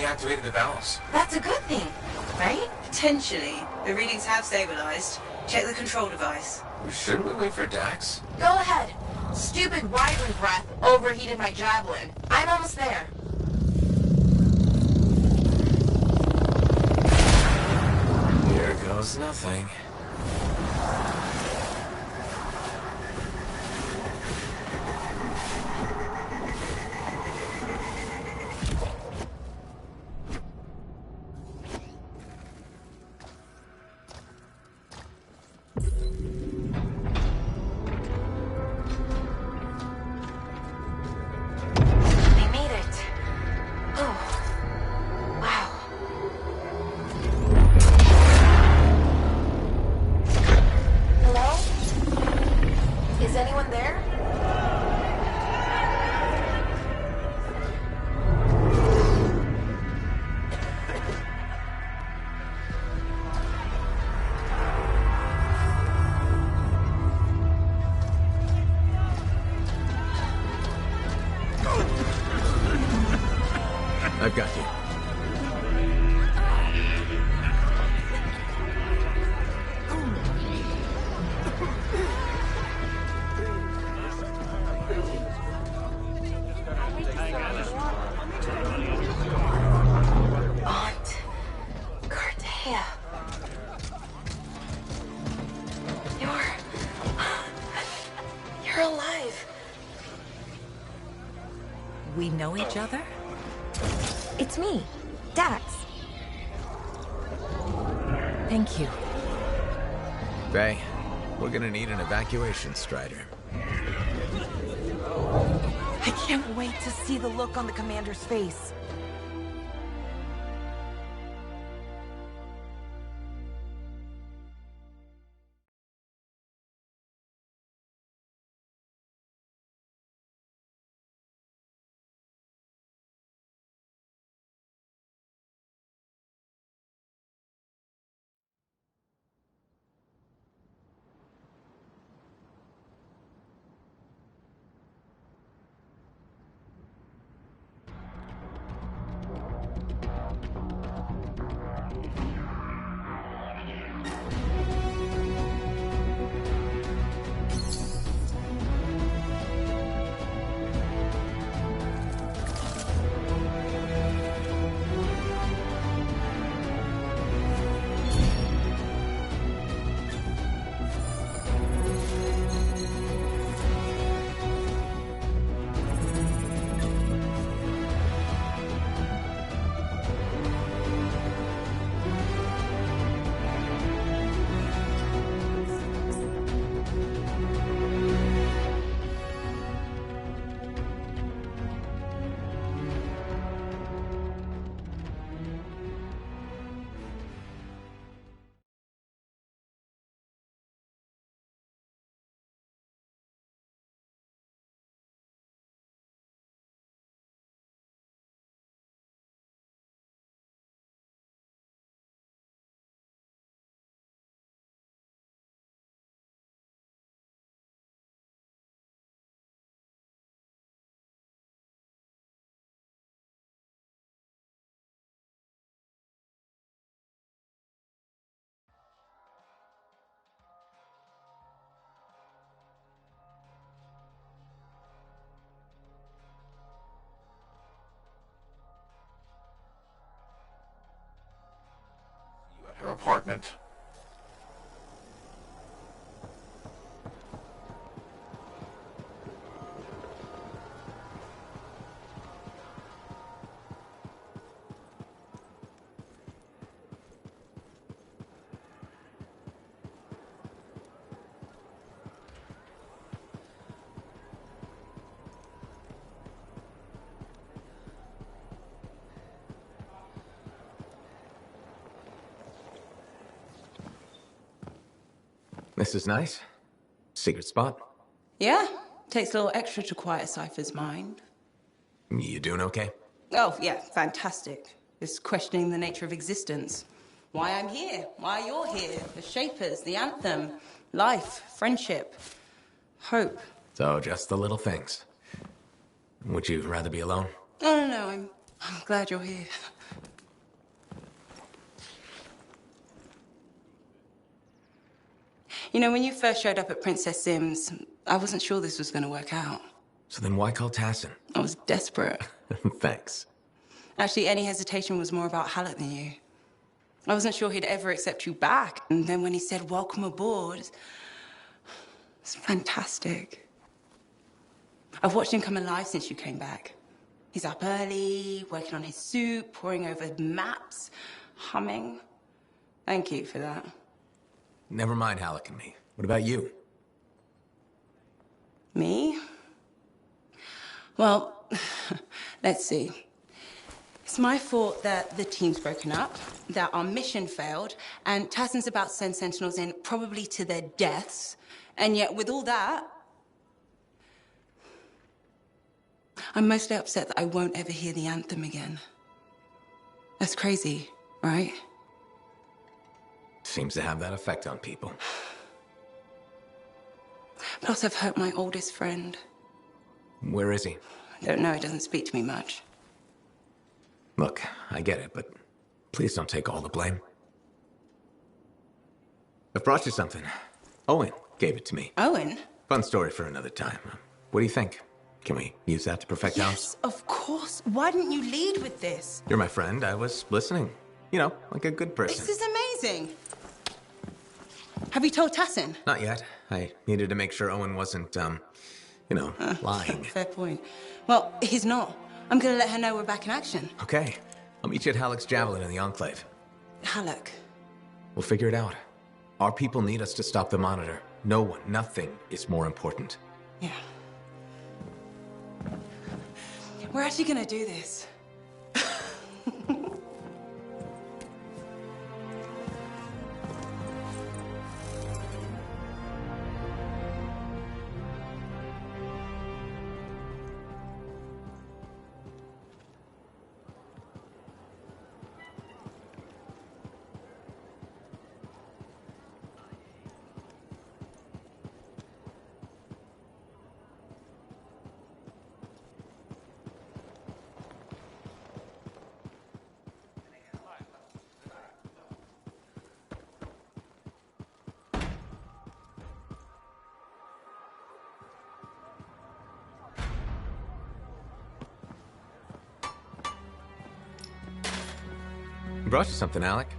Activated the valves. That's a good thing, right? Potentially. The readings have stabilized. Check the control device. Shouldn't we wait for Dax? Go ahead. Stupid wyvern breath overheated my javelin. I'm almost there. Here goes nothing. I've got you. Aunt Cartea. You're alive. We know each other? It's me, Dax. Thank you. Faye, we're gonna need an evacuation strider. I can't wait to see the look on the commander's face. apartment. This is nice. Secret spot. Yeah, takes a little extra to quiet Cypher's mind. You doing okay? Oh, yeah, fantastic. Just questioning the nature of existence. Why I'm here, why you're here, the Shapers, the Anthem, life, friendship, hope. So, just the little things. Would you rather be alone? No, I'm glad you're here. You know, when you first showed up at Princess Sim's, I wasn't sure this was going to work out. So then why call Tassin? I was desperate. Thanks. Actually, any hesitation was more about Halleck than you. I wasn't sure he'd ever accept you back. And then when he said, welcome aboard, it's fantastic. I've watched him come alive since you came back. He's up early, working on his suit, poring over maps, humming. Thank you for that. Never mind Halleck and me. What about you? Me? Well, let's see. It's my fault that the team's broken up, that our mission failed, and Tassin's about to send Sentinels in, probably to their deaths. And yet, with all that, I'm mostly upset that I won't ever hear the anthem again. That's crazy, right? Seems to have that effect on people. But also, I've hurt my oldest friend. Where is he? I don't know, he doesn't speak to me much. Look, I get it, but please don't take all the blame. I've brought you something. Owen gave it to me. Owen? Fun story for another time. What do you think? Can we use that to perfect ours? Yes, of course. Why didn't you lead with this? You're my friend. I was listening. You know, like a good person. This is amazing. Have you told Tassin? Not yet. I needed to make sure Owen wasn't, lying. Fair point. Well, he's not. I'm gonna let her know we're back in action. Okay. I'll meet you at Halleck's Javelin in the Enclave. Halleck. We'll figure it out. Our people need us to stop the Monitor. No one, nothing is more important. Yeah. We're actually gonna do this. Brought you something, Alec.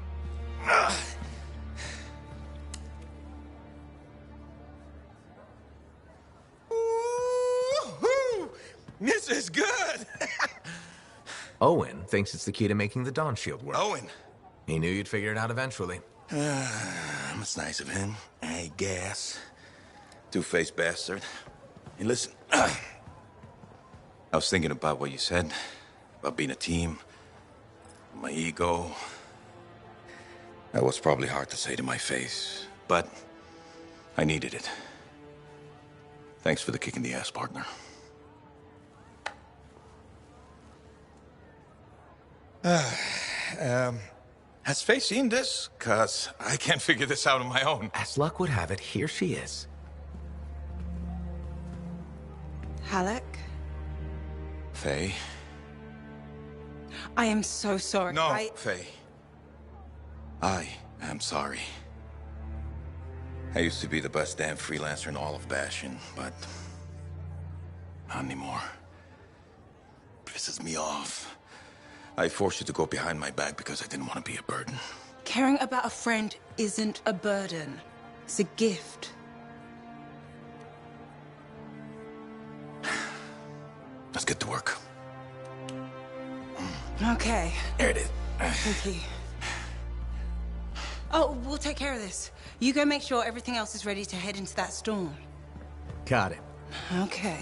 This is good! Owen thinks it's the key to making the Dawn Shield work. Owen! He knew you'd figure it out eventually. That's nice of him, I guess. Two-faced bastard. Hey, listen. I was thinking about what you said, about being a team, my ego. That was probably hard to say to my face, but I needed it. Thanks for the kick in the ass, partner. Has Faye seen this? 'Cause I can't figure this out on my own. As luck would have it, here she is. Halleck? Faye? I am so sorry. No, Faye. I am sorry. I used to be the best damn freelancer in all of Bastion, but not anymore. Pisses me off. I forced you to go behind my back because I didn't want to be a burden. Caring about a friend isn't a burden. It's a gift. Let's get to work. Okay. Here it is. Thank you. Oh, we'll take care of this. You go make sure everything else is ready to head into that storm. Got it. Okay.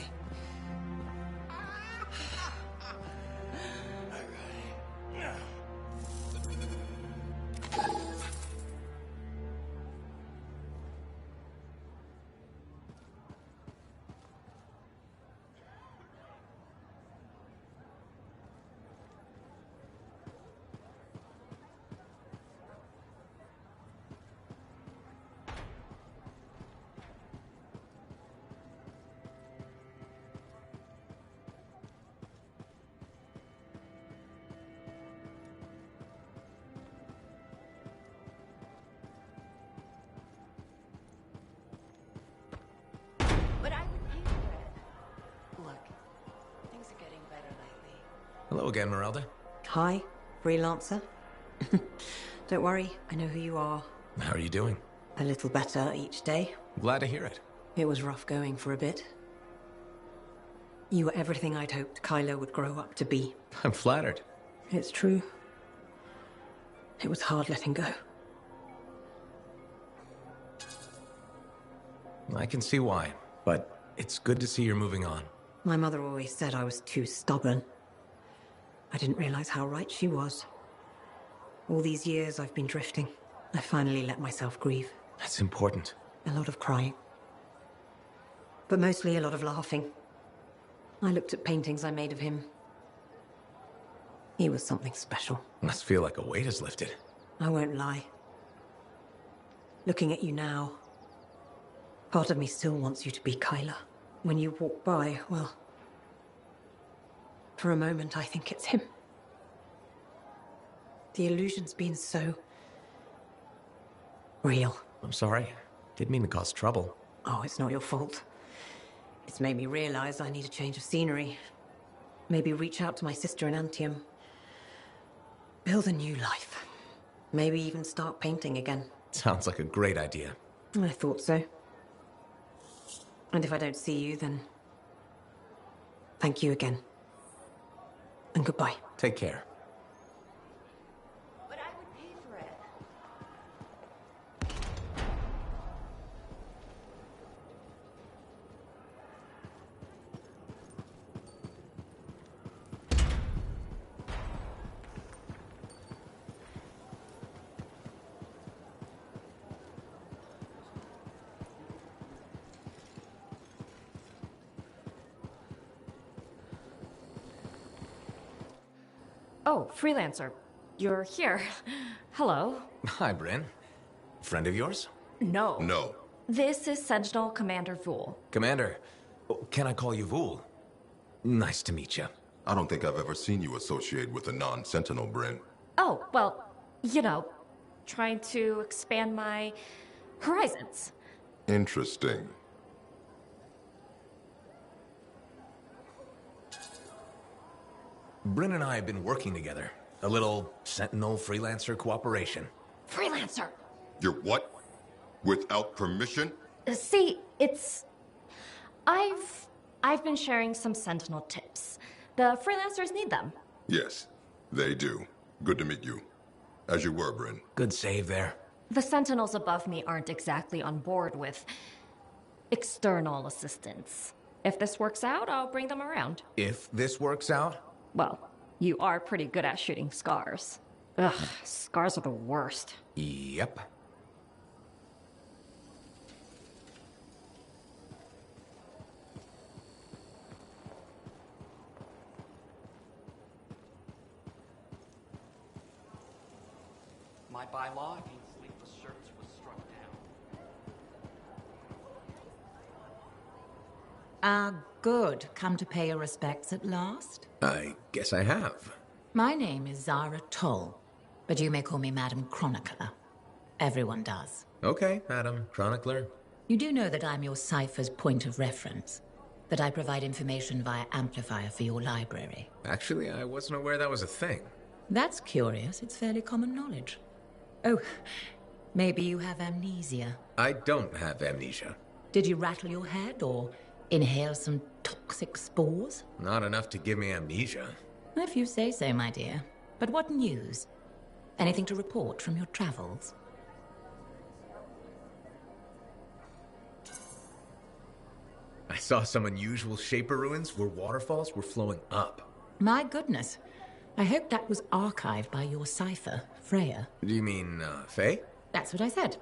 But I would pay for it. Look, things are getting better lately. Hello again, Merelda. Hi, freelancer. Don't worry, I know who you are. How are you doing? A little better each day. Glad to hear it. It was rough going for a bit. You were everything I'd hoped Kylo would grow up to be. I'm flattered. It's true. It was hard letting go. I can see why, but it's good to see you're moving on. My mother always said I was too stubborn. I didn't realize how right she was. All these years I've been drifting. I finally let myself grieve. That's important. A lot of crying. But mostly a lot of laughing. I looked at paintings I made of him. He was something special. Must feel like a weight is lifted. I won't lie. Looking at you now, part of me still wants you to be Kyla. When you walk by, well, for a moment I think it's him. The illusion's been so real. I'm sorry. Didn't mean to cause trouble. Oh, it's not your fault. It's made me realize I need a change of scenery. Maybe reach out to my sister in Anthem. Build a new life. Maybe even start painting again. Sounds like a great idea. I thought so. And if I don't see you, then thank you again. And goodbye. Take care. But I would pay for it. Oh, freelancer. You're here. Hello. Hi, Bryn. Friend of yours? No. No. This is Sentinel Commander Vool. Commander, can I call you Vool? Nice to meet you. I don't think I've ever seen you associate with a non-Sentinel, Bryn. Oh, well, you know, trying to expand my horizons. Interesting. Bryn and I have been working together. A little Sentinel freelancer cooperation. Freelancer! You're what? Without permission? See, it's... I've been sharing some Sentinel tips. The freelancers need them. Yes, they do. Good to meet you. As you were, Bryn. Good save there. The Sentinels above me aren't exactly on board with external assistance. If this works out, I'll bring them around. If this works out? Well, you are pretty good at shooting scars. Ugh, scars are the worst. Yep. My bylaw against sleeveless shirts was struck down. Good. Come to pay your respects at last? I guess I have. My name is Zara Toll, but you may call me Madam Chronicler. Everyone does. Okay, Madam Chronicler. You do know that I'm your cipher's point of reference, that I provide information via amplifier for your library. Actually, I wasn't aware that was a thing. That's curious. It's fairly common knowledge. Oh, maybe you have amnesia. I don't have amnesia. Did you rattle your head or inhale some toxic spores? Not enough to give me amnesia. If you say so, my dear. But what news? Anything to report from your travels? I saw some unusual Shaper ruins where waterfalls were flowing up. My goodness. I hope that was archived by your cipher, Freya. Do you mean, Faye? That's what I said.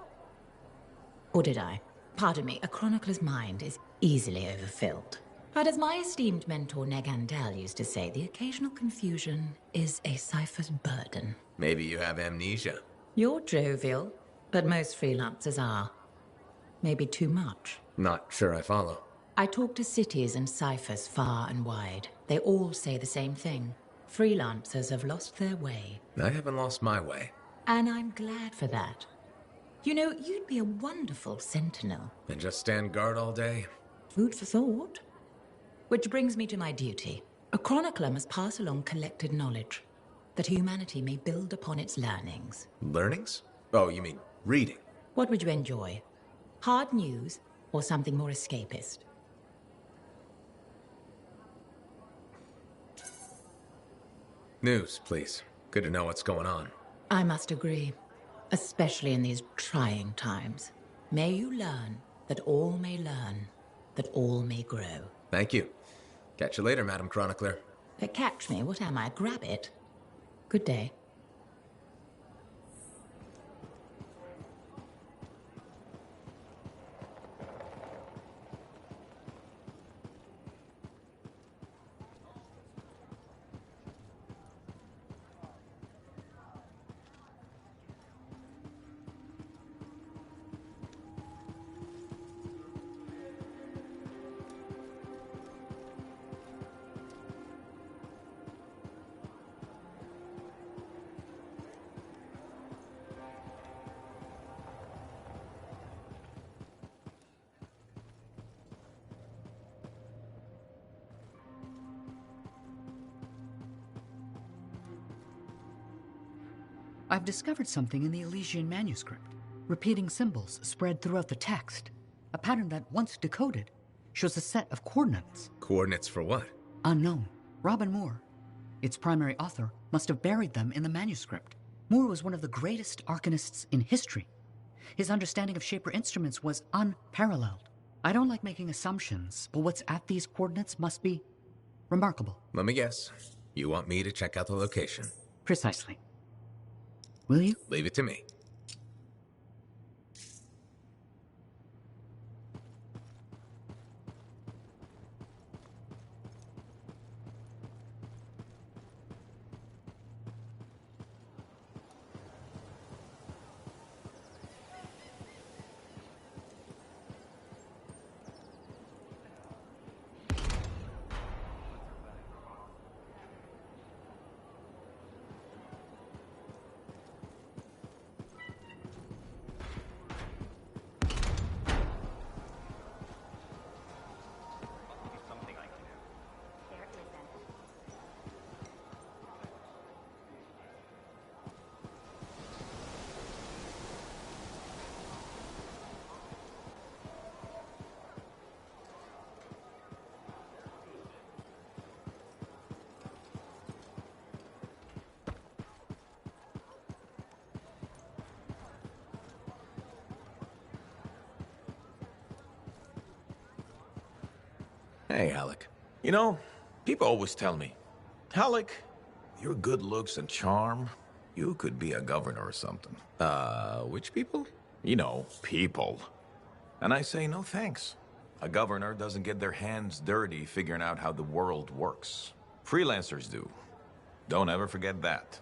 Or did I? Pardon me, a chronicler's mind is easily overfilled. But as my esteemed mentor Negandel used to say, the occasional confusion is a cipher's burden. Maybe you have amnesia. You're jovial, but most freelancers are. Maybe too much. Not sure I follow. I talk to cities and ciphers far and wide. They all say the same thing. Freelancers have lost their way. I haven't lost my way. And I'm glad for that. You know, you'd be a wonderful sentinel. And just stand guard all day? Food for thought. Which brings me to my duty. A chronicler must pass along collected knowledge, that humanity may build upon its learnings. Learnings? Oh, you mean reading? What would you enjoy? Hard news or something more escapist? News, please. Good to know what's going on. I must agree, especially in these trying times. May you learn that all may learn, that all may grow. Thank you. Catch you later, Madam Chronicler. Catch me? What am I? Grab it. Good day. I've discovered something in the Elysian manuscript. Repeating symbols spread throughout the text. A pattern that, once decoded, shows a set of coordinates. Coordinates for what? Unknown. Robin Moore, its primary author, must have buried them in the manuscript. Moore was one of the greatest arcanists in history. His understanding of Shaper instruments was unparalleled. I don't like making assumptions, but what's at these coordinates must be remarkable. Let me guess. You want me to check out the location? Precisely. Will you? Leave it to me. Hey, Alec. You know, people always tell me, Alec, your good looks and charm, you could be a governor or something. Which people? You know, people. And I say, no thanks. A governor doesn't get their hands dirty figuring out how the world works. Freelancers do. Don't ever forget that.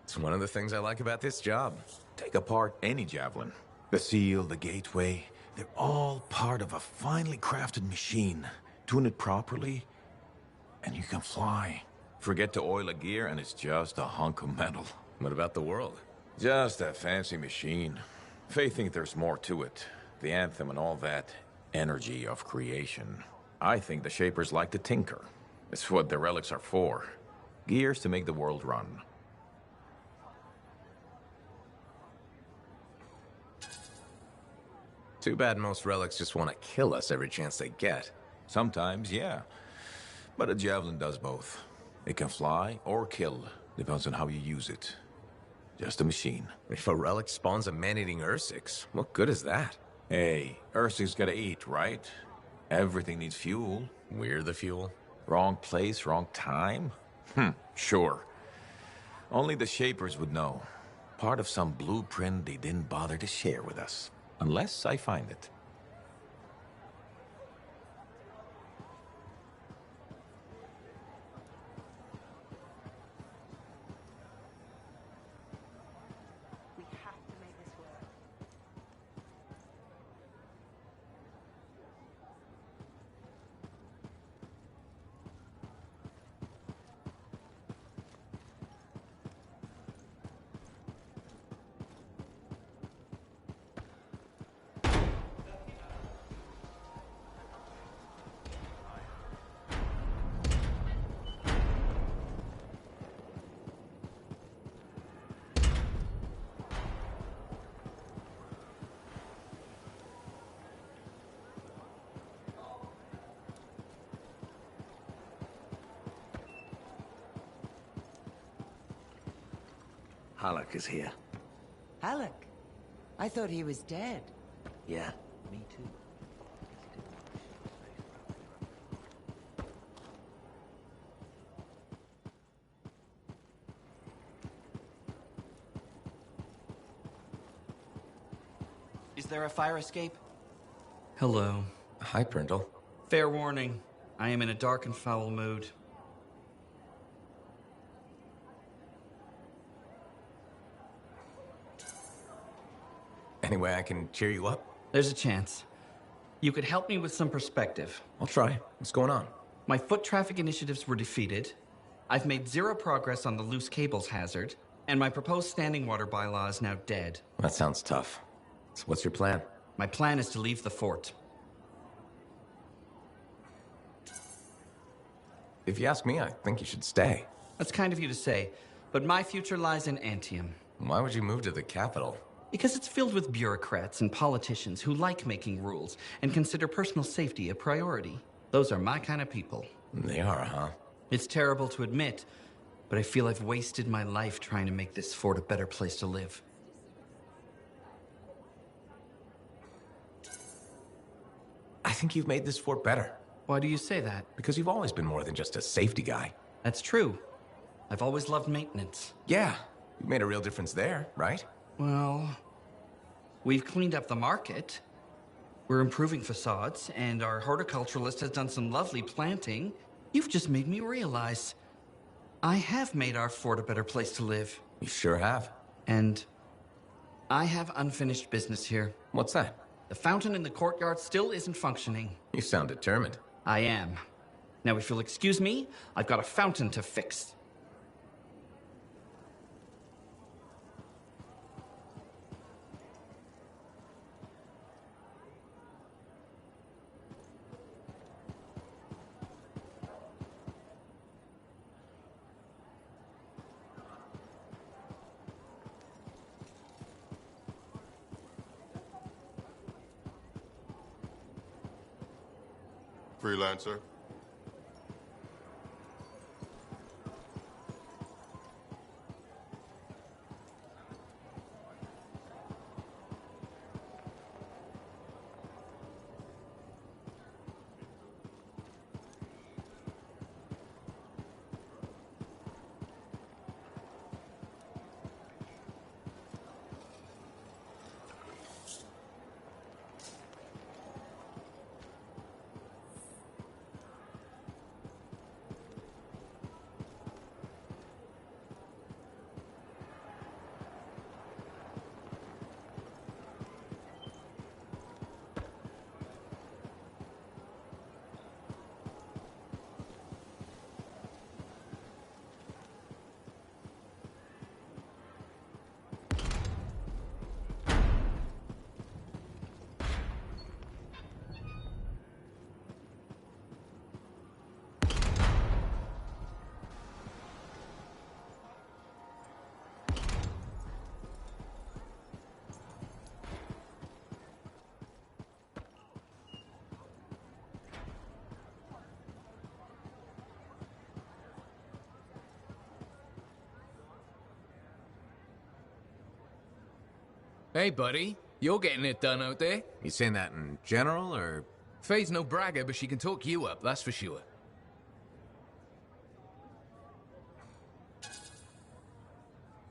It's one of the things I like about this job. Take apart any javelin. The seal, the gateway, they're all part of a finely crafted machine. Tune it properly, and you can fly. Forget to oil a gear, and it's just a hunk of metal. What about the world? Just a fancy machine. Faye think there's more to it. The Anthem and all that energy of creation. I think the Shapers like to tinker. It's what the relics are for. Gears to make the world run. Too bad most relics just want to kill us every chance they get. Sometimes, yeah. But a javelin does both. It can fly or kill, depends on how you use it. Just a machine. If a relic spawns a man-eating Ursix, what good is that? Hey, Ursix gotta eat, right? Everything needs fuel. We're the fuel? Wrong place, wrong time? Sure. Only the Shapers would know. Part of some blueprint they didn't bother to share with us. Unless I find it. We have to make this work. Halleck is here. Halleck? I thought he was dead. Yeah, me too. Is there a fire escape? Hello. Hi, Prindle. Fair warning. I am in a dark and foul mood. Any way I can cheer you up? There's a chance. You could help me with some perspective. I'll try. What's going on? My foot traffic initiatives were defeated. I've made zero progress on the loose cables hazard, and my proposed standing water bylaw is now dead. That sounds tough. So what's your plan? My plan is to leave the fort. If you ask me, I think you should stay. That's kind of you to say, but my future lies in Anthem. Why would you move to the capital? Because it's filled with bureaucrats and politicians who like making rules and consider personal safety a priority. Those are my kind of people. They are, huh? It's terrible to admit, but I feel I've wasted my life trying to make this fort a better place to live. I think you've made this fort better. Why do you say that? Because you've always been more than just a safety guy. That's true. I've always loved maintenance. Yeah, you've made a real difference there, right? Well, we've cleaned up the market. We're improving facades, and our horticulturalist has done some lovely planting. You've just made me realize I have made our fort a better place to live. You sure have. And I have unfinished business here. What's that? The fountain in the courtyard still isn't functioning. You sound determined. I am. Now, if you'll excuse me, I've got a fountain to fix. Freelancer. Hey, buddy. You're getting it done out there. You saying that in general, or...? Faye's no bragger, but she can talk you up, that's for sure.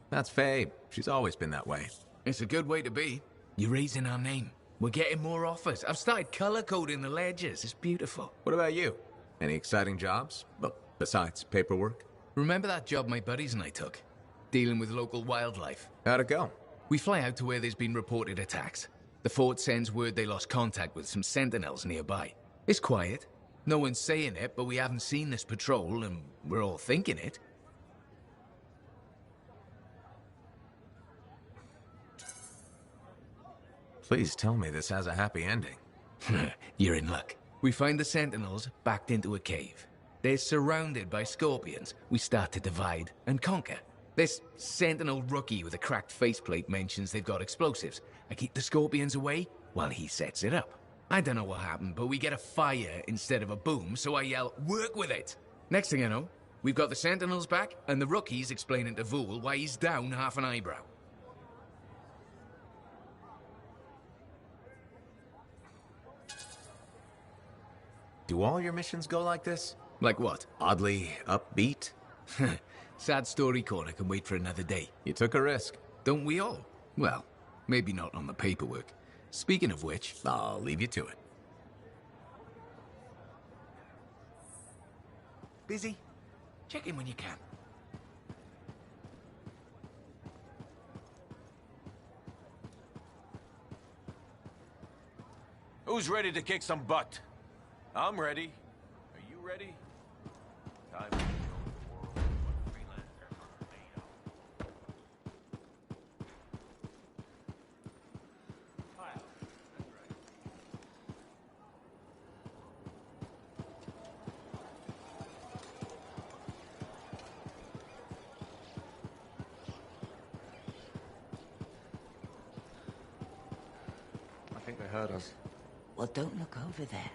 That's Faye. She's always been that way. It's a good way to be. You're raising our name. We're getting more offers. I've started color coding the ledgers. It's beautiful. What about you? Any exciting jobs? Well, besides paperwork? Remember that job my buddies and I took? Dealing with local wildlife. How'd it go? We fly out to where there's been reported attacks. The fort sends word they lost contact with some sentinels nearby. It's quiet. No one's saying it, but we haven't seen this patrol, and we're all thinking it. Please tell me this has a happy ending. You're in luck. We find the sentinels backed into a cave. They're surrounded by scorpions. We start to divide and conquer. This sentinel rookie with a cracked faceplate mentions they've got explosives. I keep the scorpions away while he sets it up. I don't know what happened, but we get a fire instead of a boom, so I yell, "Work with it!" Next thing I know, we've got the sentinels back, and the rookie's explaining to Vool why he's down half an eyebrow. Do all your missions go like this? Like what? Oddly upbeat? Sad story corner can wait for another day. You took a risk. Don't we all? Well, maybe not on the paperwork. Speaking of which, I'll leave you to it. Busy? Check in when you can. Who's ready to kick some butt? I'm ready. Are you ready? Time to show the world what freelancers are made of. Kyle, that's right. I think they heard us. Well, don't look over there.